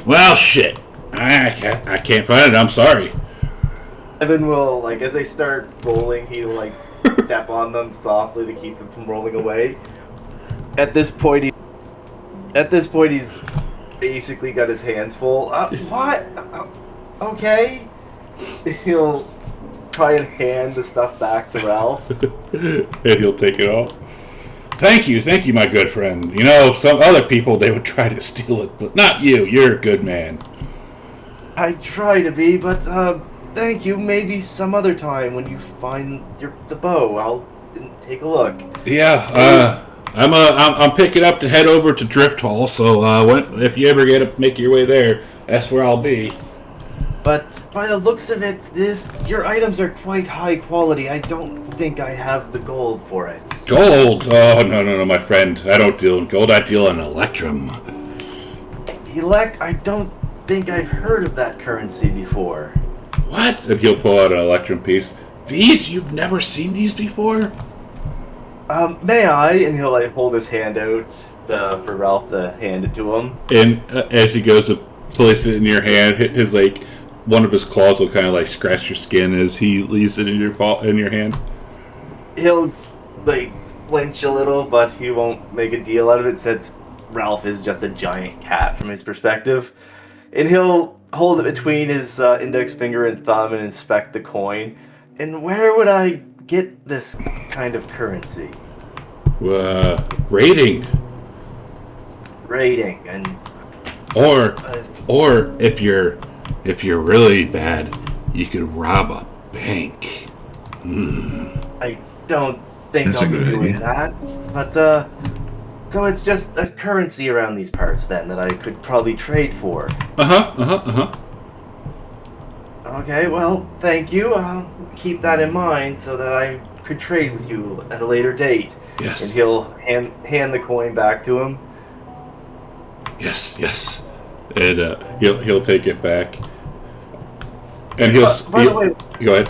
Well, shit. I can't find it. I'm sorry. Evan will, like, as they start rolling, he'll like step on them softly to keep them from rolling away. At this point, he's basically got his hands full. What? Okay. He'll try and hand the stuff back to Ralph. And he'll take it all. Thank you, my good friend. You know, some other people, they would try to steal it, but not you. You're a good man. I try to be, but thank you. Maybe some other time when you find the bow, I'll take a look. Yeah, I'm picking up to head over to Drift Hall, so if you ever make your way there, that's where I'll be. But by the looks of it, your items are quite high quality. I don't think I have the gold for it. Gold? Oh, no, my friend. I don't deal in gold. I deal in electrum. I don't think I've heard of that currency before. What? And he'll pull out an electrum piece. These? You've never seen these before? May I? And he'll like hold his hand out for Ralph to hand it to him. And as he goes to place it in your hand, his like one of his claws will kind of like scratch your skin as he leaves it in your hand. He'll like flinch a little, but he won't make a deal out of it since Ralph is just a giant cat from his perspective. And he'll hold it between his index finger and thumb and inspect the coin. And where would I get this kind of currency? Rating. Rating, and or if you're really bad, you could rob a bank. I don't think That's I'll be a good doing idea. that. But so it's just a currency around these parts then that I could probably trade for. Okay, well, thank you. I'll keep that in mind so that I could trade with you at a later date. Yes. And he'll hand the coin back to him. Yes. And he'll take it back. And he'll. By the way, Go ahead.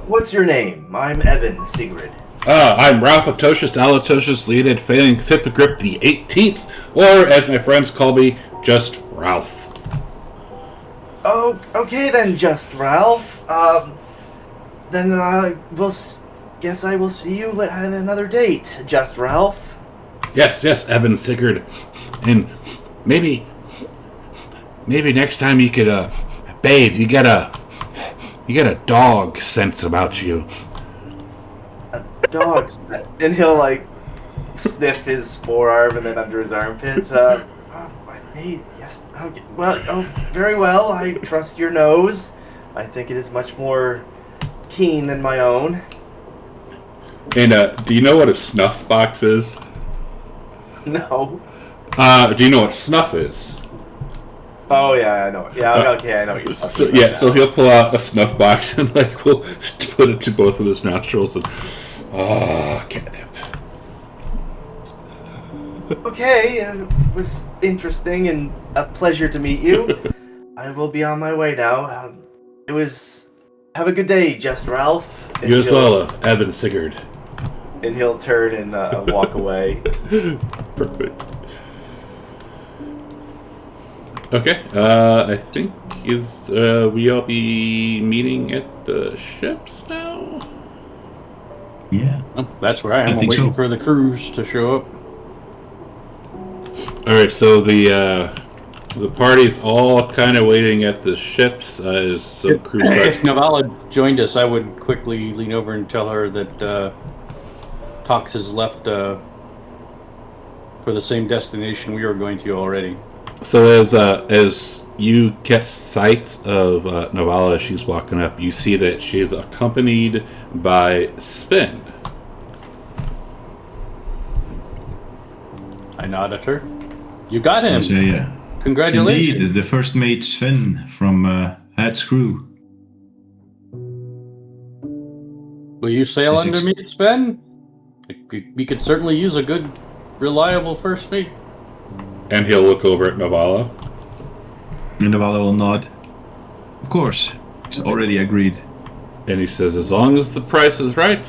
What's your name? I'm Evan Sigrid. I'm Ralph Aptocius Alatocius Leonid Failing Hippogrip the 18th, or as my friends call me, just Ralph. Oh, okay then, just Ralph. Then guess I will see you at another date, just Ralph. Yes, Evan Sigurd. And maybe next time you could, babe, you got a dog sense about you. A dog, and he'll like sniff his forearm and then under his armpits. Yes. Okay. Well, very well. I trust your nose. I think it is much more keen than my own. And do you know what a snuff box is? No. Do you know what snuff is? Oh yeah, I know. Yeah, okay, I know what you're talking about now. So he'll pull out a snuff box and like we'll put it to both of his nostrils and catnip. Okay, it was interesting and a pleasure to meet you. I will be on my way now. Have a good day, just Ralph. And You as well, Evan Sigurd. And he'll turn and walk away. Perfect. Okay, I think is we all be meeting at the ships now? Yeah. Oh, that's where I am. I I'm think waiting so. for the crews to show up. All right, so the party's all kind of waiting at the ships as some crew If starts. Navala joined us, I would quickly lean over and tell her that Tox has left for the same destination we were going to already. So as you catch sight of Navala as she's walking up, you see that she is accompanied by Sven. I nod at her. You got him. So, yeah. Congratulations. Indeed, the first mate Sven from Hat's crew. Will you sail Is under ex- me, Sven? We could certainly use a good, reliable first mate. And he'll look over at Navala. And Navala will nod. Of course, it's already agreed. And he says, as long as the price is right,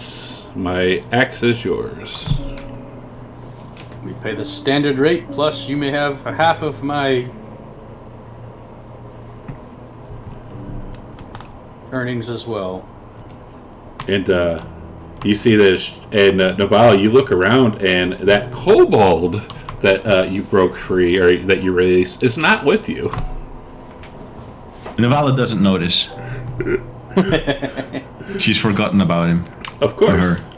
my axe is yours. We pay the standard rate, plus you may have half of my earnings as well. And you see this, and Navala, you look around, and that kobold that you broke free, or that you released, is not with you. Navala doesn't notice. She's forgotten about him. Of course. Her.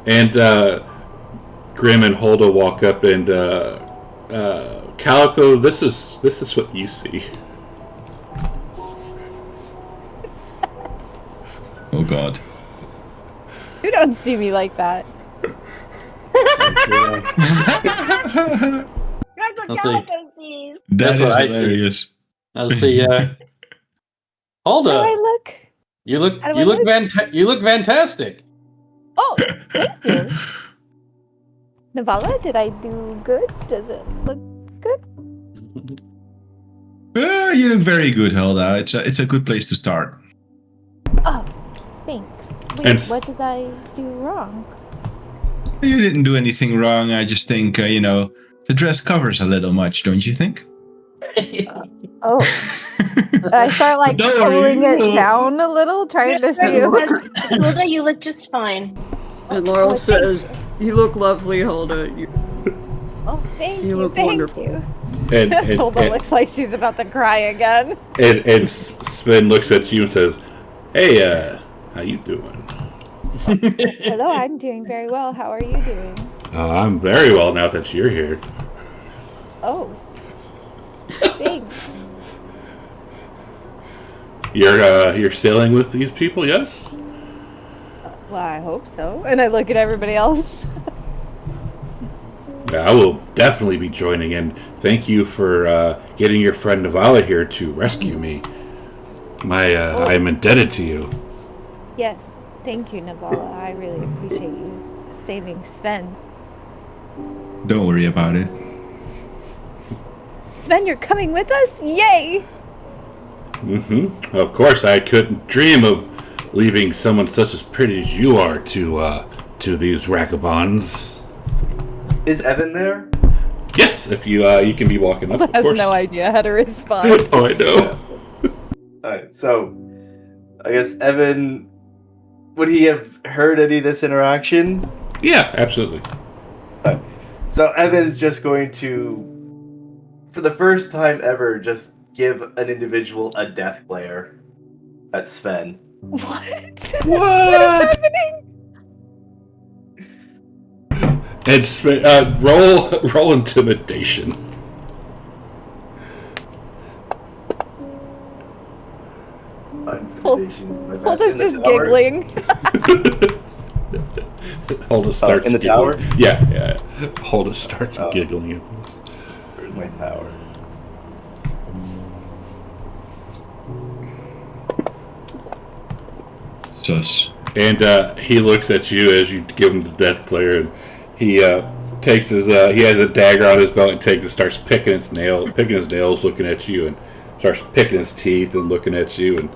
And Grim and Holda walk up, and Calico, this is what you see. Oh God. You don't see me like that. I'll see. That's what I see. hilarious. I'll see. Hold How do up. I look? You look. How do You I look. look? You look fantastic. Oh, thank you. Navala, did I do good? Does it look good? You look very good, Hilda. It's a good place to start. Oh, thanks. Wait, And what did I do wrong? You didn't do anything wrong. I just think, the dress covers a little much, don't you think? Oh, I start like Don't worry, pulling it you'll- down a little, trying to see if Hilda, you look just fine. And Laurel Oh, says, "You look lovely, Hulda. Oh, thank You you. look Thank wonderful." you. And Hilda looks like she's about to cry again. and Sven looks at you and says, "Hey, how you doing?" Hello, I'm doing very well. How are you doing? I'm very well now that you're here. Oh, thanks. You're sailing with these people, yes? Well, I hope so. And I look at everybody else. I will definitely be joining in. Thank you for getting your friend Navala here to rescue me. I'm indebted to you. Yes, thank you, Navala. I really appreciate you saving Sven. Don't worry about it. Sven, you're coming with us? Yay! Mm-hmm. Of course, I couldn't dream of leaving someone such as pretty as you are to these vagabonds. Is Evan there? Yes, if you can be walking up, of Has course. no idea how to respond. Oh, I know. Alright, so I guess Evan, would he have heard any of this interaction? Yeah, absolutely. So Evan's just going to, for the first time ever, just give an individual a death glare at Sven. What? What? What is happening? And roll intimidation. Hulda's just giggling. Hulda starts in the giggling. tower? Yeah. Hulda starts Oh. giggling at this. Where's my power? Sus. And he looks at you as you give him the death glare, and he takes his he has a dagger on his belt and starts picking his nails, looking at you, and starts picking his teeth and looking at you,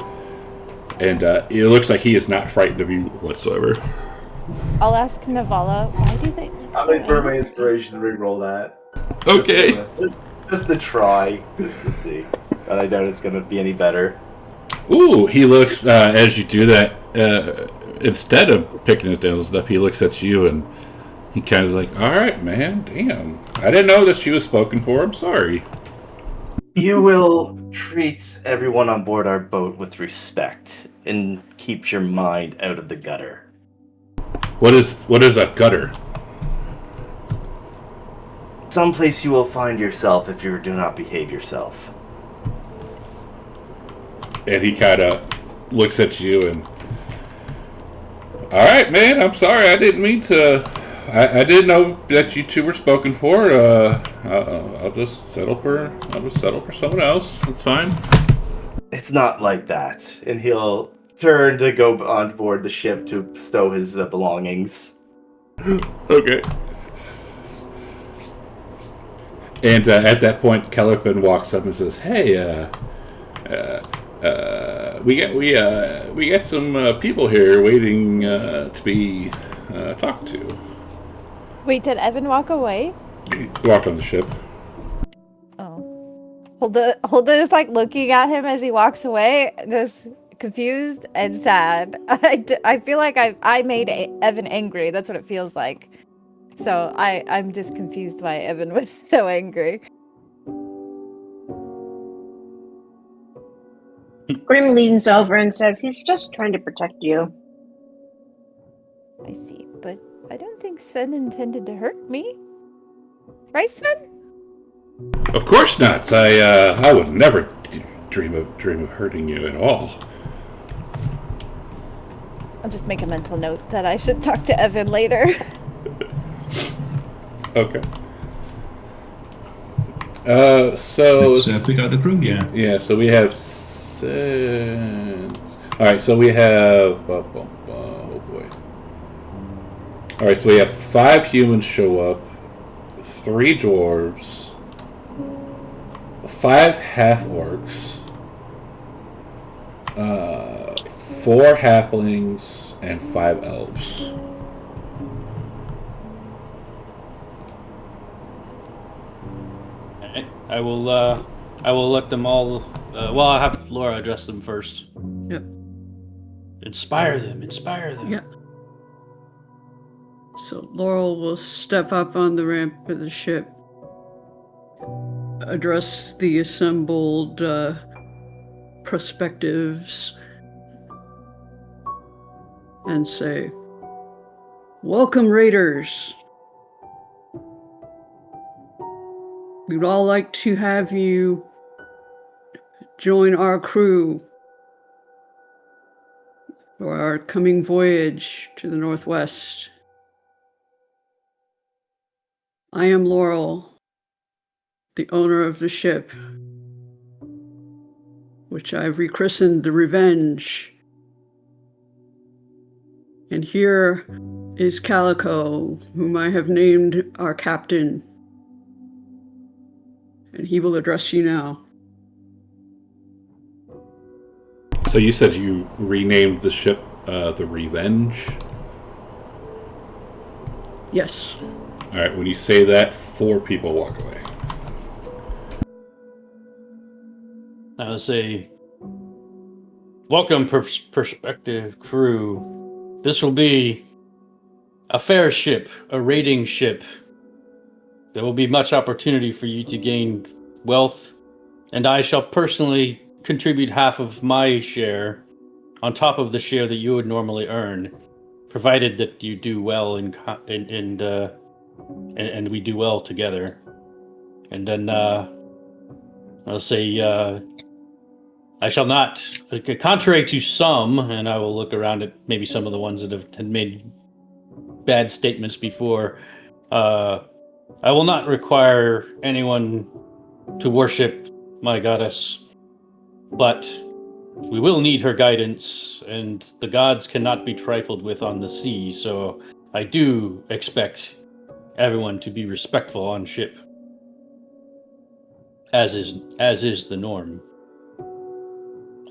and it looks like he is not frightened of you whatsoever. I'll ask Navala, why do they look I'm so waiting for my angry? inspiration to reroll that. Okay. Just to try, just to see. and I doubt it's going to be any better. Ooh, he looks, as you do that, instead of picking his nails and stuff, he looks at you and he kind of like, alright, man, damn. I didn't know that she was spoken for, I'm sorry. You will treat everyone on board our boat with respect and keep your mind out of the gutter. What is a gutter? Someplace you will find yourself if you do not behave yourself. And he kind of looks at you and, alright, man, I'm sorry, I didn't mean to. I didn't know that you two were spoken for. I'll just settle for someone else. It's fine. It's not like that. And he'll turn to go on board the ship to stow his belongings. Okay. And at that point, Kellerfin walks up and says, "Hey, we got some people here waiting to be talked to." Wait, did Evan walk away? He walked on the ship. Oh. Hulda is like looking at him as he walks away, just confused and sad. I feel like I made Evan angry. That's what it feels like. So I'm just confused why Evan was so angry. Grim leans over and says, he's just trying to protect you. I see, but I don't think Sven intended to hurt me. Right, Sven? Of course not. I would never dream of hurting you at all. I'll just make a mental note that I should talk to Evan later. Okay. So Let's pick out the crew, yeah. yeah. So we have. All right. So we have. Oh boy. All right. So we have 5 humans show up, 3 dwarves, 5 half orcs, 4 halflings, and 5 elves. I will let them all. Well, I'll have Laura address them first. Yep. Inspire them. Yep. So Laurel will step up on the ramp of the ship, address the assembled prospectives, and say, "Welcome, Raiders. We'd all like to have you join our crew for our coming voyage to the Northwest. I am Laurel, the owner of the ship, which I've rechristened the Revenge. And here is Calico, whom I have named our captain. And he will address you now." So you said you renamed the ship the Revenge? Yes. Alright, when you say that, 4 people walk away. I will say, welcome, prospective crew. This will be a fair ship, a raiding ship. There will be much opportunity for you to gain wealth, and I shall personally contribute half of my share on top of the share that you would normally earn, provided that you do well and we do well together. And then I'll say I shall not, contrary to some, and I will look around at maybe some of the ones that have made bad statements before. I will not require anyone to worship my goddess, but we will need her guidance, and the gods cannot be trifled with on the sea, so I do expect everyone to be respectful on ship, as is the norm.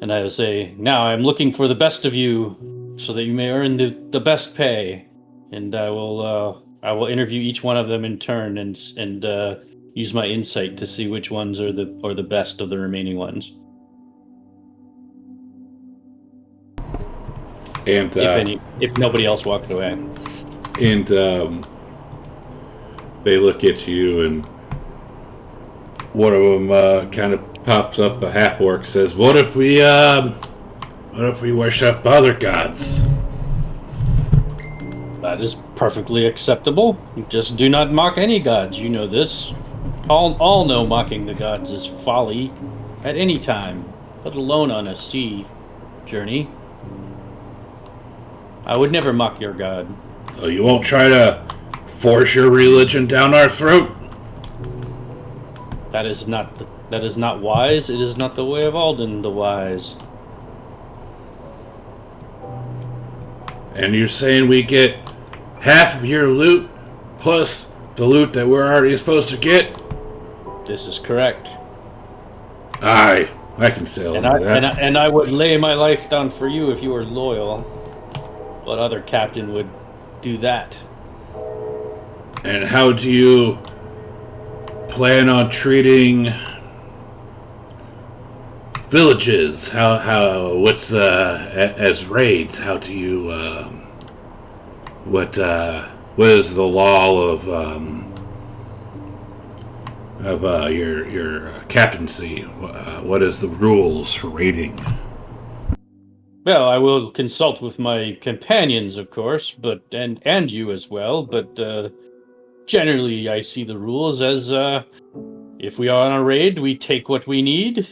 And I will say, now I'm looking for the best of you, so that you may earn the best pay, and I will interview each one of them in turn, and use my insight to see which ones are the best of the remaining ones. And If nobody else walked away. And they look at you, and one of them kind of pops up. A half-orc says, "What if we worship other gods?" That is perfectly acceptable. Just do not mock any gods. You know this. All know mocking the gods is folly at any time, let alone on a sea journey. I would never mock your god. So you won't try to force your religion down our throat? That is not wise. It is not the way of Alden the wise. And you're saying we get half of your loot plus the loot that we're already supposed to get? This is correct. Aye, I can sail into that. And I would lay my life down for you if you were loyal. What other captain would do that? And how do you plan on treating villages? What's as raids? How do you what is the law of your captaincy? What is the rules for raiding? Well, I will consult with my companions, of course, but and you as well. But generally, I see the rules as if we are on a raid, we take what we need.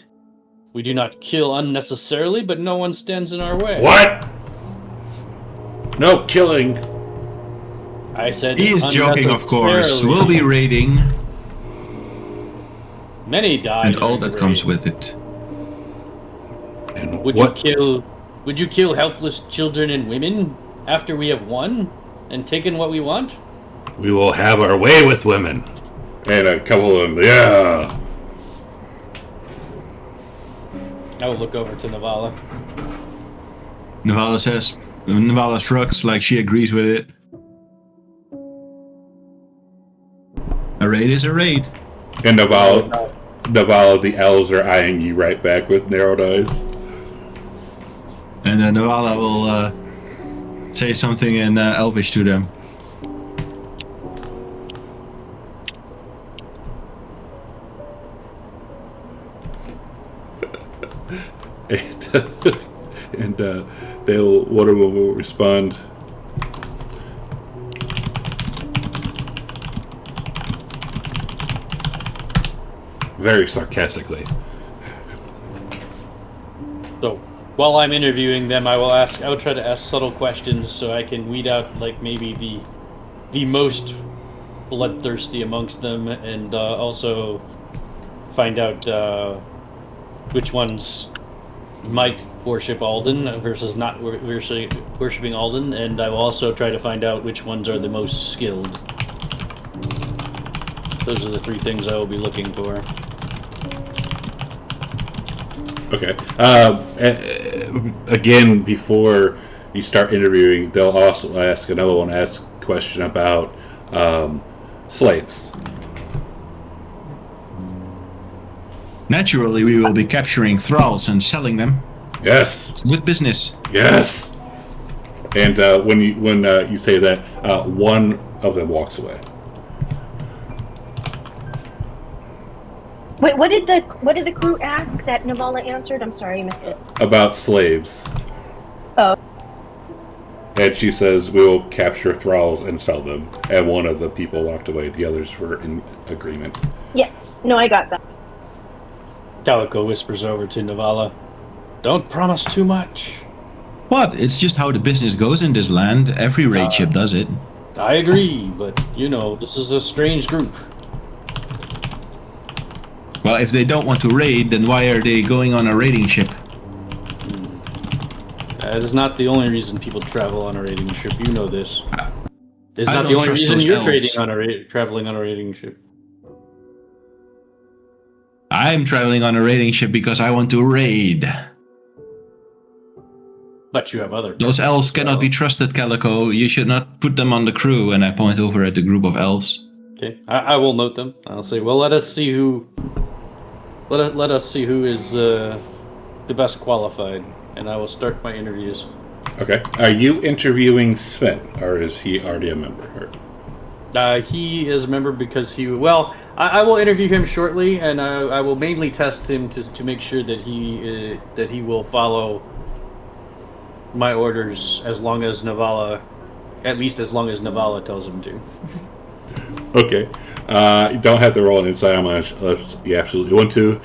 We do not kill unnecessarily, but no one stands in our way. What? No killing. I said He is joking, of course. We'll be raiding. Many die. And all that raid. comes with it. And Would you kill helpless children and women after we have won and taken what we want? We will have our way with women. And a couple of them, yeah. I will look over to Navala. Navala shrugs like she agrees with it. A raid is a raid. And Navala, the elves are eyeing you right back with narrowed eyes. And then Navala will say something in Elvish to them. And one of them will respond. Very sarcastically. So, while I'm interviewing them, I will try to ask subtle questions so I can weed out, like, maybe the most bloodthirsty amongst them, and also find out which ones might worship Alden versus not worshipping Alden, and I will also try to find out which ones are the most skilled. Those are the three things I will be looking for. Okay. Again, before you start interviewing, they'll also ask another one ask question about slaves. Naturally, we will be capturing thralls and selling them. Yes. It's good business. Yes. And when you say that, one of them walks away. Wait, what did the crew ask that Navala answered? I'm sorry, I missed it. About slaves. Oh. And she says, we will capture thralls and sell them. And one of the people walked away. The others were in agreement. Yeah, no, I got that. Calico whispers over to Navala, "Don't promise too much." What? It's just how the business goes in this land. Every raid ship does it. I agree, but, this is a strange group. Well, if they don't want to raid, then why are they going on a raiding ship? That is not the only reason people travel on a raiding ship. You know this. It's I not the don't only trust reason those you're elves. traveling on a raiding ship. I'm traveling on a raiding ship because I want to raid. But you have other... Those elves cannot be trusted, Calico. You should not put them on the crew. And I point over at the group of elves. Okay, I will note them. I'll say, well, let us see who. Let us see who is the best qualified, and I will start my interviews. Okay. Are you interviewing Sven, or is he already a member? He is a member because he. Well, I will interview him shortly, and I will mainly test him to make sure that he will follow my orders as long as Navala, at least as long as Navala tells him to. Okay. You don't have to roll an insight unless you absolutely want to.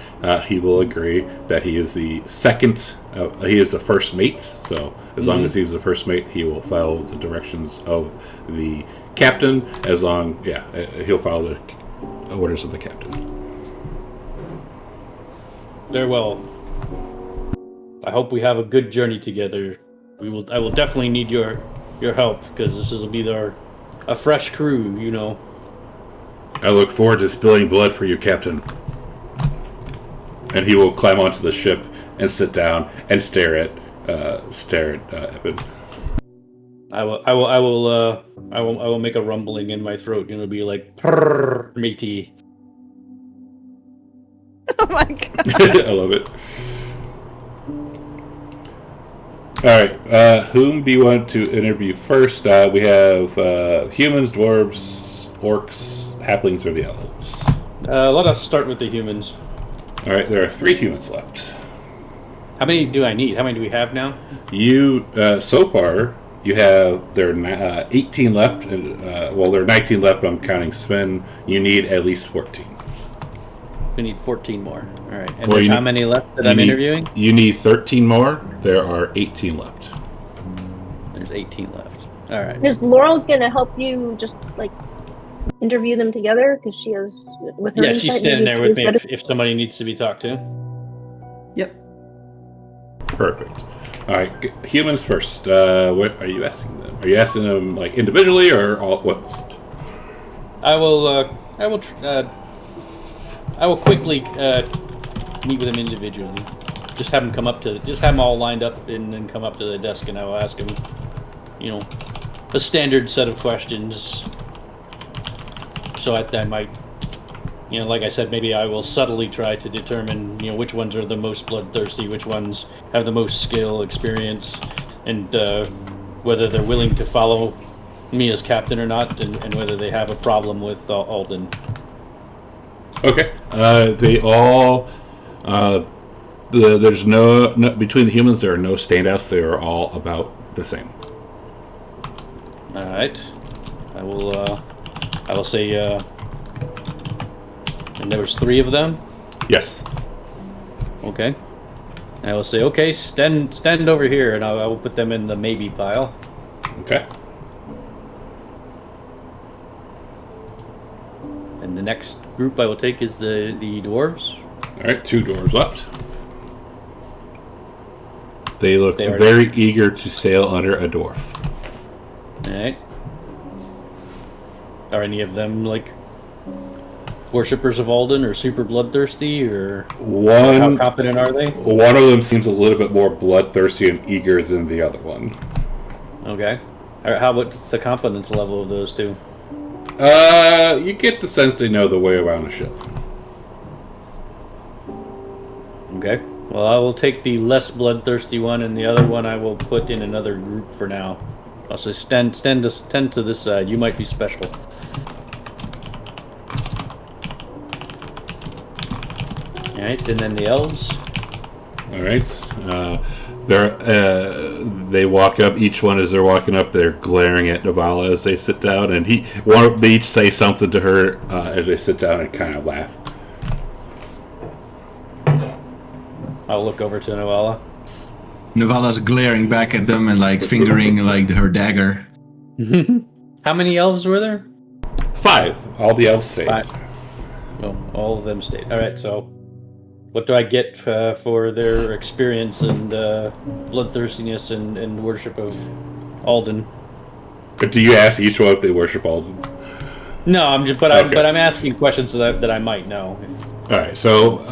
He will agree that he is the second. He is the first mate. So as long as he's the first mate, he will follow the directions of the captain. He'll follow the orders of the captain. Very well. I hope we have a good journey together. I will definitely need your help because this will be a fresh crew, you know. I look forward to spilling blood for you, Captain. And he will climb onto the ship and sit down and stare at Evan. I will make a rumbling in my throat, and it'll be like, "Prrr, matey." Oh my god. I love it. Alright, whom do you want to interview first? We have humans, dwarves, orcs, halflings, or the elves. Let us start with the humans. Alright, there are 3 humans left. How many do I need? How many do we have now? You, so far, there are 18 left. There are 19 left, but I'm counting Sven. You need at least 14. We need 14 more. All right. And there's how many left that I'm interviewing? You need 13 more. There are 18 left. There's 18 left. All right. Is Laurel gonna help you just like interview them together because she has with her? Yeah, she's standing there with me if somebody needs to be talked to. Yep. Perfect. All right, humans first. What are you asking them? Are you asking them like individually or all at once? I will quickly meet with them individually. Just have them all lined up and then come up to the desk, and I will ask them, a standard set of questions. So I might, like I said, maybe I will subtly try to determine, which ones are the most bloodthirsty, which ones have the most skill, experience, and whether they're willing to follow me as captain or not, and whether they have a problem with Alden. Okay. They all. There's no between the humans. There are no standouts. They are all about the same. All right. I will say. And there was 3 of them. Yes. Okay. I will say, okay, stand over here, and I will put them in the maybe pile. Okay. And the next group I will take is the dwarves. All right, 2 dwarves left. They look very eager to sail under a dwarf. All right. Are any of them like worshippers of Alden or super bloodthirsty, or how competent are they? One of them seems a little bit more bloodthirsty and eager than the other one. Okay. All right, what's the competence level of those 2? You get the sense they know the way around a ship. Okay. Well, I will take the less bloodthirsty one, and the other one I will put in another group for now. I'll say stand to this side. You might be special. All right, and then the elves. All right. They walk up. Each one, as they're walking up, they're glaring at Navala as they sit down, and they each say something to her as they sit down and kind of laugh. I'll look over to Navala. Navala's glaring back at them and fingering her dagger. How many elves were there? 5. All the elves stayed. 5. Well, all of them stayed. All right, so what do I get for their experience and bloodthirstiness and worship of Alden? But do you ask each one if they worship Alden? No, I'm asking questions that I might know. All right, so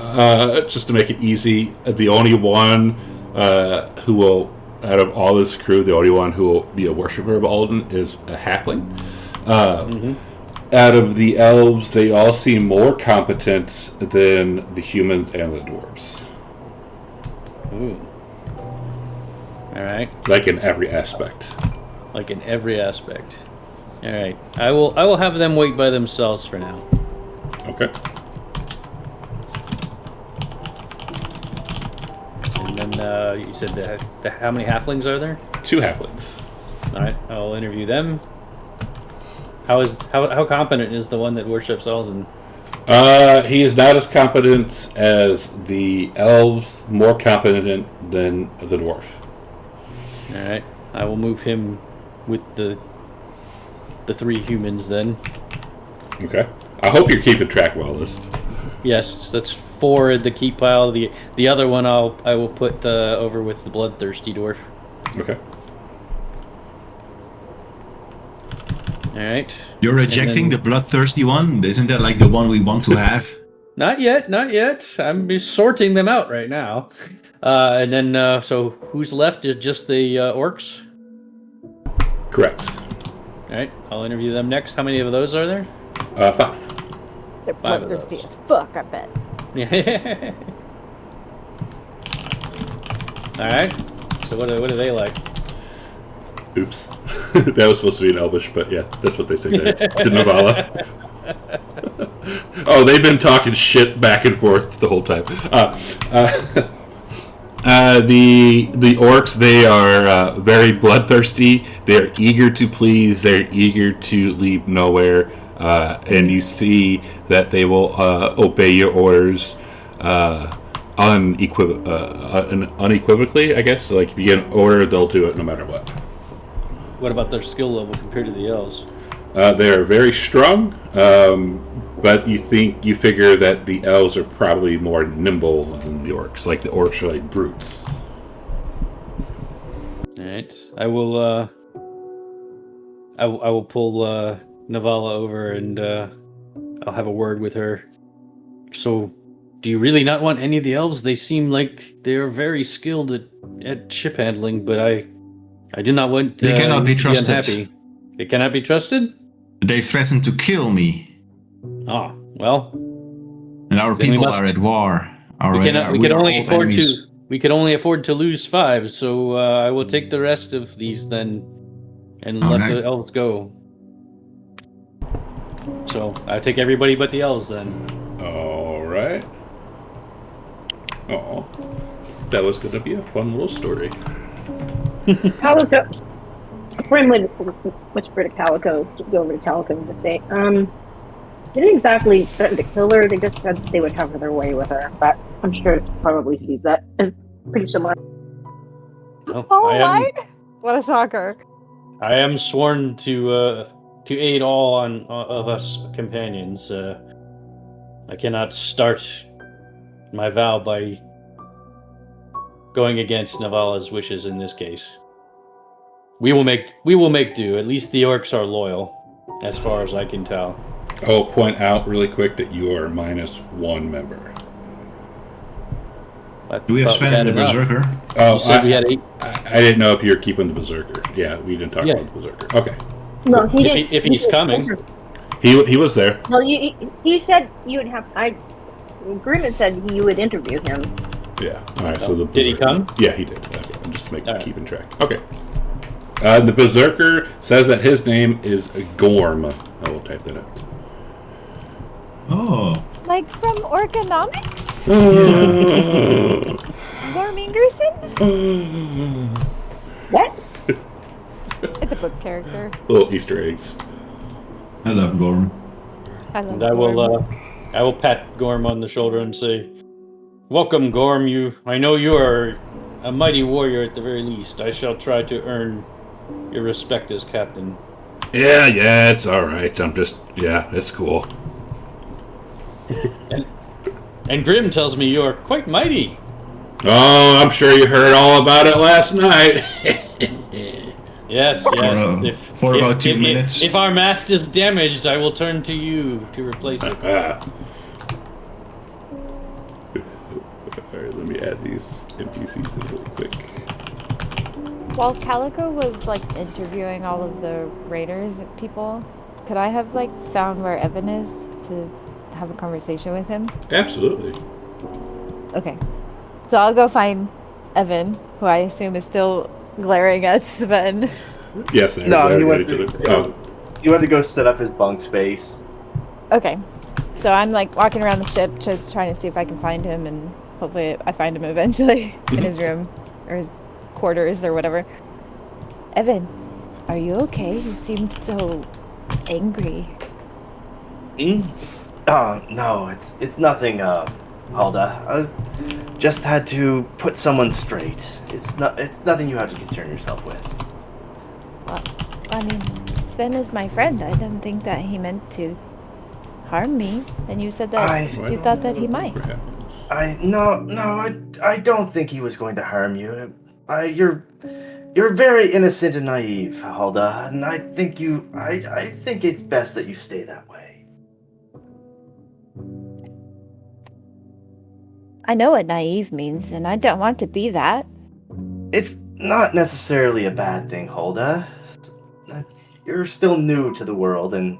just to make it easy, the only one who will, out of all this crew, the only one who will be a worshiper of Alden is a halfling. out of the elves, they all seem more competent than the humans and the dwarves. Ooh. All right. Like in every aspect. Like in every aspect. All right. I will have them wait by themselves for now. Okay. And then you said how many halflings are there? 2 halflings. All right. I'll interview them. How competent is the one that worships Alden? He is not as competent as the elves, more competent than the dwarf. All right. I will move him with the 3 humans then. Okay. I hope you're keeping track well, Liz. Yes, that's 4 in the keep pile. The other one I will put over with the bloodthirsty dwarf. Okay. All right. You're rejecting the bloodthirsty one? Isn't that like the one we want to have? Not yet. I'm just sorting them out right now. And then, so who's left is just the orcs? Correct. All right, I'll interview them next. How many of those are there? 5. They're 5 of bloodthirsty those. as fuck, I bet. Yeah. All right. So what do they like? Oops. That was supposed to be an Elvish, but yeah, that's what they say there. To Navala. Oh, they've been talking shit back and forth the whole time. The orcs, they are very bloodthirsty. They're eager to please. They're eager to leave nowhere. And you see that they will obey your orders unequivocally, I guess. So, like, if you get an order, they'll do it no matter what. What about their skill level compared to the elves? They're very strong, but you figure that the elves are probably more nimble than the orcs. Like, the orcs are like brutes. All right, I will pull Navala over and I'll have a word with her. So, do you really not want any of the elves? They seem like they're very skilled at ship handling, but I do not want They cannot be to trusted. unhappy. They cannot be trusted? They threatened to kill me. Ah, well, And our Then we people must- are at war. we can only afford to lose 5, so I will take the rest of these then and let Alright. the elves go. So I take everybody but the elves then. All right. Oh, that was going to be a fun little story. Calico. Brim would whisper to Calico, to go over to Calico and just say, they didn't exactly threaten to kill her, they just said they would have their way with her. But I'm sure it probably sees that as pretty similar. Well, Oh my! What a shocker. I am sworn to aid all of us companions. I cannot start my vow by going against Navala's wishes in this case. We will make do. At least the orcs are loyal, as far as I can tell. I'll point out really quick that you are -1 member. Do we have Sven and the Berserker? Oh, You said we had 8. I didn't know if you were keeping the Berserker. Yeah, we didn't talk about the Berserker. Okay. No, he didn't. If he's coming. He was there. Well, he said you would have. Grim had said you would interview him. Yeah. All right. So the Did he Berserker- come? Yeah, he did. Okay. I'm just All right. keeping track. Okay. The Berserker says that his name is Gorm. I will type that out. Oh. Like from Organomics? Gorm Ingerson? What? It's a book character. Little Easter eggs. I love Gorm. I love And I will pat Gorm on the shoulder and say, "Welcome, Gorm. I know you are a mighty warrior at the very least. I shall try to earn your respect as captain." Yeah, it's all right. It's cool. And Grim tells me you are quite mighty. Oh, I'm sure you heard all about it last night. Yes. For about 2 minutes. If our mast is damaged, I will turn to you to replace it. Alright, let me add these NPCs in really quick. While Calico was like interviewing all of the raiders people, could I have like found where Evan is to have a conversation with him? Absolutely. Okay. So I'll go find Evan, who I assume is still glaring at Sven. Yes, they're No, he glaring went at each to other. he went to go set up his bunk space. Okay. So I'm like walking around the ship just trying to see if I can find him, and hopefully I find him eventually in his room or his quarters or whatever. Evan, are you okay? You seemed so angry. Oh, no, it's nothing, Hulda. I just had to put someone straight. It's nothing you have to concern yourself with. Well, I mean, Sven is my friend. I don't think that he meant to harm me. And you said that Why you don't thought that know he might. what happens? No, I don't think he was going to harm you. You're very innocent and naive, Hulda, and I think it's best that you stay that way. I know what naive means, and I don't want to be that. It's not necessarily a bad thing, Hulda. You're still new to the world and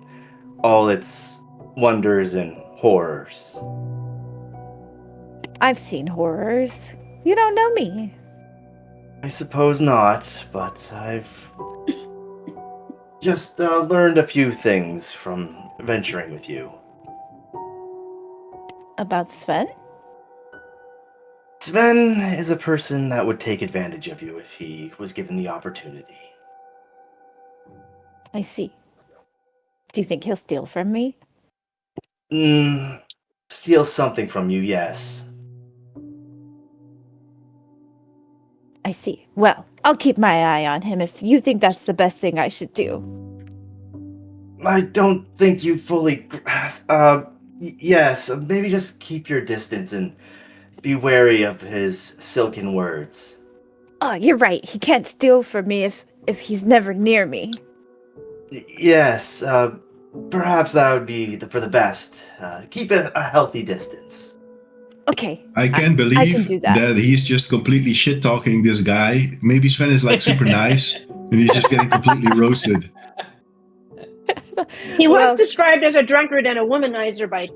all its wonders and horrors. I've seen horrors. You don't know me. I suppose not, but I've just learned a few things from venturing with you. About Sven? Sven is a person that would take advantage of you if he was given the opportunity. I see. Do you think he'll steal from me? Steal something from you, yes. I see. Well, I'll keep my eye on him if you think that's the best thing I should do. I don't think you fully grasp. Yes, maybe just keep your distance and be wary of his silken words. Oh, you're right. He can't steal from me if he's never near me. Yes, perhaps that would be for the best. Keep a healthy distance. Okay. I can't I believe can do that. he's just completely shit talking this guy. Maybe Sven is like super nice, and he's just getting completely roasted. He was Well- described as a drunkard and a womanizer by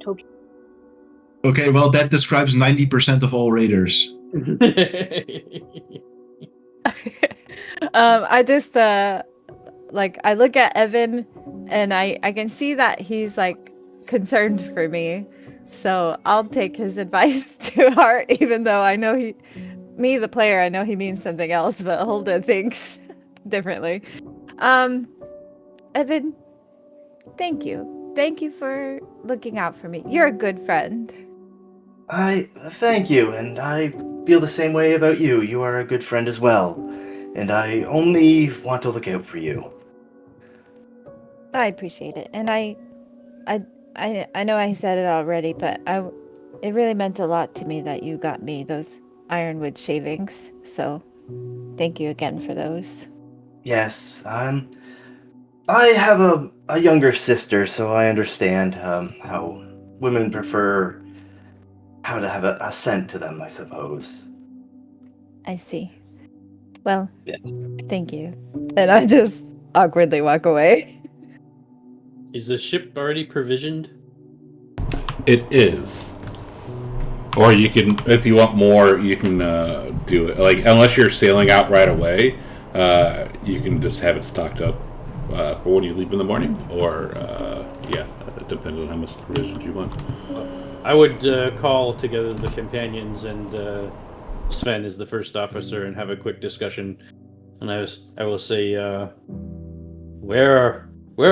Toki. Okay, well that describes 90% of all raiders. I just like I look at Evan and I can see that he's like concerned for me. So I'll take his advice to heart, even though I know me the player, I know he means something else, but Hulda thinks differently. Evan, thank you. Thank you for looking out for me. You're a good friend. I thank you, and I feel the same way about you. You are a good friend as well, and I only want to look out for you. I appreciate it. And I know I said it already, but it really meant a lot to me that you got me those ironwood shavings. So thank you again for those. Yes, I have a younger sister, so I understand how women prefer how to have a scent to them, I suppose. I see. Well, Yes. thank you. And I just awkwardly walk away. Is the ship already provisioned? It is. Or you can, if you want more, you can do it. Like, unless you're sailing out right away, you can just have it stocked up for when you leave in the morning. Or, yeah, it depends on how much provisions you want. I would call together the companions and Sven is the first officer and have a quick discussion. And I will say, where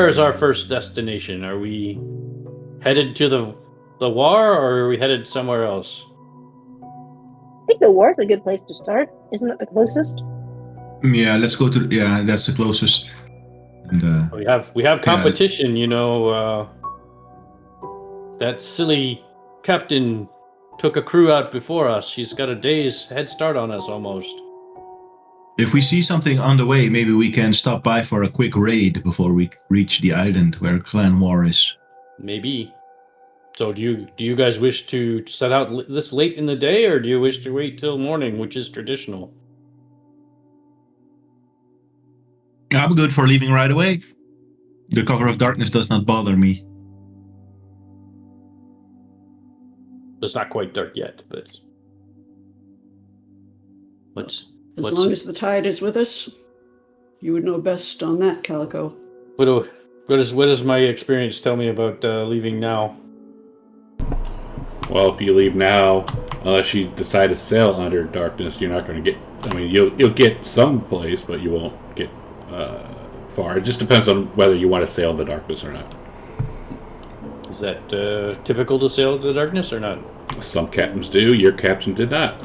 is our first destination? Are we headed to the war, or are we headed somewhere else? I think the war's a good place to start. Isn't it the closest? Yeah, let's go to that's the closest. And We have competition, you know. That silly captain took a crew out before us. She's got a day's head start on us almost. if we see something on the way, maybe we can stop by for a quick raid before we reach the island where Clan War is. Maybe. So do you guys wish to set out this late in the day, or do you wish to wait till morning, which is traditional? I'm good for leaving right away. The cover of darkness does not bother me. It's not quite dark yet, but As long as the tide is with us, you would know best on that, Calico. what does my experience tell me about leaving now? Well, if you leave now, unless you decide to sail under darkness, you're not going to get. I mean, you'll get some place, but you won't get far. It just depends on whether you want to sail in the darkness or not. Is that typical to sail in the darkness or not? Some captains do. Your captain did not.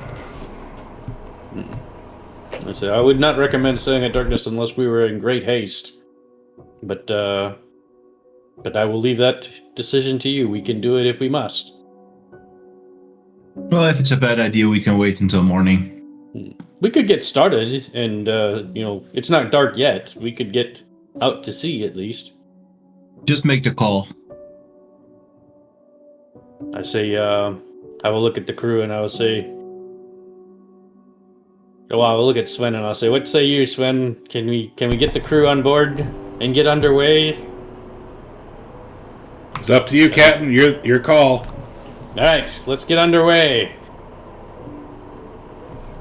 I said I would not recommend sailing in darkness unless we were in great haste. But I will leave that decision to you. We can do it if we must. Well, if it's a bad idea, we can wait until morning. We could get started, and it's not dark yet. We could get out to sea at least. Just make the call. I say, I will look at the crew, and I will say, I will look at Sven, and I'll say, what say you, Sven? Can we get the crew on board and get underway? It's up to you, Captain. Your call. All right, let's get underway.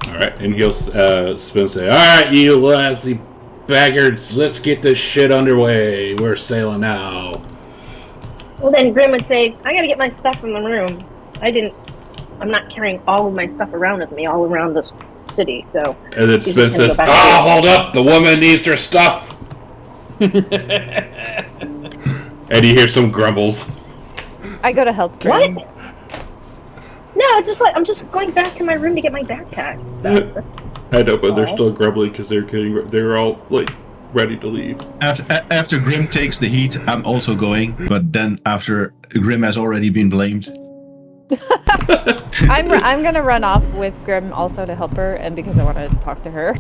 All right, and he'll Sven say, "All right, you lazy baggards, let's get this shit underway. We're sailing now." Well, then Grim would say, I gotta get my stuff from the room. I'm not carrying all of my stuff around with me all around this city, so. And then Sven says, hold up, the woman needs her stuff. And you hear some grumbles. I go to help Grim. What? No, it's just like, I'm just going back to my room to get my backpack and stuff. I know, but they're still grumbling because they're all, like, ready to leave. After Grim takes the heat, I'm also going, but then after Grim has already been blamed. I'm gonna run off with Grim also to help her, and because I want to talk to her.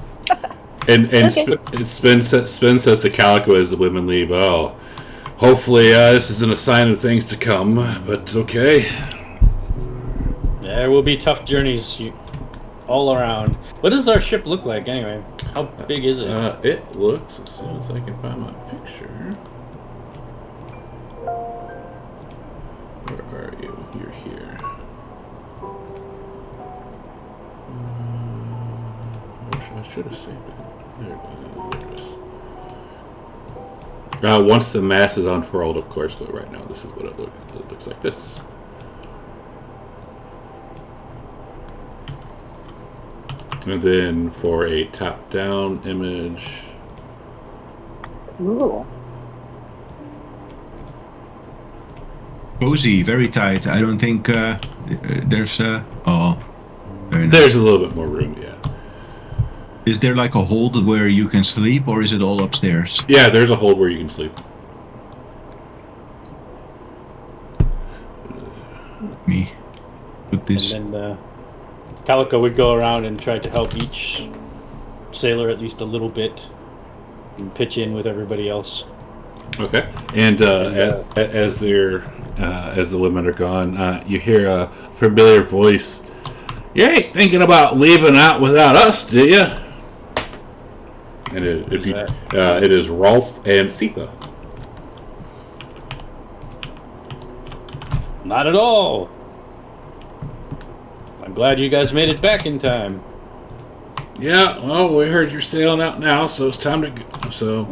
And Okay. Sven says to Calico as the women leave, "Oh, hopefully this isn't a sign of things to come, but okay." There will be tough journeys all around. What does our ship look like anyway? How big is it? It looks, as soon as I can find my picture. Where are you? You're here. I should have saved it. There it is. Once the mass is unfurled, of course, but right now this is what it looks. It looks like this. And then for a top-down image. Ooh. Cozy, very tight. I don't think there's oh, very nice. There's a little bit more room, yeah. Is there like a hold where you can sleep, or is it all upstairs? Yeah, there's a hold where you can sleep. Let me put this. And then Calico would go around and try to help each sailor at least a little bit and pitch in with everybody else. Okay. And as the women are gone, you hear a familiar voice. You ain't thinking about leaving out without us, do you? And it is Rolf and Sitha. Not at all. I'm glad you guys made it back in time. Yeah, well, we heard you're sailing out now, so it's time to go. So,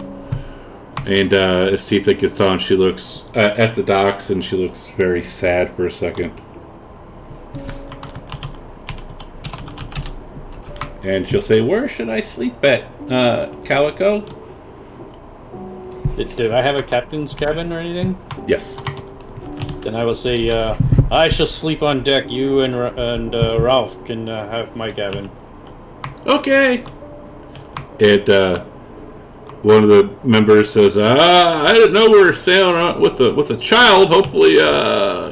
and as Sitha gets on, she looks at the docks, and she looks very sad for a second. And she'll say, "Where should I sleep at, Calico?" Do I have a captain's cabin or anything? Yes. Then I will say, I shall sleep on deck. You and Ralph can have my cabin. Okay. And one of the members says, "I didn't know we were sailing out with a child. Hopefully,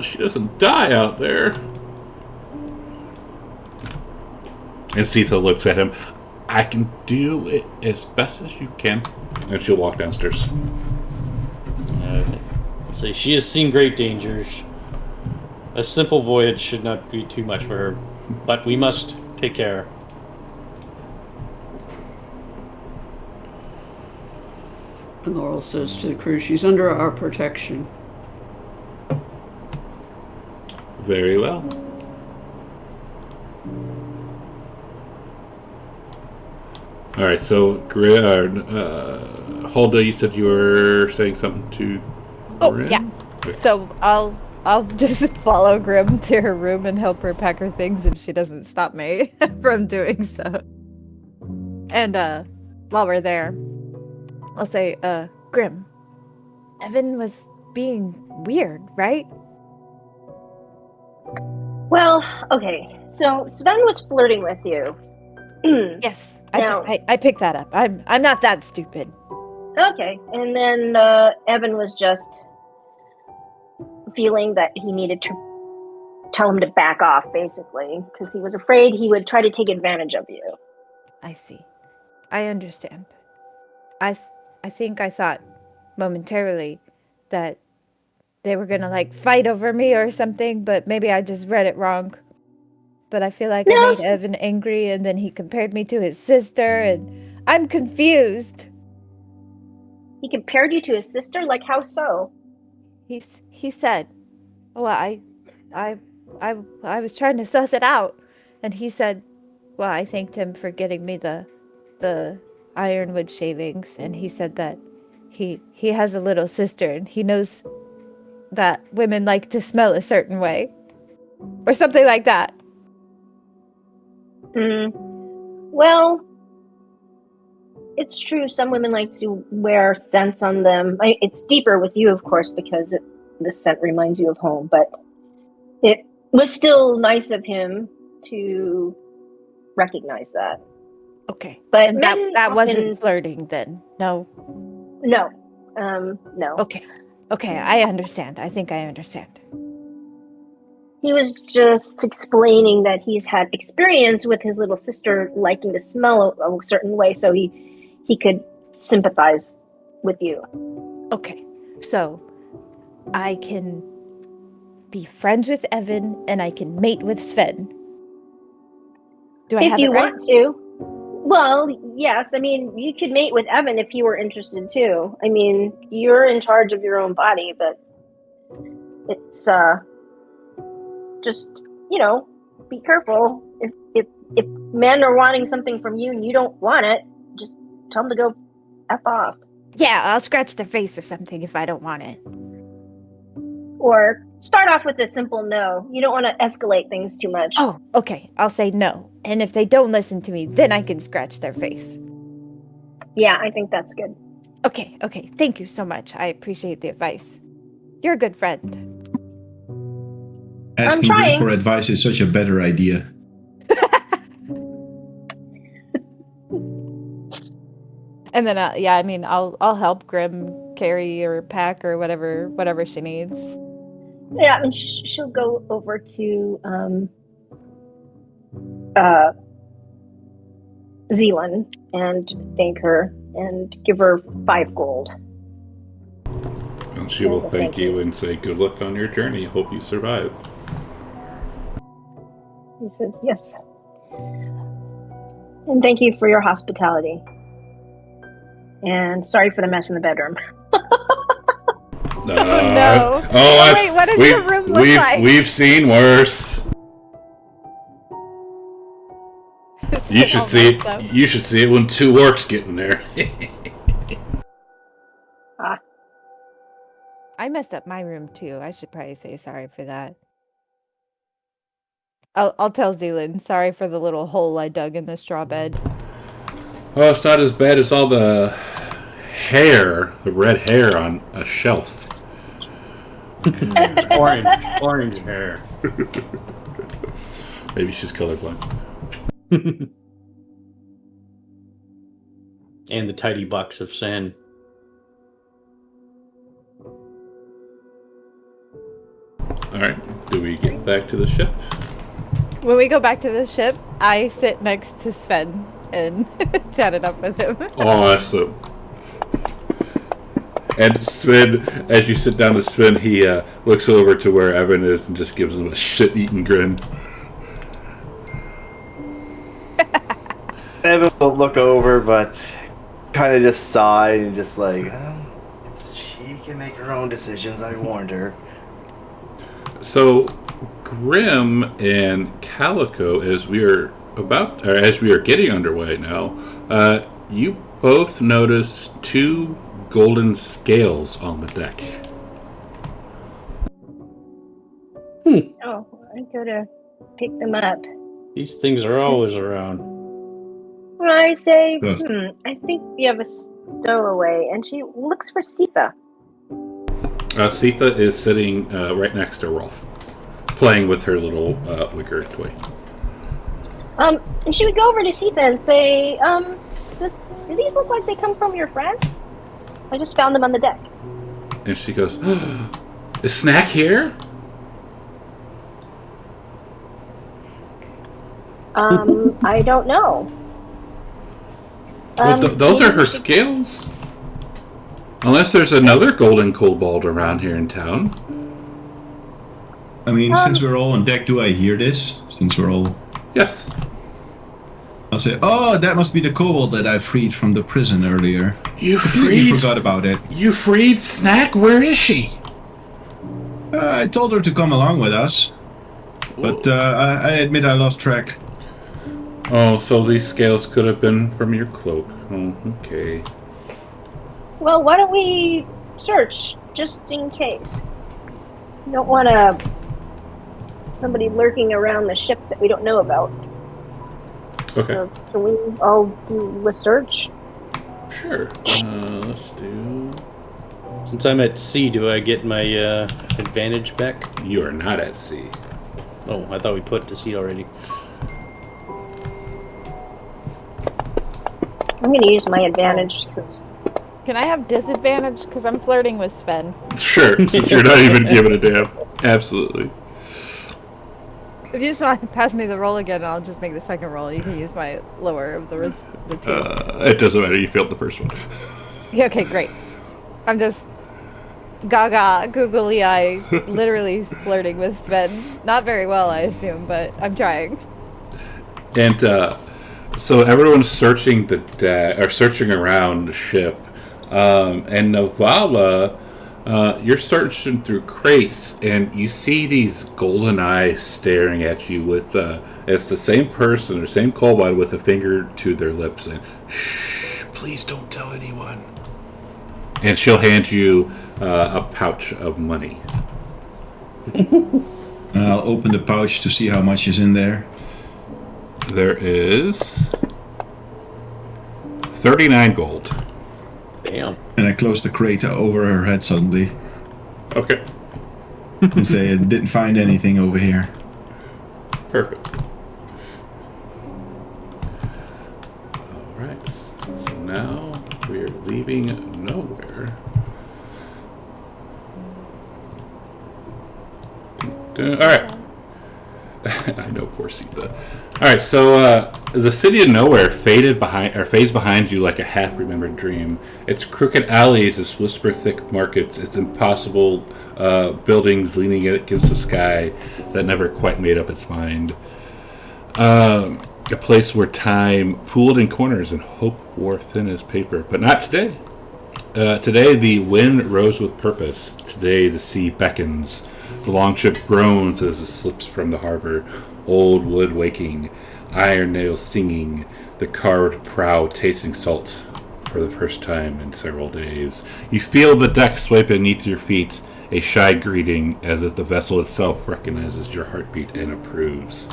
she doesn't die out there." And Sitha looks at him. "I can do it as best as you can." And she'll walk downstairs. Say she has seen great dangers. A simple voyage should not be too much for her, but we must take care. And Laurel says to the crew, she's under our protection. Very well. All right, so Hulda, you said you were saying something to Grim? Yeah. So I'll just follow Grim to her room and help her pack her things if she doesn't stop me from doing so. And while we're there, I'll say, Grim, Evan was being weird, right? Well, okay. So Sven was flirting with you. Yes, Now- I picked that up. I'm not that stupid. Okay, and then Evan was just feeling that he needed to tell him to back off, basically, because he was afraid he would try to take advantage of you. I see. I understand. I think I thought momentarily that they were gonna like fight over me or something, but maybe I just read it wrong. But I feel like I No, made Evan angry, and then he compared me to his sister, and I'm confused. He compared you to his sister? Like, how so? He said, "Oh, I was trying to suss it out," and he said, "Well, I thanked him for getting me the ironwood shavings, and he said that he has a little sister, and he knows that women like to smell a certain way, or something like that." Well, it's true. Some women like to wear scents on them. It's deeper with you, of course, because the scent reminds you of home. But it was still nice of him to recognize that. Okay, But and men that wasn't often- flirting then. No. No. No. Okay, I understand. I think I understand. He was just explaining that he's had experience with his little sister liking to smell a certain way, so he could sympathize with you. Okay, so I can be friends with Evan and I can mate with Sven. Do I If have you it right? want to. Well, yes. I mean, you could mate with Evan if you were interested too. I mean, you're in charge of your own body, but it's just, be careful. If men are wanting something from you and you don't want it, just tell them to go F off. Yeah, I'll scratch their face or something if I don't want it. Or start off with a simple no. You don't want to escalate things too much. Oh, okay. I'll say no. And if they don't listen to me, then I can scratch their face. Yeah, I think that's good. Okay. Thank you so much. I appreciate the advice. You're a good friend. Asking trying. Grim for advice is such a better idea. And then, I'll help Grim carry or pack or whatever she needs. Yeah, and she'll go over to Zealand and thank her and give her 5 gold. And she will thank you and say, "Good luck on your journey. Hope you survive." He says, yes. And thank you for your hospitality. And sorry for the mess in the bedroom. No. Oh, wait, what does your room look like? We've seen worse. You should see it. You should see it when 2 orcs get in there. I messed up my room too. I should probably say sorry for that. I'll tell Zealand, sorry for the little hole I dug in the straw bed. Oh, it's not as bad as all the hair, the red hair on a shelf. Orange hair. Maybe she's colorblind. And the tidy box of sand. Alright, do we get back to the ship? When we go back to the ship, I sit next to Sven and chat it up with him. Awesome. And Sven, as you sit down with Sven, he looks over to where Evan is and just gives him a shit-eating grin. Evan will look over, but kind of just sighed and just like, she can make her own decisions. I warned her. So, Grim and Calico, as we are getting underway now, you both notice 2 golden scales on the deck. Oh, I gotta pick them up. These things are always around. Well, I say, Yes. I think we have a stowaway, and she looks for Sita. Sita is sitting right next to Rolf, playing with her little wicker toy. And she would go over to Sita and say, do these look like they come from your friend? I just found them on the deck. And she goes, "Is Snack here?" I don't know. Well, those are her scales. Unless there's another golden kobold around here in town. I mean, since we're all on deck, do I hear this? Since we're all... Yes. I'll say, oh, that must be the kobold that I freed from the prison earlier. You Completely forgot about it. You freed Snack? Where is she? I told her to come along with us. But I admit I lost track. Oh, so these scales could have been from your cloak. Oh, okay. Well, why don't we search, just in case? You don't want somebody lurking around the ship that we don't know about. Okay. So can we all do a search? Sure. Let's do... Since I'm at sea, do I get my advantage back? You are not at sea. Oh, I thought we put to sea already. I'm going to use my advantage because... Can I have disadvantage? Because I'm flirting with Sven. Sure, since you're not even giving a damn. Absolutely. If you just want to pass me the roll again, I'll just make the second roll. You can use my lower of the 2. It doesn't matter. You failed the first one. Yeah, okay, great. I'm just gaga, googly eye, literally flirting with Sven. Not very well, I assume, but I'm trying. And so everyone's searching the deck, or searching around the ship. And Navala, you're searching through crates, and you see these golden eyes staring at you with, it's the same person, or same kobold with a finger to their lips, and shh, please don't tell anyone. And she'll hand you a pouch of money. I'll open the pouch to see how much is in there. There is 39 gold. Damn. And I close the crate over her head suddenly. Okay. And say I didn't find anything over here. Perfect. Alright. So now we're leaving nowhere. Alright. I know, poor Sita. Alright, so the city of nowhere fades behind you like a half-remembered dream. Its crooked alleys, its whisper-thick markets, its impossible buildings leaning against the sky that never quite made up its mind. A place where time pooled in corners and hope wore thin as paper. But not today. Today the wind rose with purpose. Today the sea beckons. The longship groans as it slips from the harbor, old wood waking, iron nails singing, the carved prow tasting salt for the first time in several days. You feel the deck sway beneath your feet, a shy greeting as if the vessel itself recognizes your heartbeat and approves.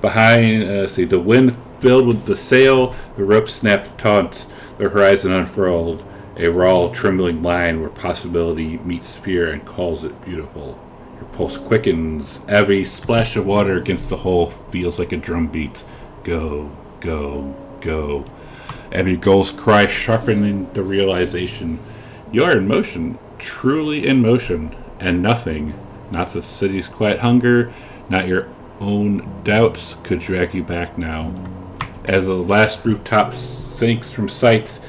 Behind, the wind filled with the sail, the rope snapped taut, the horizon unfurled, a raw, trembling line where possibility meets fear and calls it beautiful. Your pulse quickens. Every splash of water against the hull feels like a drumbeat. Go, go, go. Every gull's cry sharpening the realization. You are in motion, truly in motion, and nothing, not the city's quiet hunger, not your own doubts, could drag you back now. As the last rooftop sinks from sight,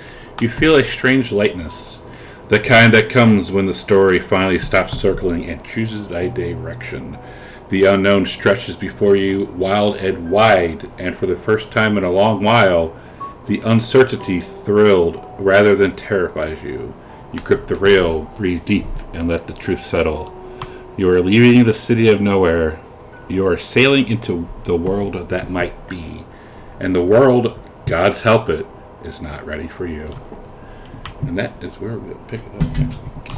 you feel a strange lightness. The kind that comes when the story finally stops circling and chooses a direction. The unknown stretches before you, wild and wide, and for the first time in a long while, The uncertainty thrilled rather than terrifies you. You grip the rail, breathe deep, and let the truth settle. You are leaving the city of nowhere. You are sailing into the world that might be. And the world, God's help it, is not ready for you. And that is where we'll pick it up next week.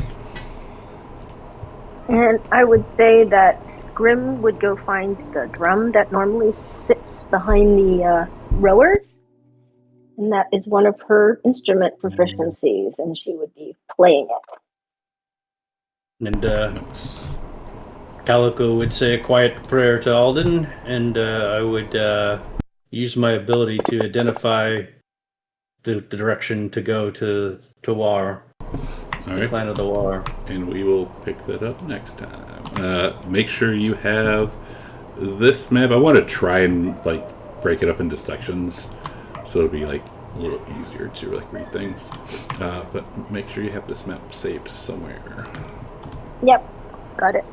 And I would say that Grim would go find the drum that normally sits behind the rowers. And that is one of her instrument proficiencies, and she would be playing it. And Nice. Calico would say a quiet prayer to Alden, and I would use my ability to identify the direction to go to War, All the right. clan of the War. And we will pick that up next time. Make sure you have this map. I want to try and break it up into sections, so it'll be a little easier to read things. But make sure you have this map saved somewhere. Yep, got it.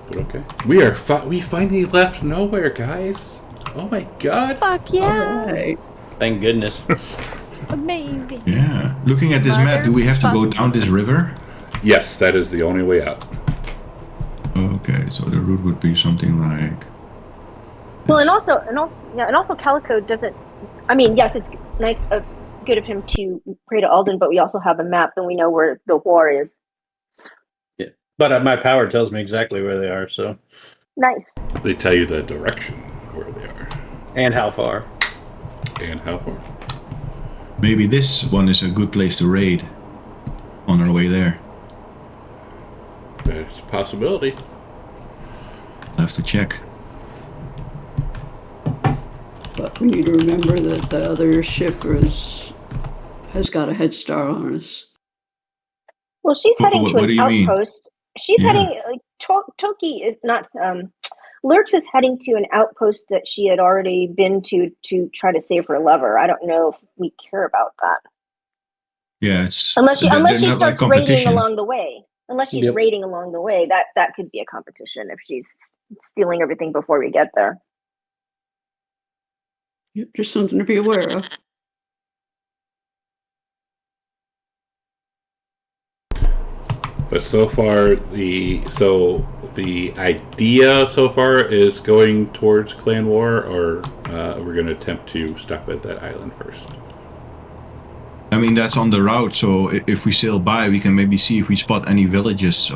But okay, we finally left nowhere, guys. Oh my god! Fuck yeah! Right. Thank goodness. Amazing. Yeah. Looking at this map, do we have to go down this river? Yes, that is the only way out. Okay, so the route would be something like. Well, and also, Calico doesn't. I mean, yes, it's nice, good of him to pray to Alden, but we also have a map, and we know where the war is. Yeah, but my power tells me exactly where they are. So. Nice. They tell you the direction where they are And how far? and how far. Maybe this one is a good place to raid on our way there. There's a possibility. I'll have to check. But we need to remember that the other ship has got a head start on us. Well, she's heading to What do an you mean? outpost. She's Yeah. heading. Toki is not. Lurks is heading to an outpost that she had already been to try to save her lover. I don't know if we care about that. Yeah, it's Unless she they're not starts raiding competition. along the way. Unless she's Yep. raiding along the way, that could be a competition if she's stealing everything before we get there. Yep, just something to be aware of. But so far, the idea so far is going towards Clan War, or we're going to attempt to stop at that island first. I mean, that's on the route, so if we sail by, we can maybe see if we spot any villages,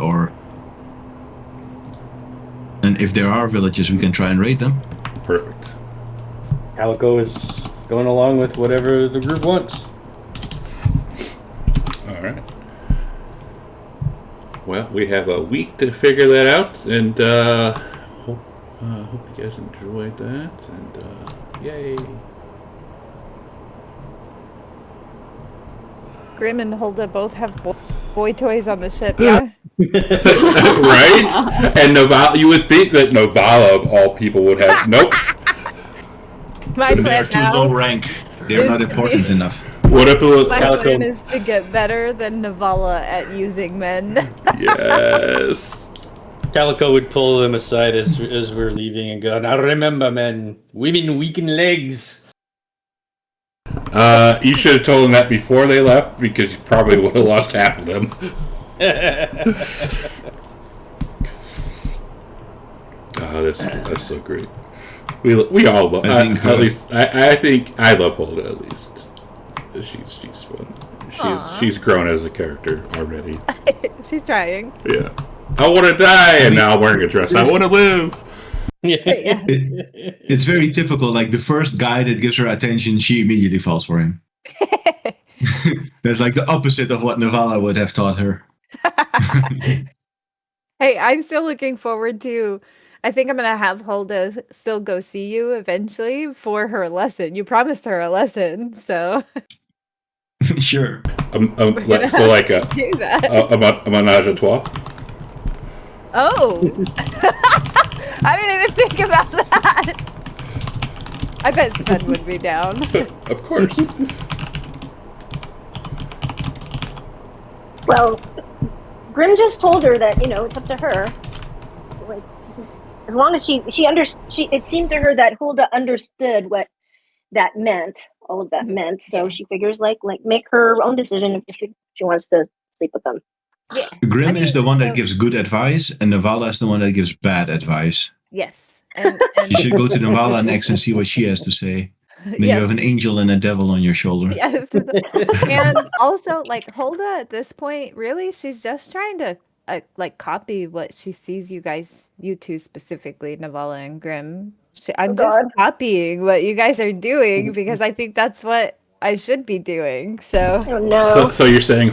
and if there are villages, we can try and raid them. Perfect. Calico is going along with whatever the group wants. All right. Well, we have a week to figure that out, and hope you guys enjoyed that. And yay! Grim and Hulda both have boy toys on the ship, yeah? Right? And Novala, you would think that Novala of all people would have. Nope. My They're plan too now, low rank. They're not important enough. What if it was my Calico. plan is to get better than Navala at using men. Yes. Calico would pull them aside as we're leaving and go, "Now remember, men, women weaken legs." You should have told them that before they left, because you probably would have lost half of them. Oh, that's so great. We all love. At least I think I love Hulda. At least she's fun. She's grown as a character already. She's trying. Yeah. I want to die, and now I'm wearing a dress. I want to live. Yeah. It's very typical. Like the first guy that gives her attention, she immediately falls for him. That's like the opposite of what Navala would have taught her. Hey, I'm still looking forward to. I think I'm gonna have Hulda still go see you eventually for her lesson. You promised her a lesson, so Sure. we're gonna So like have to do that. a menage a trois. Oh, I didn't even think about that. I bet Sven would be down. Of course. Well, Grim just told her that it's up to her. Like, as long as it seemed to her that Hulda understood what that meant, all of that meant. So she figures like make her own decision if she wants to sleep with them. Yeah. Grim is the one that gives good advice, and Navala is the one that gives bad advice. Yes. And You should go to Navala next and see what she has to say. Then yes. you have an angel and a devil on your shoulder. Yes. And also, like, Hulda at this point, really, she's just trying to like copy what she sees you two specifically, Navala and Grim. I'm just copying what you guys are doing because I think that's what I should be doing. So. Oh no. So you're saying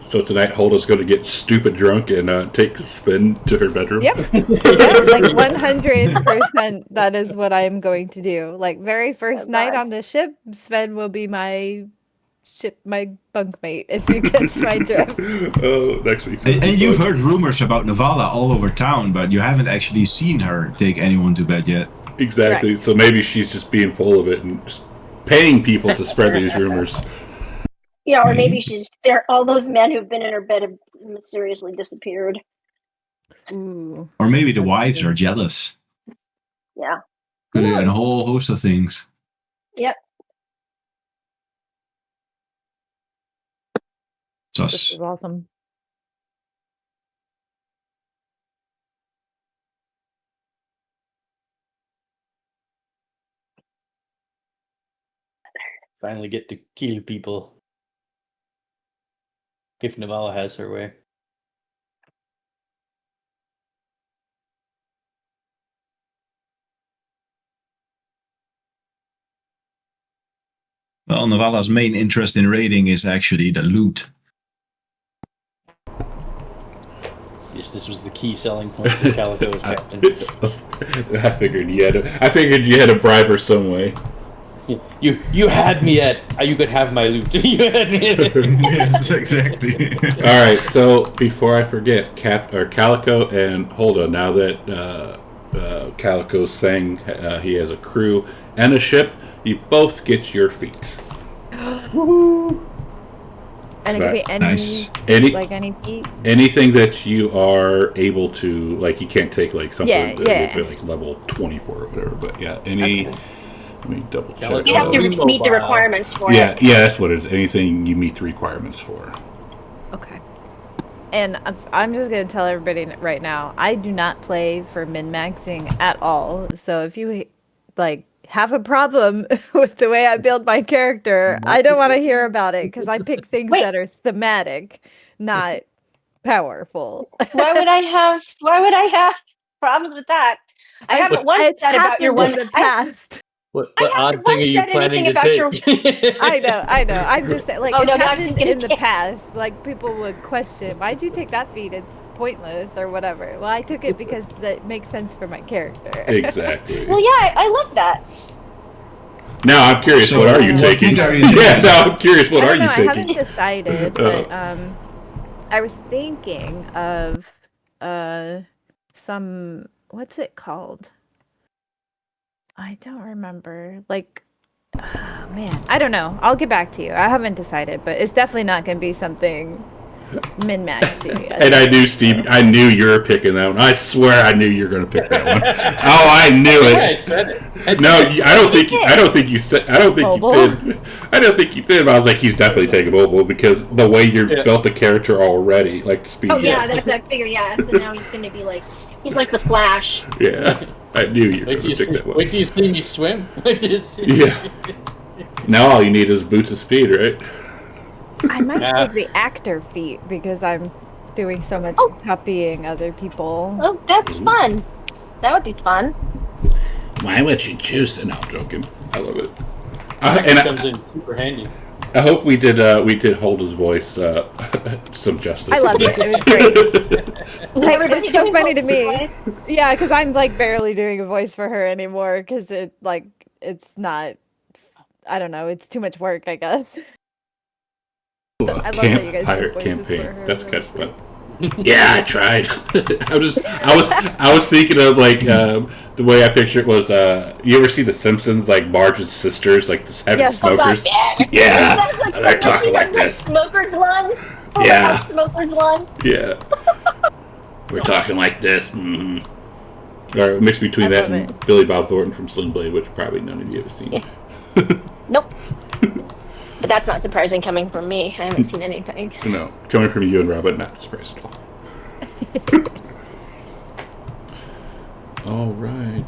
so tonight Hulda's going to get stupid drunk and take a spin to her bedroom? Yep. Like 100% that is what I'm going to do. Like very first night on the ship, Sven will be my bunkmate, if you catch my drift. Oh, next week. And you've heard rumors about Navala all over town, but you haven't actually seen her take anyone to bed yet. Exactly. Right. So maybe she's just being full of it and just paying people to spread these rumors. Yeah, or maybe all those men who've been in her bed have mysteriously disappeared. Ooh. Or maybe the wives are jealous. Yeah. Could be a whole host of things. Yep. This is awesome. Finally get to kill people. If Navala has her way. Well, Navala's main interest in raiding is actually the loot. Yes, this was the key selling point for Calico's captain. I figured you had to bribe her some way. You had me at. You could have my loot. You had me at. Yes, exactly. All right. So before I forget, Calico and Hulda. Now that Calico's saying he has a crew and a ship, you both get your feet. Woohoo! And it could be any, any feat. Anything that you are able to, like, you can't take like something that would be like level 24 or whatever. But yeah, any. Okay. Let me double check. You have to meet the requirements for it. Yeah, that's what it is. Anything you meet the requirements for. Okay. And I'm just going to tell everybody right now, I do not play for min-maxing at all. So if you, like, have a problem with the way I build my character, I don't want to hear about it, because I pick things that are thematic, not powerful. Why would I have problems with that? I haven't once said about your one in the past. What odd thing are you planning to take? I know. I'm just saying, like, it's happened in the past. Like, people would question, why'd you take that feat? It's pointless or whatever. Well, I took it because that makes sense for my character. Exactly. Well, yeah, I love that. Now I'm curious, what are you taking? Yeah, now I'm curious, what are you taking? I haven't decided, but I was thinking of some, what's it called? I don't remember. Like, oh, man, I don't know. I'll get back to you. I haven't decided, but it's definitely not going to be something min-maxy. And I knew, Steve, I knew you were picking that one. I swear I knew you were going to pick that one. Oh, I knew it. I said it. No, I don't think you did. I don't think you did, but I was like, he's definitely taking mobile because the way you built the character already, like the speed. Oh, yeah, that's what I figure, yeah. So now he's going to be like, he's like the Flash. Yeah. I knew you were going to pick that one. Wait till you see me swim. Yeah. Now all you need is boots of speed, right? I might take the actor feat because I'm doing so much copying other people. Oh, that's fun. That would be fun. Why would you choose to? No, I'm joking. I love it. It comes in super handy. I hope we did Hulda's voice some justice. I loved it. It was great. Like, it's so funny to me. Yeah, because I'm like barely doing a voice for her anymore because it's not. I don't know. It's too much work, I guess. Ooh, I love that you guys pirate campaign. That's kind of fun. Yeah, I tried. I was thinking of like the way I picture it was. You ever see The Simpsons? Like Marge's sisters, like the heavy smokers. Yeah, they're talking like this. Smokers one. Yeah. Smokers one. Yeah. We're talking like this. Mm-hmm. Or a mix between I that love and it. Billy Bob Thornton from Sling Blade, which probably none of you have seen. Yeah. Nope. But that's not surprising coming from me. I haven't seen anything. No, coming from you and Robin, not surprised at all. All right,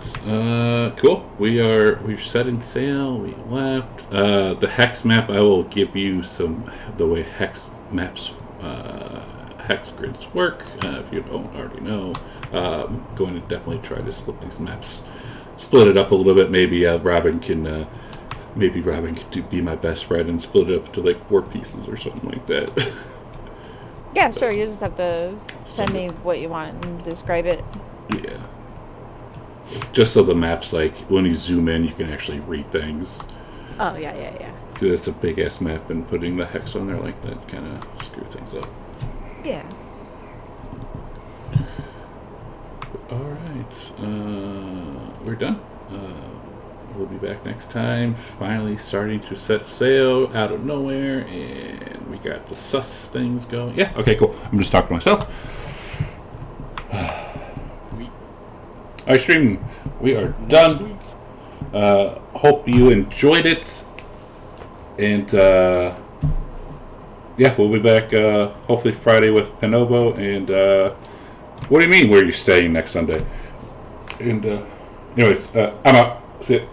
cool. We're setting sail. We left the hex map. I will give you the way hex maps, hex grids work. If you don't already know, I'm going to definitely try to split these maps, split it up a little bit. Maybe Robin can be my best friend and split it up to like 4 pieces or something like that. Yeah, sure. You just have to send me what you want and describe it. Yeah. Just so the maps, like, when you zoom in, you can actually read things. Oh, yeah. Because it's a big-ass map, and putting the hex on there like that kind of screw things up. Yeah. Alright. We're done. We'll be back next time. Finally starting to set sail out of nowhere, and we got the sus things going. Yeah, okay, cool. I'm just talking to myself. Our stream, we are done. Hope you enjoyed it. And, yeah, we'll be back hopefully Friday with Penovo. And, what do you mean, where are you staying next Sunday? And, anyways, I'm out. See ya.